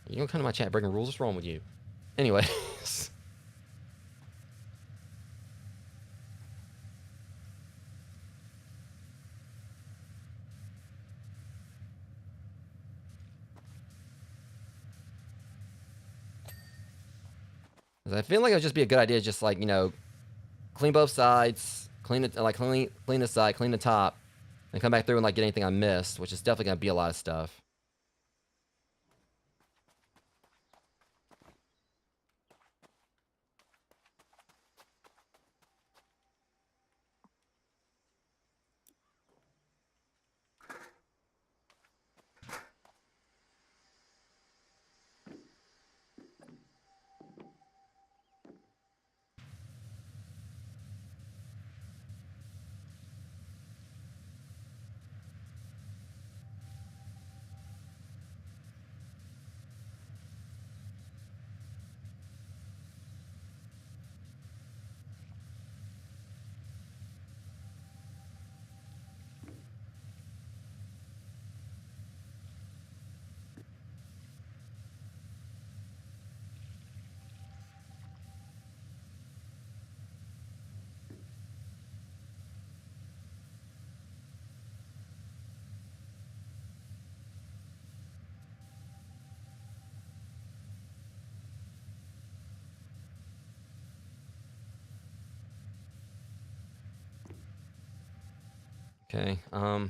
You don't come to my chat breaking rules. What's wrong with you? Anyways. I feel like it would just be a good idea, just like, you know, clean both sides, clean it, like clean the side, clean the top, and come back through and like get anything I missed, which is definitely gonna be a lot of stuff. Okay, so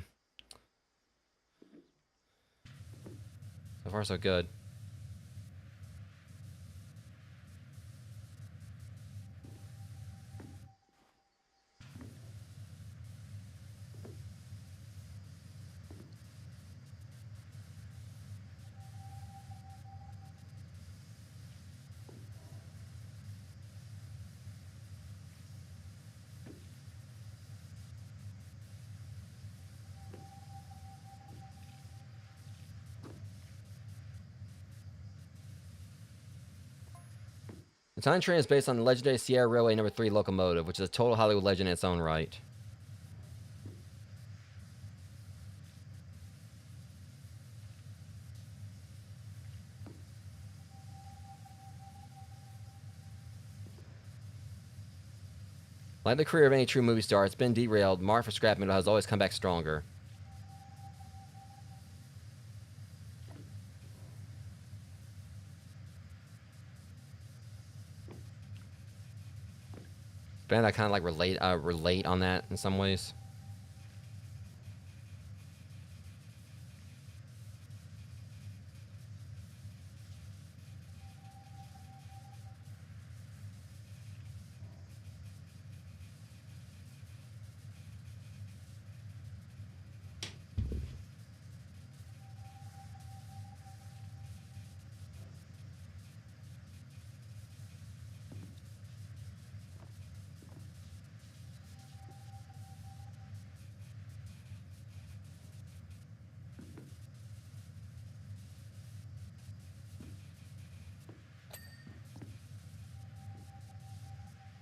far so good. The time train is based on the legendary Sierra Railway No. 3 locomotive, which is a total Hollywood legend in its own right. Like the career of any true movie star, it's been derailed, marked for scrap metal, has always come back stronger. Band I kind of like relate on that in some ways.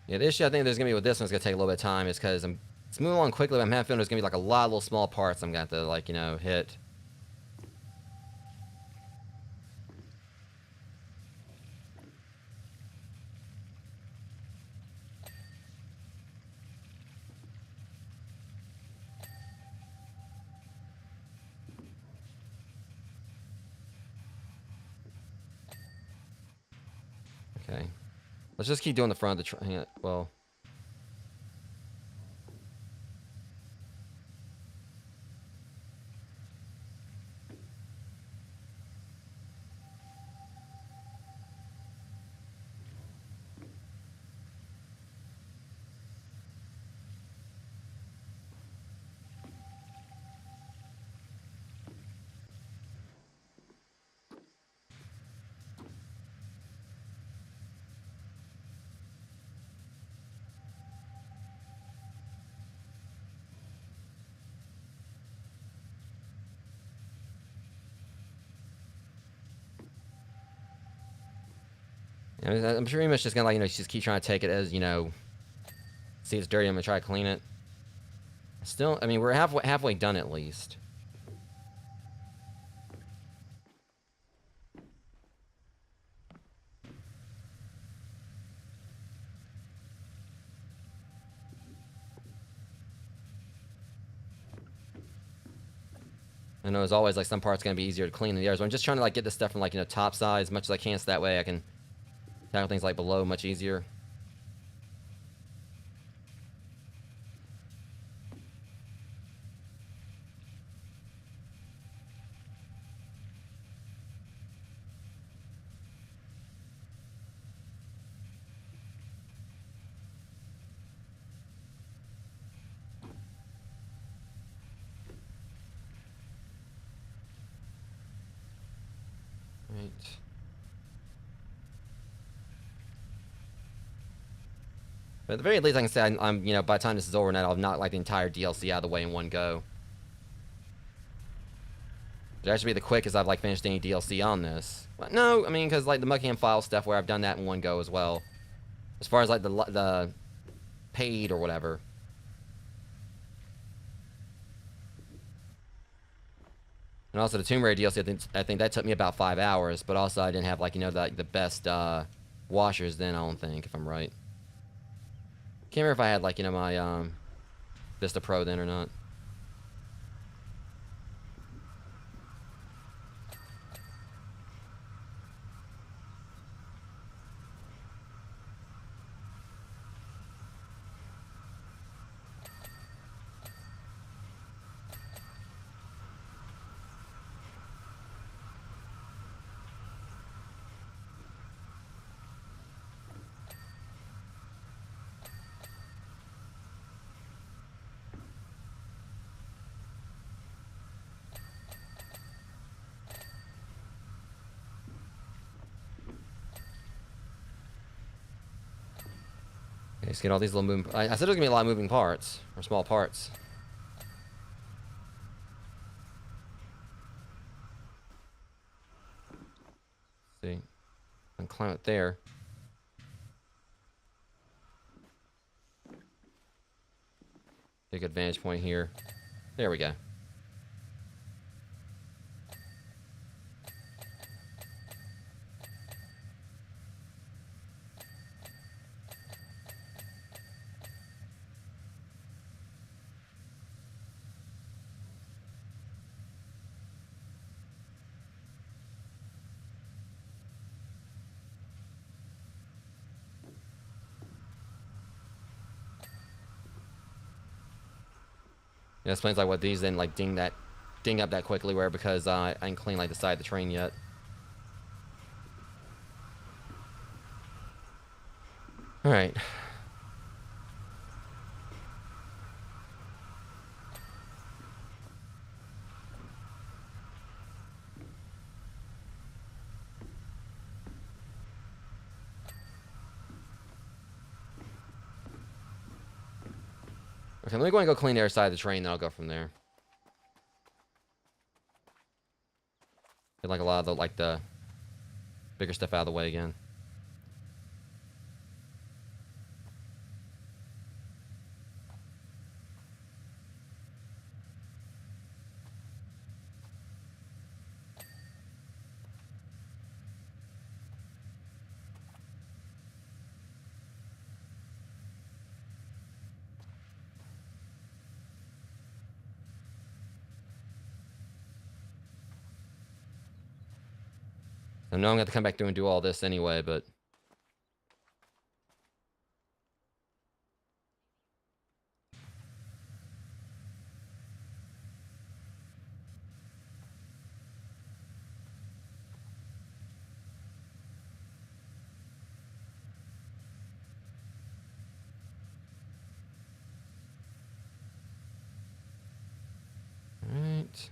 Yeah, the issue I think there's gonna be with this one's gonna take a little bit of time is because it's moving along quickly, but I'm having feeling there's gonna be like a lot of little small parts I'm gonna have to like, you know, hit. Okay. Let's just keep doing the front of the train. Well. I'm pretty much just gonna like just keep trying to take it as see it's dirty. I'm gonna try to clean it. Still, I mean we're halfway done at least. I know as always like some parts gonna be easier to clean than the others. But I'm just trying to like get this stuff from like top side as much as I can, so that way I can tackle things like below much easier. Right. But at the very least, I can say I'm by the time this is over, now I'll knock like the entire DLC out of the way in one go. That should be the quickest I've like finished any DLC on this. But no, I mean because like the Muckham file stuff where I've done that in one go as well. As far as like the paid or whatever. And also the Tomb Raider DLC, I think that took me about 5 hours, but also I didn't have like the best washers then, I don't think, if I'm right. Can't remember if I had like my Vista Pro then or not. Okay, just get all these little moving. I said there's gonna be a lot of moving parts or small parts. See, I can climb it there. Take a vantage point here. There we go. Yeah, explains like what these then like ding up that quickly where because I didn't clean like the side of the train yet. All right. Okay, let me go and go clean the other side of the train, then I'll go from there. Get like a lot of the bigger stuff out of the way again. I know I'm gonna have to come back through and do all this anyway, but alright.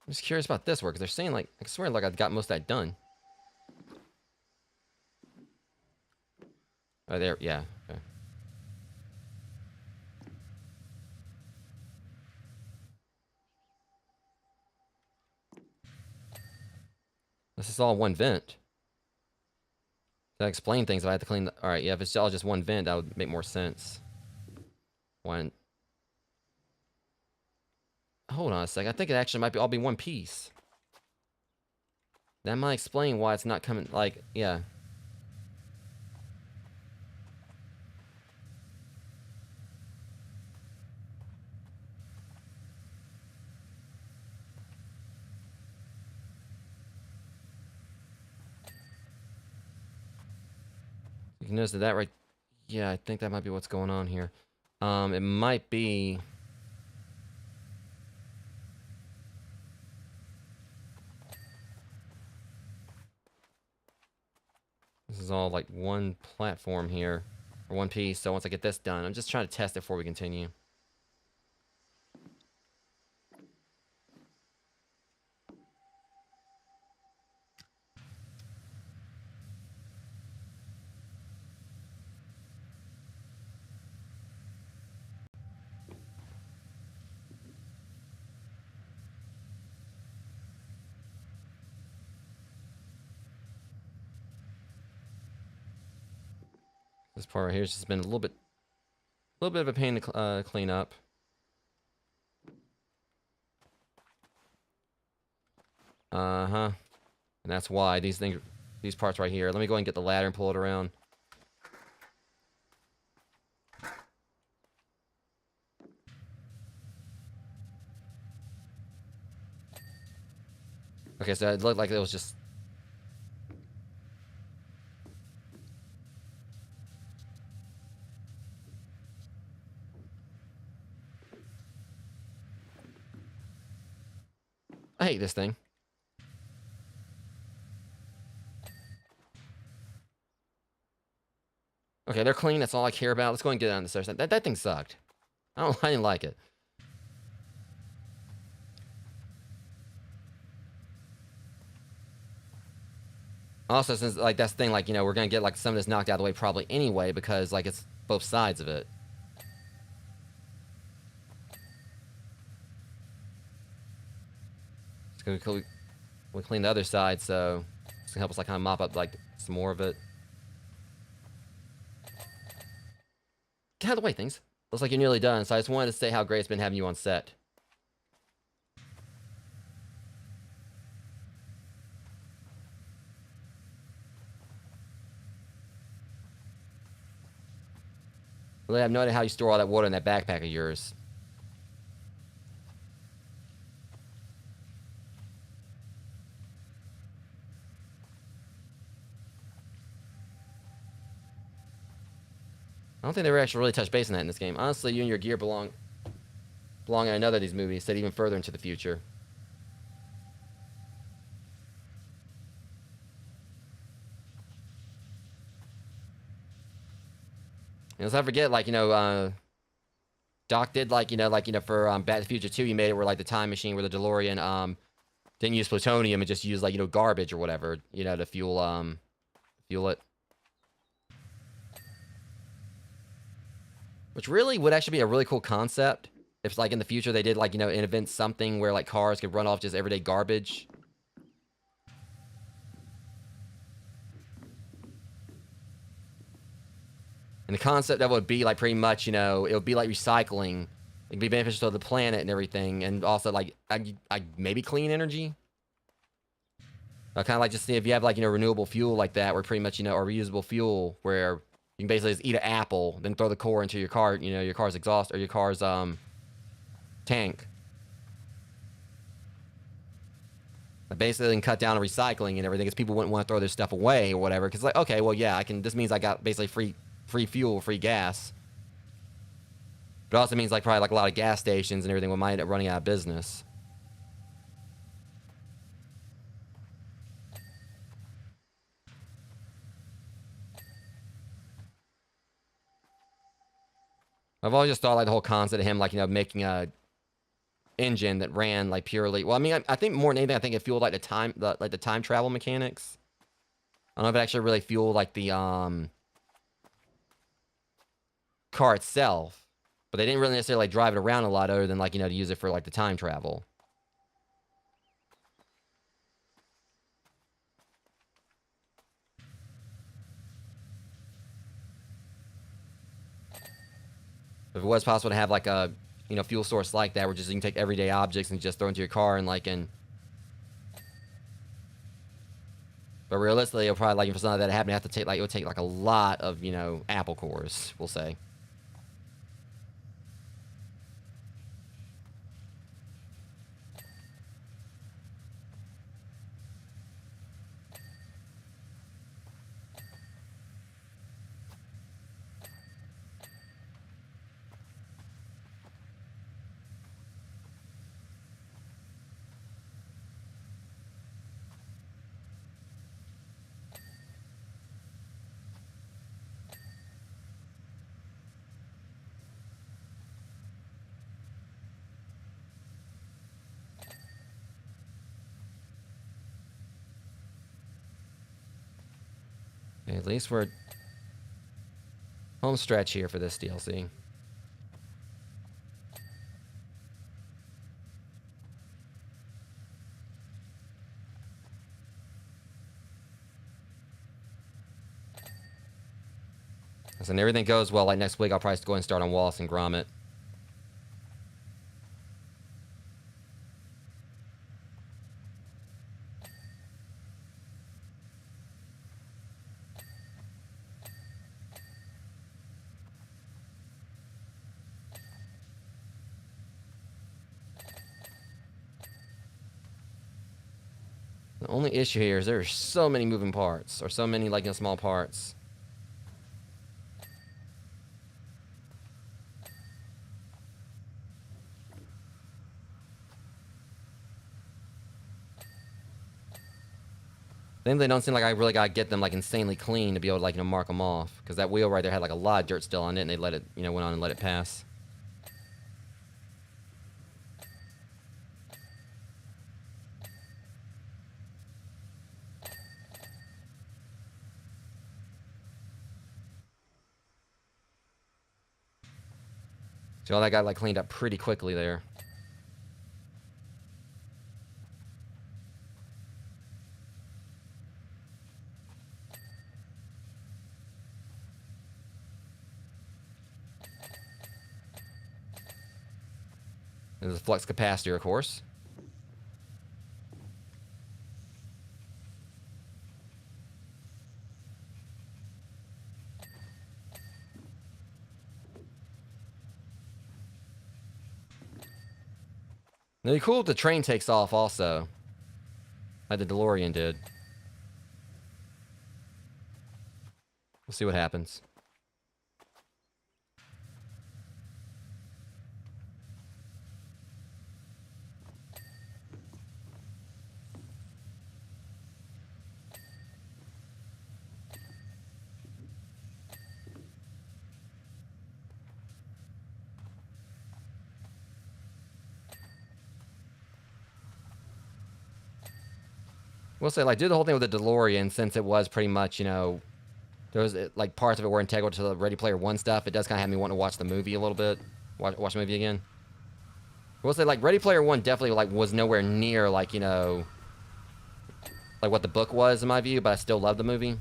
I'm just curious about this work, because they're saying like I swear like I've got most of that done. Oh there, yeah, okay. This is all one vent. That explain things. If I have to clean the... Alright, yeah, if it's all just one vent, that would make more sense. One... Hold on a sec. I think it actually might be all be one piece. That might explain why it's not coming, like, yeah. You can notice that right... Yeah, I think that might be what's going on here. It might be... This is all like one platform here, or one piece, so once I get this done, I'm just trying to test it before we continue. This part right here has just been a little bit of a pain to clean up. And that's why these parts right here. Let me go ahead and get the ladder and pull it around. Okay, so it looked like it was just... I hate this thing. Okay, they're clean. That's all I care about. Let's go and get on the stairs. That thing sucked. I didn't like it. Also, since, like, that's the thing, like, you know, we're gonna get, like, some of this knocked out of the way probably anyway, because, like, it's both sides of it. It's gonna we clean the other side, so it's gonna help us, like, kind of mop up, like, some more of it. Get out of the way, things. Looks like you're nearly done, so I just wanted to say how great it's been having you on set. Really, I have no idea how you store all that water in that backpack of yours. I don't think they ever actually really touched base on that in this game. Honestly, you and your gear belong in another of these movies, set even further into the future. And let's not forget, like, you know, Doc did, like, for Back to the Future 2, you made it where, like, the time machine where the DeLorean didn't use plutonium and just used, like, you know, garbage or whatever, you know, to fuel it. Which really would actually be a really cool concept if, like, in the future they did, like, you know, invent something where, like, cars could run off just everyday garbage. And the concept that would be, like, pretty much, you know, it would be like recycling. It'd be beneficial to the planet and everything. And also, like, I maybe clean energy. Kind of like just see if you have, like, you know, renewable fuel like that, where pretty much, you know, or reusable fuel, where you can basically just eat an apple, then throw the core into your car, you know, your car's exhaust, or your car's, tank. Basically, can cut down on recycling and everything, because people wouldn't want to throw their stuff away or whatever. Because, like, okay, well, yeah, this means I got basically free fuel, free gas. But it also means, like, probably, like, a lot of gas stations and everything might end up running out of business. I've always just thought, like, the whole concept of him, like, you know, making a engine that ran, like, purely... Well, I mean, I think more than anything, I think it fueled, like, the time travel mechanics. I don't know if it actually really fueled, like, the, car itself. But they didn't really necessarily, like, drive it around a lot other than, like, you know, to use it for, like, the time travel. If it was possible to have like a, you know, fuel source like that, where just you can take everyday objects and just throw into your car and like in. But realistically, it'll probably like for something like that to happen, you have to take like it would take like a lot of, you know, Apple cores, we'll say. Okay, at least we're home stretch here for this DLC. And everything goes well, like next week, I'll probably go and start on Wallace and Gromit. The only issue here is there are so many moving parts, or so many like, you know, small parts. Then they don't seem like I really gotta get them like insanely clean to be able to like, you know, mark them off. Because that wheel right there had like a lot of dirt still on it, and they let it, you know, went on and let it pass. So all that got like cleaned up pretty quickly there. There's a flux capacitor, of course. It'd be cool if the train takes off also, like the DeLorean did. We'll see what happens. We'll say, like, do the whole thing with the DeLorean, since it was pretty much, you know, there was like parts of it were integral to the Ready Player One stuff. It does kind of have me wanting to watch the movie a little bit, watch the movie again. We'll say, like, Ready Player One definitely like was nowhere near like, you know, like what the book was in my view, but I still love the movie.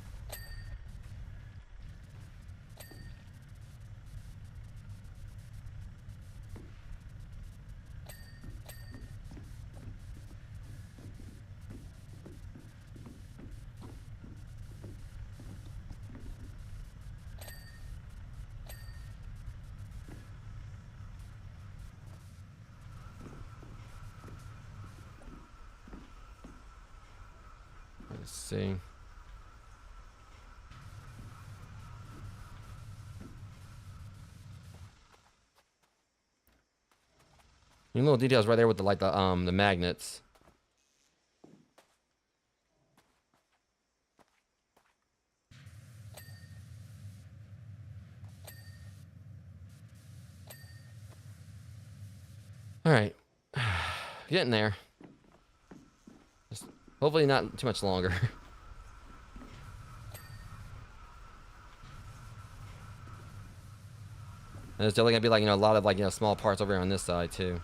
Let's see. Any little details right there with the like the magnets. All right, getting there. Just hopefully not too much longer. And there's definitely gonna be like, you know, a lot of like, you know, small parts over here on this side too.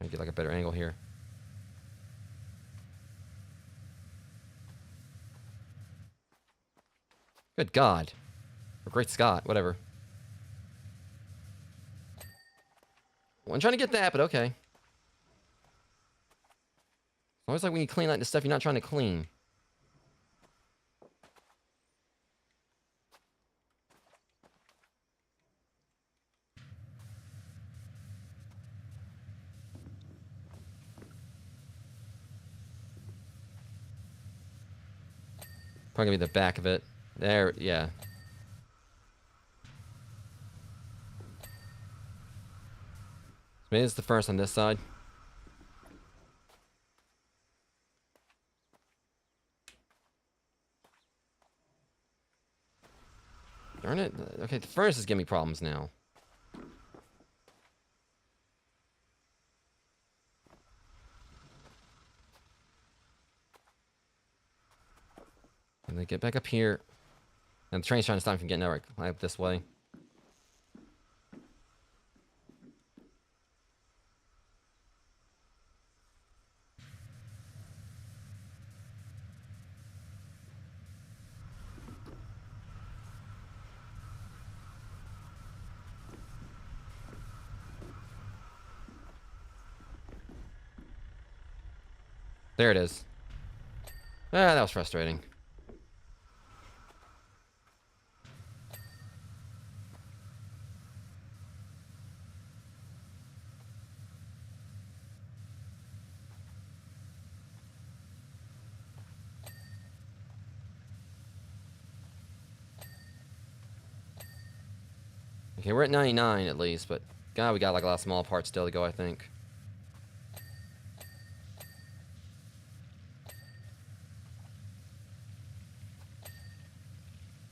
to get like a better angle here. Good God. Or great Scott, whatever. Well, I'm trying to get that, but okay. It's always like when you clean like the stuff you're not trying to clean. Probably gonna be the back of it. There, yeah. Maybe it's the first on this side. Darn it. Okay, the furnace is giving me problems now. And they get back up here. And the train's trying to stop me from getting up this way. There it is. Ah, that was frustrating. Okay, we're at 99 at least, but God, we got like a lot of small parts still to go, I think.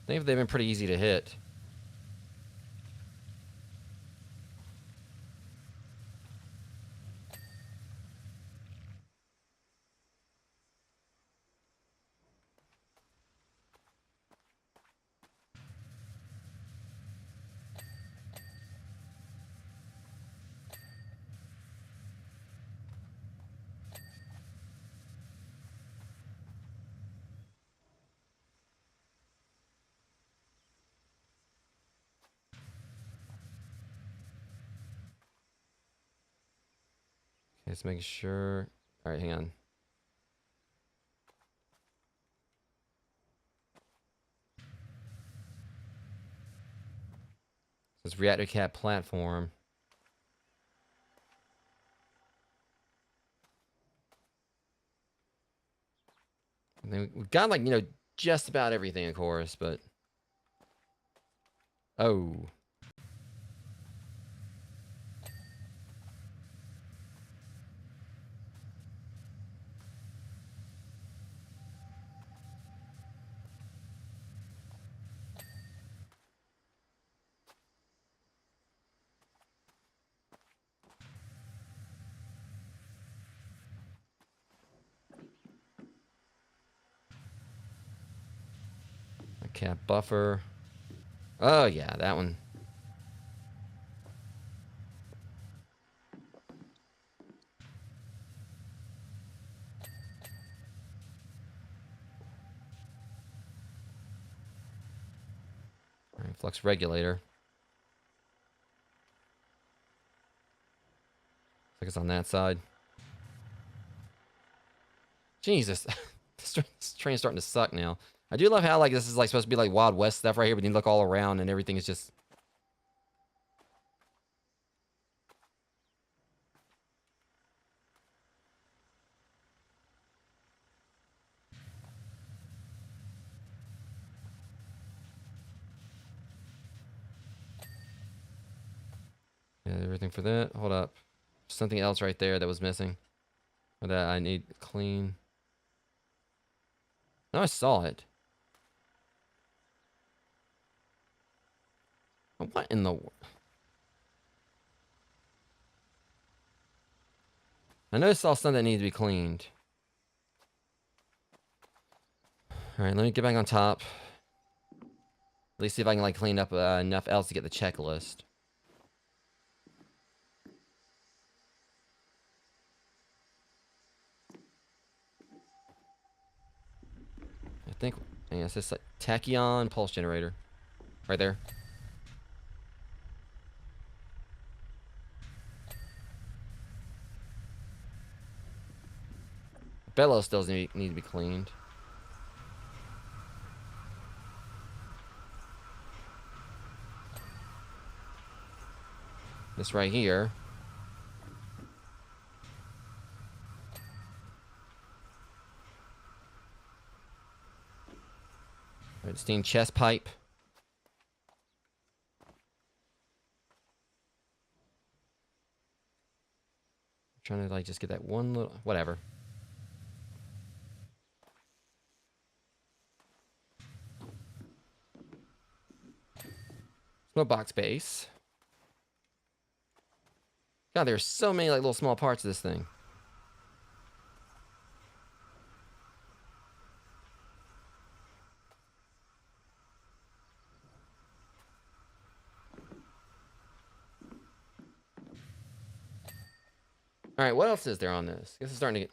I think they've been pretty easy to hit. Okay, let's make sure. All right, hang on. This reactor cap platform. And then we've got like, just about everything, of course, but. Oh. Cap buffer. Oh, yeah, that one. All right, flux regulator. Looks like it's on that side. Jesus. This train's starting to suck now. I do love how, like, this is, like, supposed to be, like, Wild West stuff right here, but you look all around and everything is just... Yeah, everything for that. Hold up. Something else right there that was missing. Or that I need clean. No, I saw it. What in the... I know I saw something that needs to be cleaned. Alright, let me get back on top. At least see if I can, like, clean up enough else to get the checklist. think, yeah, it's just like tachyon pulse generator. Right there. Bellows still need to be cleaned. This right here. Right, steam chest pipe. I'm trying to like just get that one little whatever. No box base. God, there's so many like little small parts of this thing. All right, what else is there on this? I guess it's starting to get.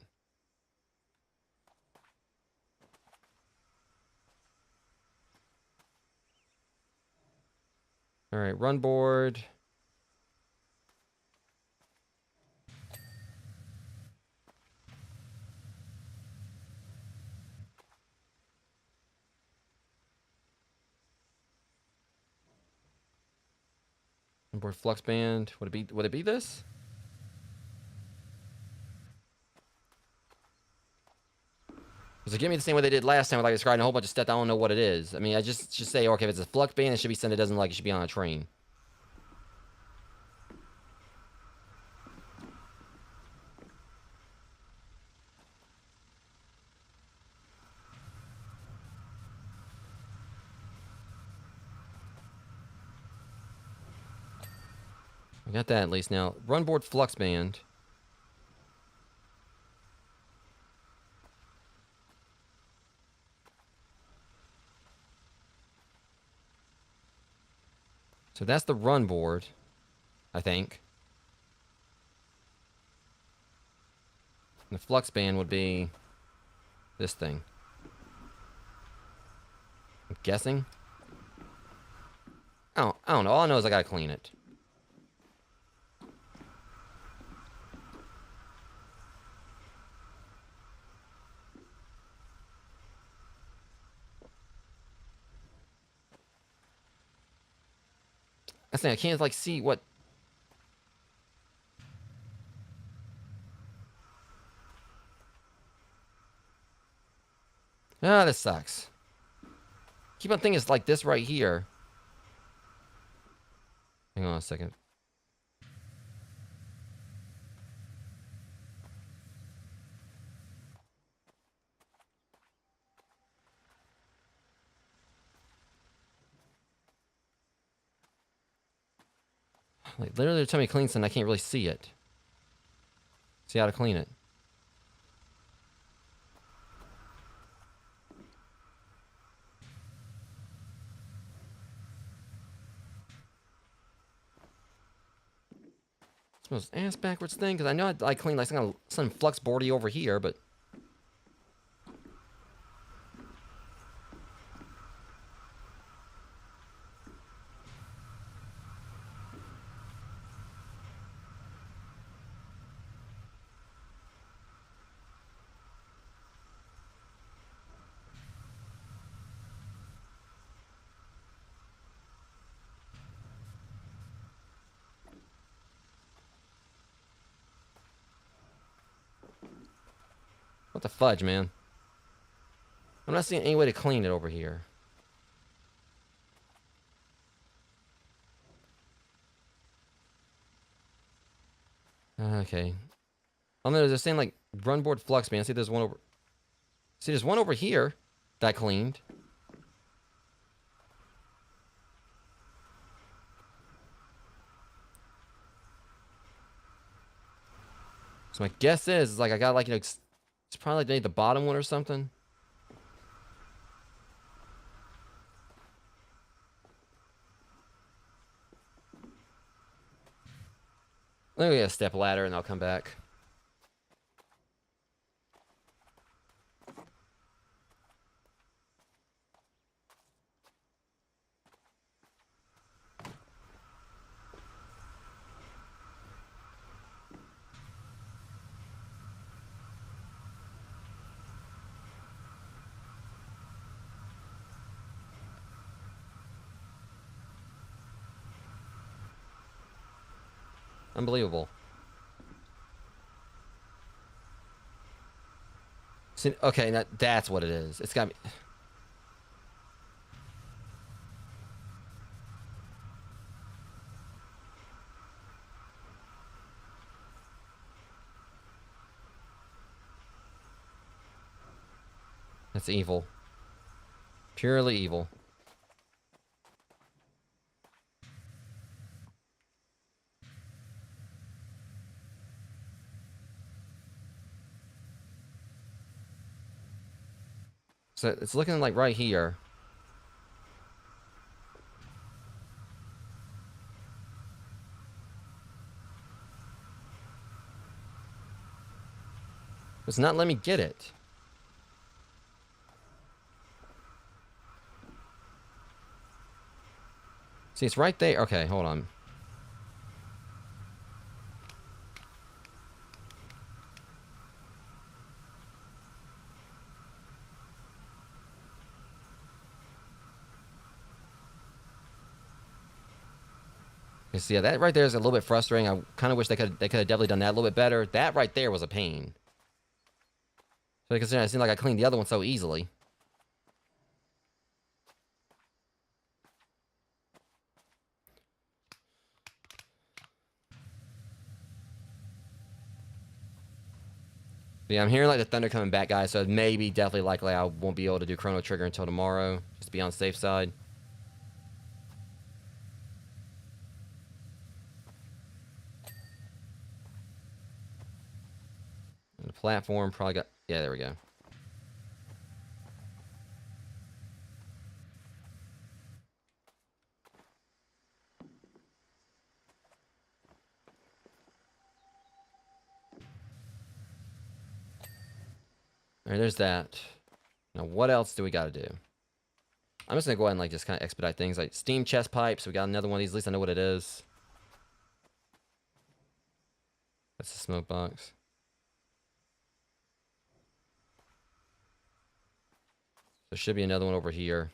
All right, run board. Run board flux band. Would it be this? Because give me the same way they did last time with like describing a whole bunch of stuff. I don't know what it is. I mean, I just should say, okay, if it's a flux band, it should be something that doesn't like it should be on a train. I got that at least now. Run board flux band. So that's the run board, I think. And the flux band would be this thing. I'm guessing. I don't know. All I know is I gotta clean it. I think I can't like see what. Ah, this sucks. Keep on thinking it's like this right here. Hang on a second. Like literally, they're telling me to clean something. I can't really see it. See how to clean it. It's the most ass backwards thing because I know I clean like some flux boardy over here, but. What the fudge, man? I'm not seeing any way to clean it over here. Okay. Oh no, they're saying like run board flux man. See, there's one over. See, there's one over here that I cleaned. So my guess is like I got like it's probably like maybe the bottom one or something. Let me get a step ladder and I'll come back. Unbelievable. See, okay, that's what it is. It's got me. That's evil. Purely evil. So it's looking like right here. It's not letting me get it. See, it's right there. Okay, hold on. You see, yeah, that right there is a little bit frustrating. I kind of wish they could have definitely done that a little bit better. That right there was a pain. So considering it seemed like I cleaned the other one so easily. Yeah, I'm hearing like the thunder coming back, guys. So maybe definitely likely I won't be able to do Chrono Trigger until tomorrow, just to be on the safe side. And the platform probably got. Yeah, there we go. All right, there's that. Now, what else do we got to do? I'm just gonna go ahead and like just kind of expedite things, like steam chest pipes. We got another one of these. At least I know what it is. That's the smoke box. There should be another one over here.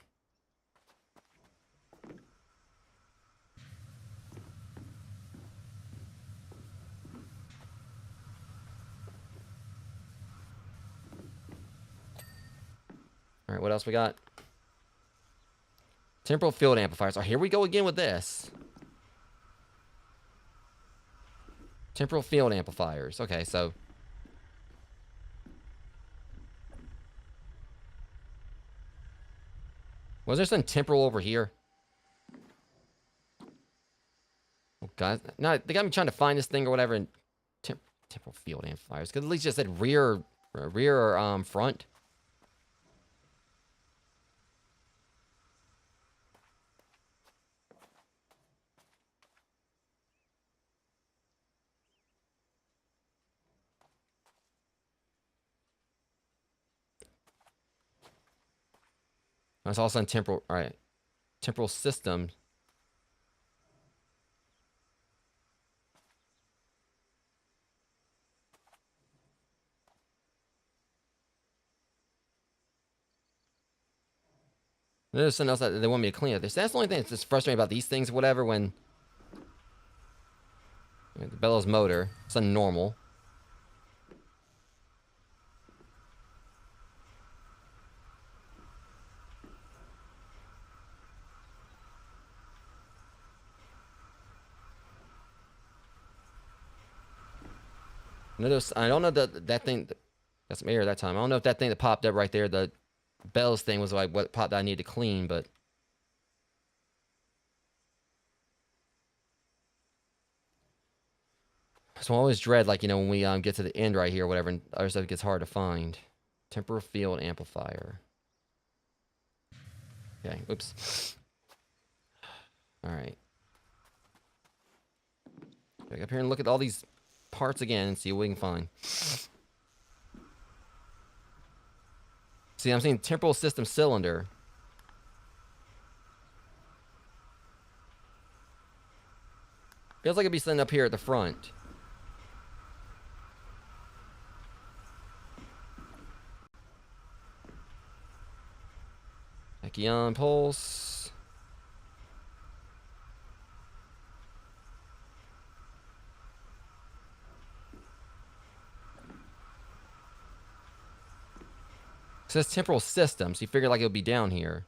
All right, what else we got? Temporal field amplifiers. Oh, here we go again with this. Temporal field amplifiers. Okay, so. Was there some temporal over here? Oh, guys. No, they got me trying to find this thing or whatever. And temporal field amplifiers. Because at least just said rear or front. It's also in temporal. All right. Temporal system. There's something else that they want me to clean up. That's the only thing that's just frustrating about these things or whatever when. The bellows motor. It's a normal. Notice, I don't know that thing. Got some air that time. I don't know if that thing that popped up right there, the bells thing, was like what popped that I needed to clean, but. So I always dread, like, when we get to the end right here or whatever, and other stuff gets hard to find. Temporal field amplifier. Okay, oops. Alright. Back up here and look at all these parts again and see what we can find. See, I'm seeing temporal system cylinder. Feels like it'd be sitting up here at the front. Tachyon pulse. It says temporal system, so you figure like it'll be down here.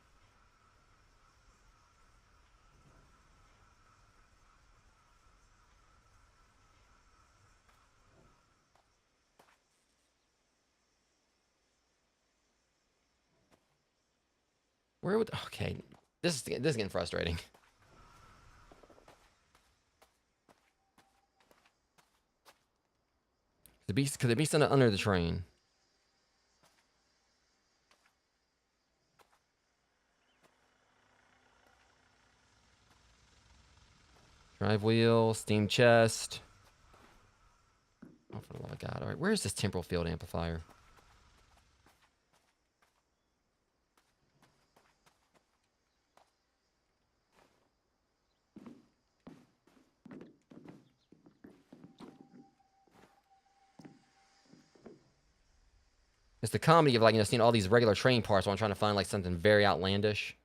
Where would... Okay. This is getting frustrating. Could it be sent under the train? Drive wheel, steam chest. Oh, for the love of God. Alright, where's this temporal field amplifier? It's the comedy of, like, you know, seeing all these regular train parts while I'm trying to find, like, something very outlandish.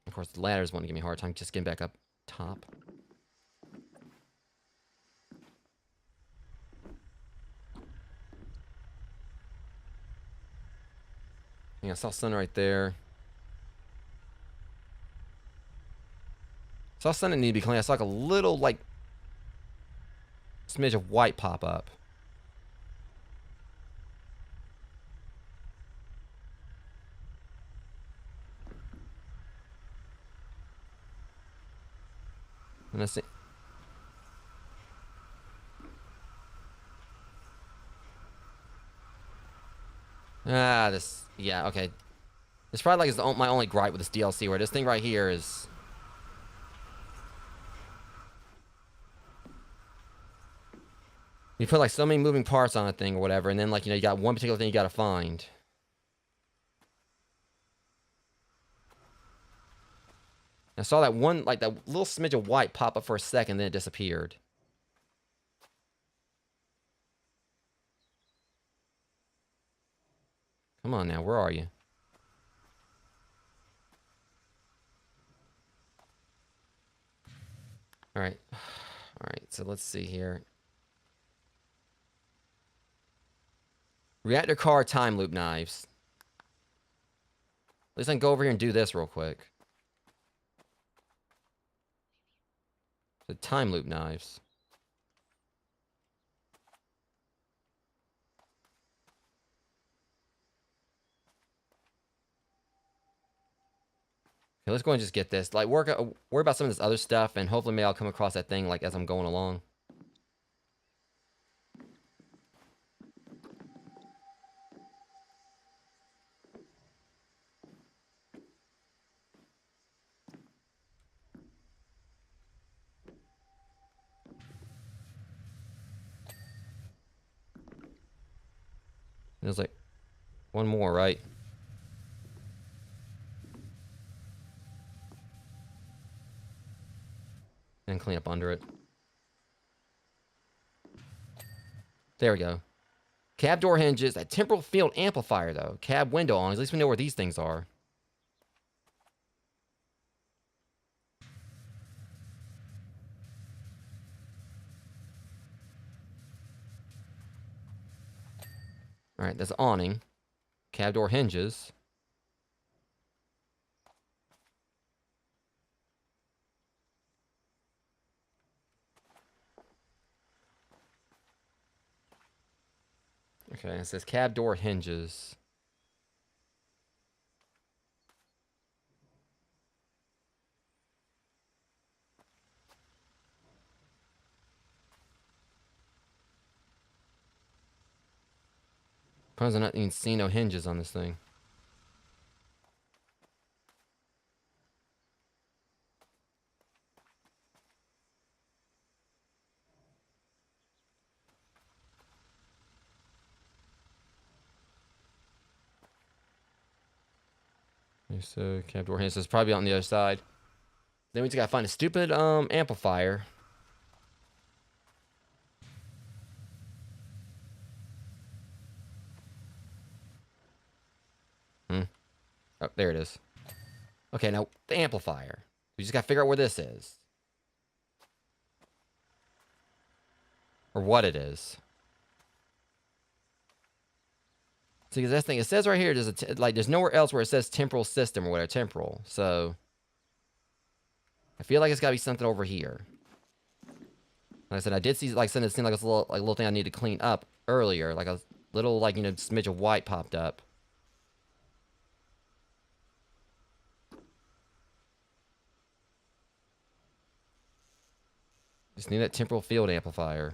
Of course, the ladders want to give me a hard time just getting back up top. Yeah, I saw sun right there. Saw sun that needed to be clean. I saw like a little, like, smidge of white pop up. And I see. Yeah, okay. This probably like is my only gripe with this DLC, where this thing right here is... You put like so many moving parts on a thing or whatever, and then like, you know, you got one particular thing you gotta find. I saw that one, like that little smidge of white pop up for a second, then it disappeared. Come on now, where are you? Alright. Alright, so let's see here. Reactor car time loop knives. At least I can go over here and do this real quick. The time loop knives. Okay, let's go and just get this. Like, worry about some of this other stuff, and hopefully maybe I'll come across that thing, like, as I'm going along. There's like one more, right? And clean up under it. There we go. Cab door hinges. That temporal field amplifier, though. Cab window on. At least we know where these things are. Alright, that's awning. Cab door hinges. Okay, it says cab door hinges. Probably not even see no hinges on this thing. So cab door hinges is probably on the other side. Then we just gotta find a stupid amplifier. Oh, there it is. Okay, now the amplifier. We just gotta figure out where this is. Or what it is. See, because that's the thing. It says right here, there's nowhere else where it says temporal system or whatever, temporal. So, I feel like it's got to be something over here. Like I said, I did see, like, it seemed like it's a little thing I need to clean up earlier. Like a little, like, smidge of white popped up. Just need that temporal field amplifier.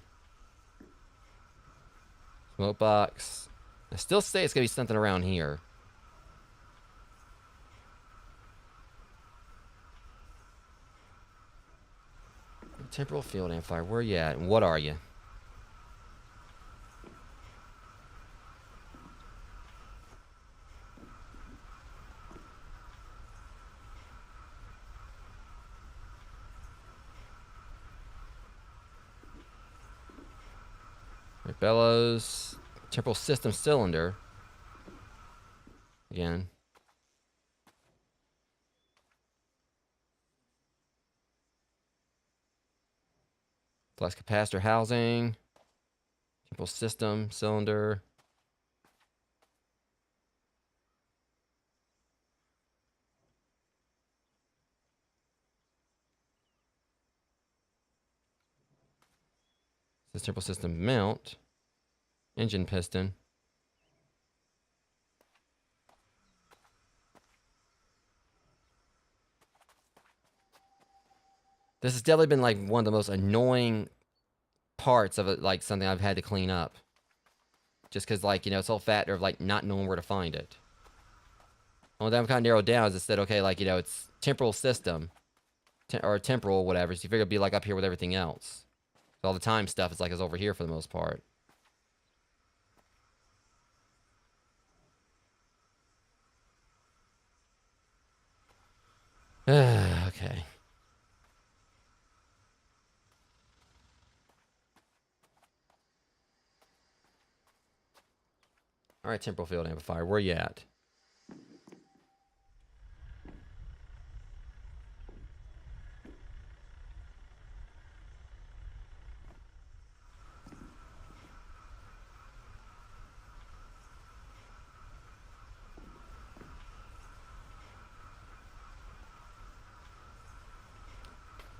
Smoke box. I still say it's going to be something around here. Temporal field amplifier. Where you at? And what are you? Right, bellows. Temporal system cylinder. Again. Flux capacitor housing. Temporal system cylinder. This temporal system mount. Engine piston. This has definitely been like one of the most annoying parts of it, like something I've had to clean up. Just because, like, it's all factor of like not knowing where to find it. Only thing I'm kind of narrowed down is it said, okay, like, it's temporal system. Or temporal, whatever. So you figure it'd be like up here with everything else. So all the time stuff is like is over here for the most part. Okay. Alright, temporal field amplifier. Where you at?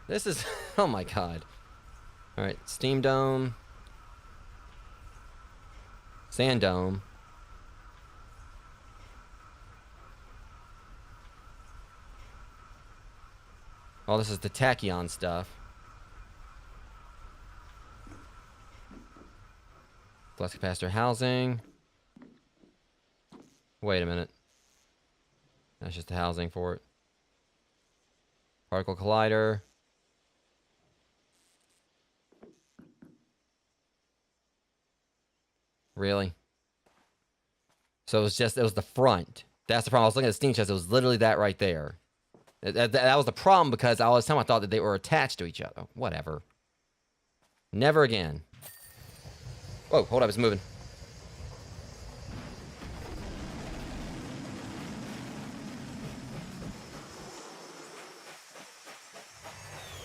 This is... oh my god. Alright, steam dome. Sand dome. Oh, this is the tachyon stuff. Flux capacitor housing. Wait a minute. That's just the housing for it. Particle collider. Really? So it was the front. That's the problem. I was looking at the steam chest. It was literally that right there. That was the problem because all this time I thought that they were attached to each other. Whatever. Never again. Whoa, hold up, it's moving.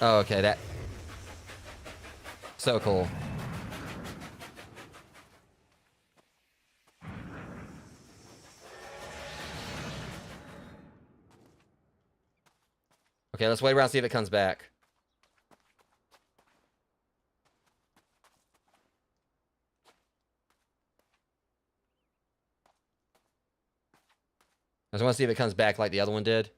Oh, okay, that... so cool. Okay, let's wait around and see if it comes back. I just want to see if it comes back like the other one did.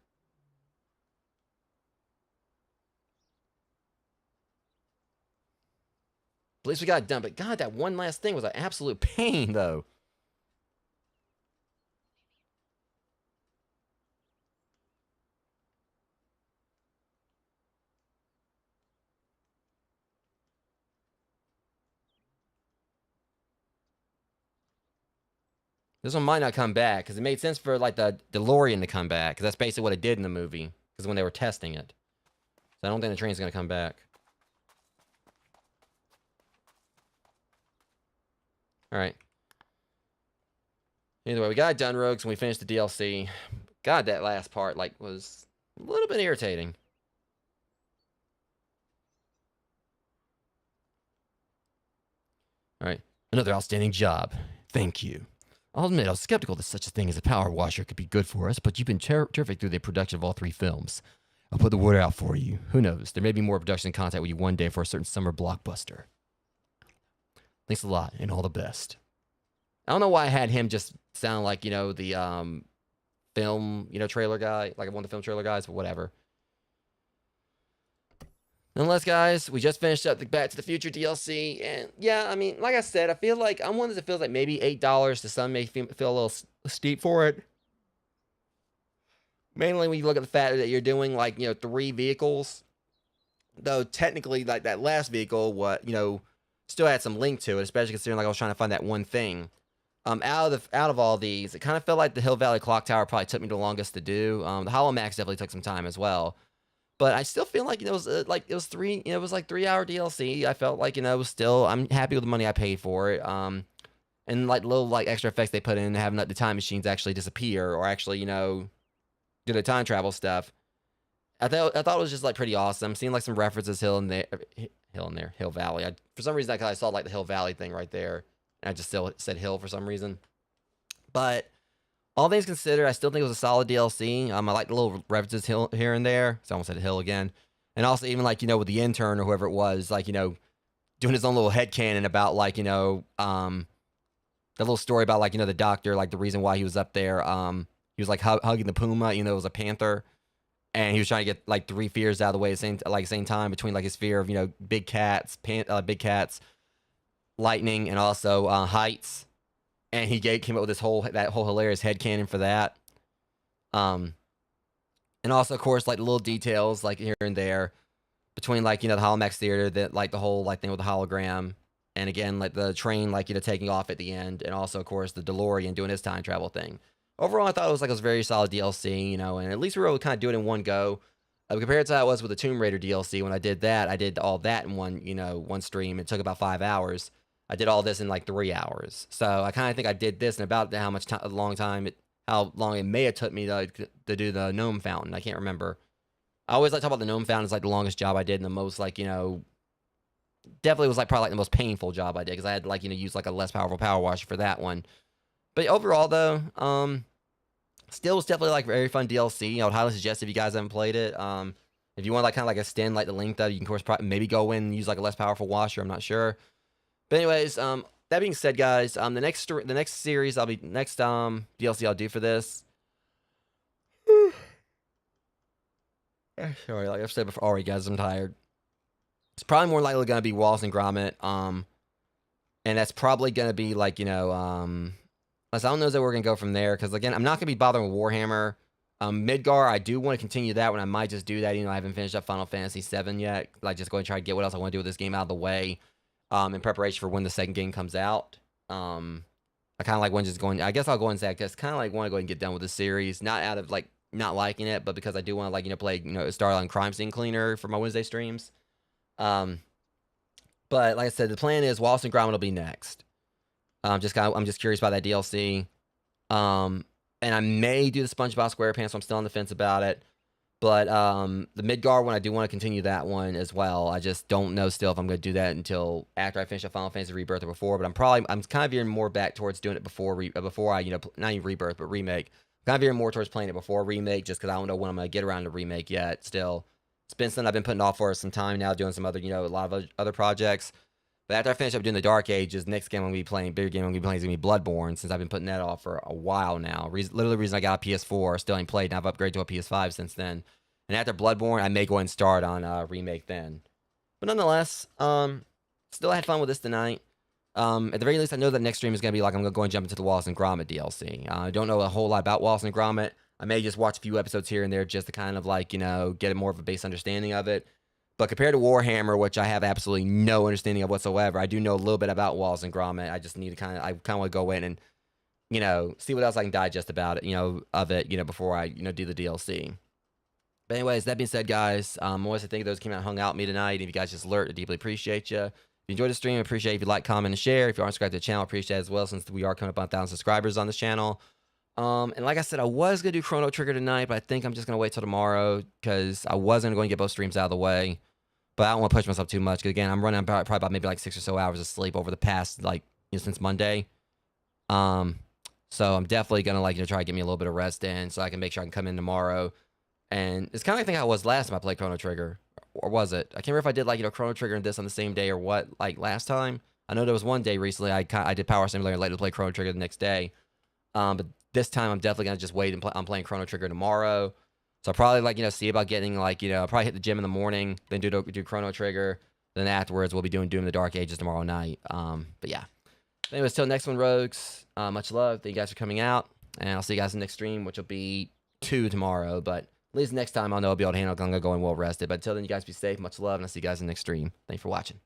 At least we got it done, but god, that one last thing was an absolute pain, though. This one might not come back, because it made sense for, like, the DeLorean to come back, because that's basically what it did in the movie, because when they were testing it. So I don't think the train's going to come back. Alright. Either way, we got it done, Rogues, and we finished the DLC. God, that last part, like, was a little bit irritating. Alright. Another outstanding job. Thank you. I'll admit I was skeptical that such a thing as a power washer could be good for us, but you've been terrific through the production of all 3 films. I'll put the word out for you. Who knows? There may be more production contact with you one day for a certain summer blockbuster. Thanks a lot, and all the best. I don't know why I had him just sound like, the film, trailer guy, like one of the film trailer guys, but whatever. Nonetheless, guys, we just finished up the Back to the Future DLC, and yeah, I mean, like I said, I feel like I'm one that feels like maybe $8 to some may feel a little steep for it. Mainly when you look at the fact that you're doing like 3 vehicles, though technically like that last vehicle, still had some link to it, especially considering like I was trying to find that one thing. Out of all these, it kind of felt like the Hill Valley Clock Tower probably took me the longest to do. The Hollow Max definitely took some time as well. But I still feel like it was like 3-hour DLC. I felt like it was still, I'm happy with the money I paid for it. And like little like extra effects they put in, having like the time machines actually disappear or actually do the time travel stuff. I thought it was just like pretty awesome. Seeing like some references Hill Valley. For some reason I saw like the Hill Valley thing right there, and I just still said Hill for some reason. But all things considered, I still think it was a solid DLC. I like the little references here and there. So I almost said Hill again. And also even like, with the intern or whoever it was, like, doing his own little headcanon about like, the little story about like, the doctor, like the reason why he was up there. He was like hugging the puma, it was a panther. And he was trying to get like 3 fears out of the way at the same time between like his fear of, big cats, lightning, and also heights. And he came up with that whole hilarious headcanon for that. And also, of course, like the little details like here and there between like, the Holomax Theater, that like the whole like thing with the hologram. And again, like the train, like, taking off at the end. And also, of course, the DeLorean doing his time travel thing. Overall, I thought it was a very solid DLC, and at least we were able to kind of do it in one go. Compared to how it was with the Tomb Raider DLC, when I did that, I did all that in one stream. It took about 5 hours. I did all this in like 3 hours. So I kind of think I did this in about how long it may have took me to do the gnome fountain. I can't remember. I always like to talk about the gnome fountain as like the longest job I did, and the most definitely was like probably like the most painful job I did, because I had to use like a less powerful power washer for that one. But overall though, still was definitely like very fun DLC. I would highly suggest if you guys haven't played it. If you want like kind of like extend like the length though, you can of course maybe go in and use like a less powerful washer. I'm not sure. But anyways, that being said, guys, the next series DLC I'll do for this. Sorry, like I've said before, already, guys, I'm tired. It's probably more likely gonna be Wallace and Gromit. And that's probably gonna be like I don't know that we're gonna go from there, because again, I'm not gonna be bothering with Warhammer. Midgar, I do want to continue that one. I might just do that. I haven't finished up Final Fantasy VII yet. Like, just go and try to get what else I want to do with this game out of the way. In preparation for when the second game comes out. I kind of like when just going. I guess I'll go and say I just kind of like want to go and get done with the series, not out of like not liking it, but because I do want to like play Starline Crime Scene Cleaner for my Wednesday streams. But like I said, the plan is Wallace and Gromit will be next. I'm just curious about that DLC. And I may do the SpongeBob SquarePants, so I'm still on the fence about it. But the Midgar one, I do want to continue that one as well. I just don't know still if I'm going to do that until after I finish up Final Fantasy Rebirth or before. But I'm kind of veering more back towards doing it before I not even Rebirth but Remake. I'm kind of veering more towards playing it before Remake, just because I don't know when I'm going to get around to Remake yet. Still, it's been something I've been putting off for some time now, doing some other a lot of other projects. But after I finish up doing the Dark Ages, next game I'm going to be playing, bigger game I'm going to be playing is going to be Bloodborne, since I've been putting that off for a while now. Literally the reason I got a PS4, still ain't played, and I've upgraded to a PS5 since then. And after Bloodborne, I may go and start on Remake then. But nonetheless, still had fun with this tonight. At the very least, I know that next stream is going to be like, I'm going to go and jump into the Wallace and Gromit DLC. I don't know a whole lot about Wallace and Gromit. I may just watch a few episodes here and there just to kind of like, get more of a base understanding of it. But compared to Warhammer, which I have absolutely no understanding of whatsoever, I do know a little bit about Wallace and Gromit. I just need to I kind of want to go in and, see what else I can digest about it, of it, before I, do the DLC. But anyways, that being said, guys, I want to thank those who came out and hung out with me tonight. If you guys just alert, I deeply appreciate you. If you enjoyed the stream, I appreciate it if you like, comment, and share. If you aren't subscribed to the channel, I appreciate it as well, since we are coming up on 1,000 subscribers on this channel. And like I said, I was going to do Chrono Trigger tonight, but I think I'm just going to wait till tomorrow, because I wasn't going to get both streams out of the way. But I don't want to push myself too much, because again, I'm running probably about maybe like 6 or so hours of sleep over the past, like, since Monday. So So I'm definitely gonna like try to get me a little bit of rest in, so I can make sure I can come in tomorrow. And it's kind of like I think I was last time I played Chrono Trigger, or was it? I can't remember if I did like Chrono Trigger and this on the same day or what. Like last time, I know there was one day recently I did Power Simulator and later to play Chrono Trigger the next day. But this time I'm definitely gonna just wait and I'm playing Chrono Trigger tomorrow. So I'll probably like see about getting like I'll probably hit the gym in the morning, then do Chrono Trigger. Then afterwards we'll be doing Doom the Dark Ages tomorrow night. But yeah. Anyways, till next one, Rogues. Much love. Thank you guys for coming out, and I'll see you guys in the next stream, which will be 2 tomorrow. But at least next time I'll know I'll be able to handle Gunga going well rested. But until then, you guys be safe. Much love, and I'll see you guys in the next stream. Thanks for watching.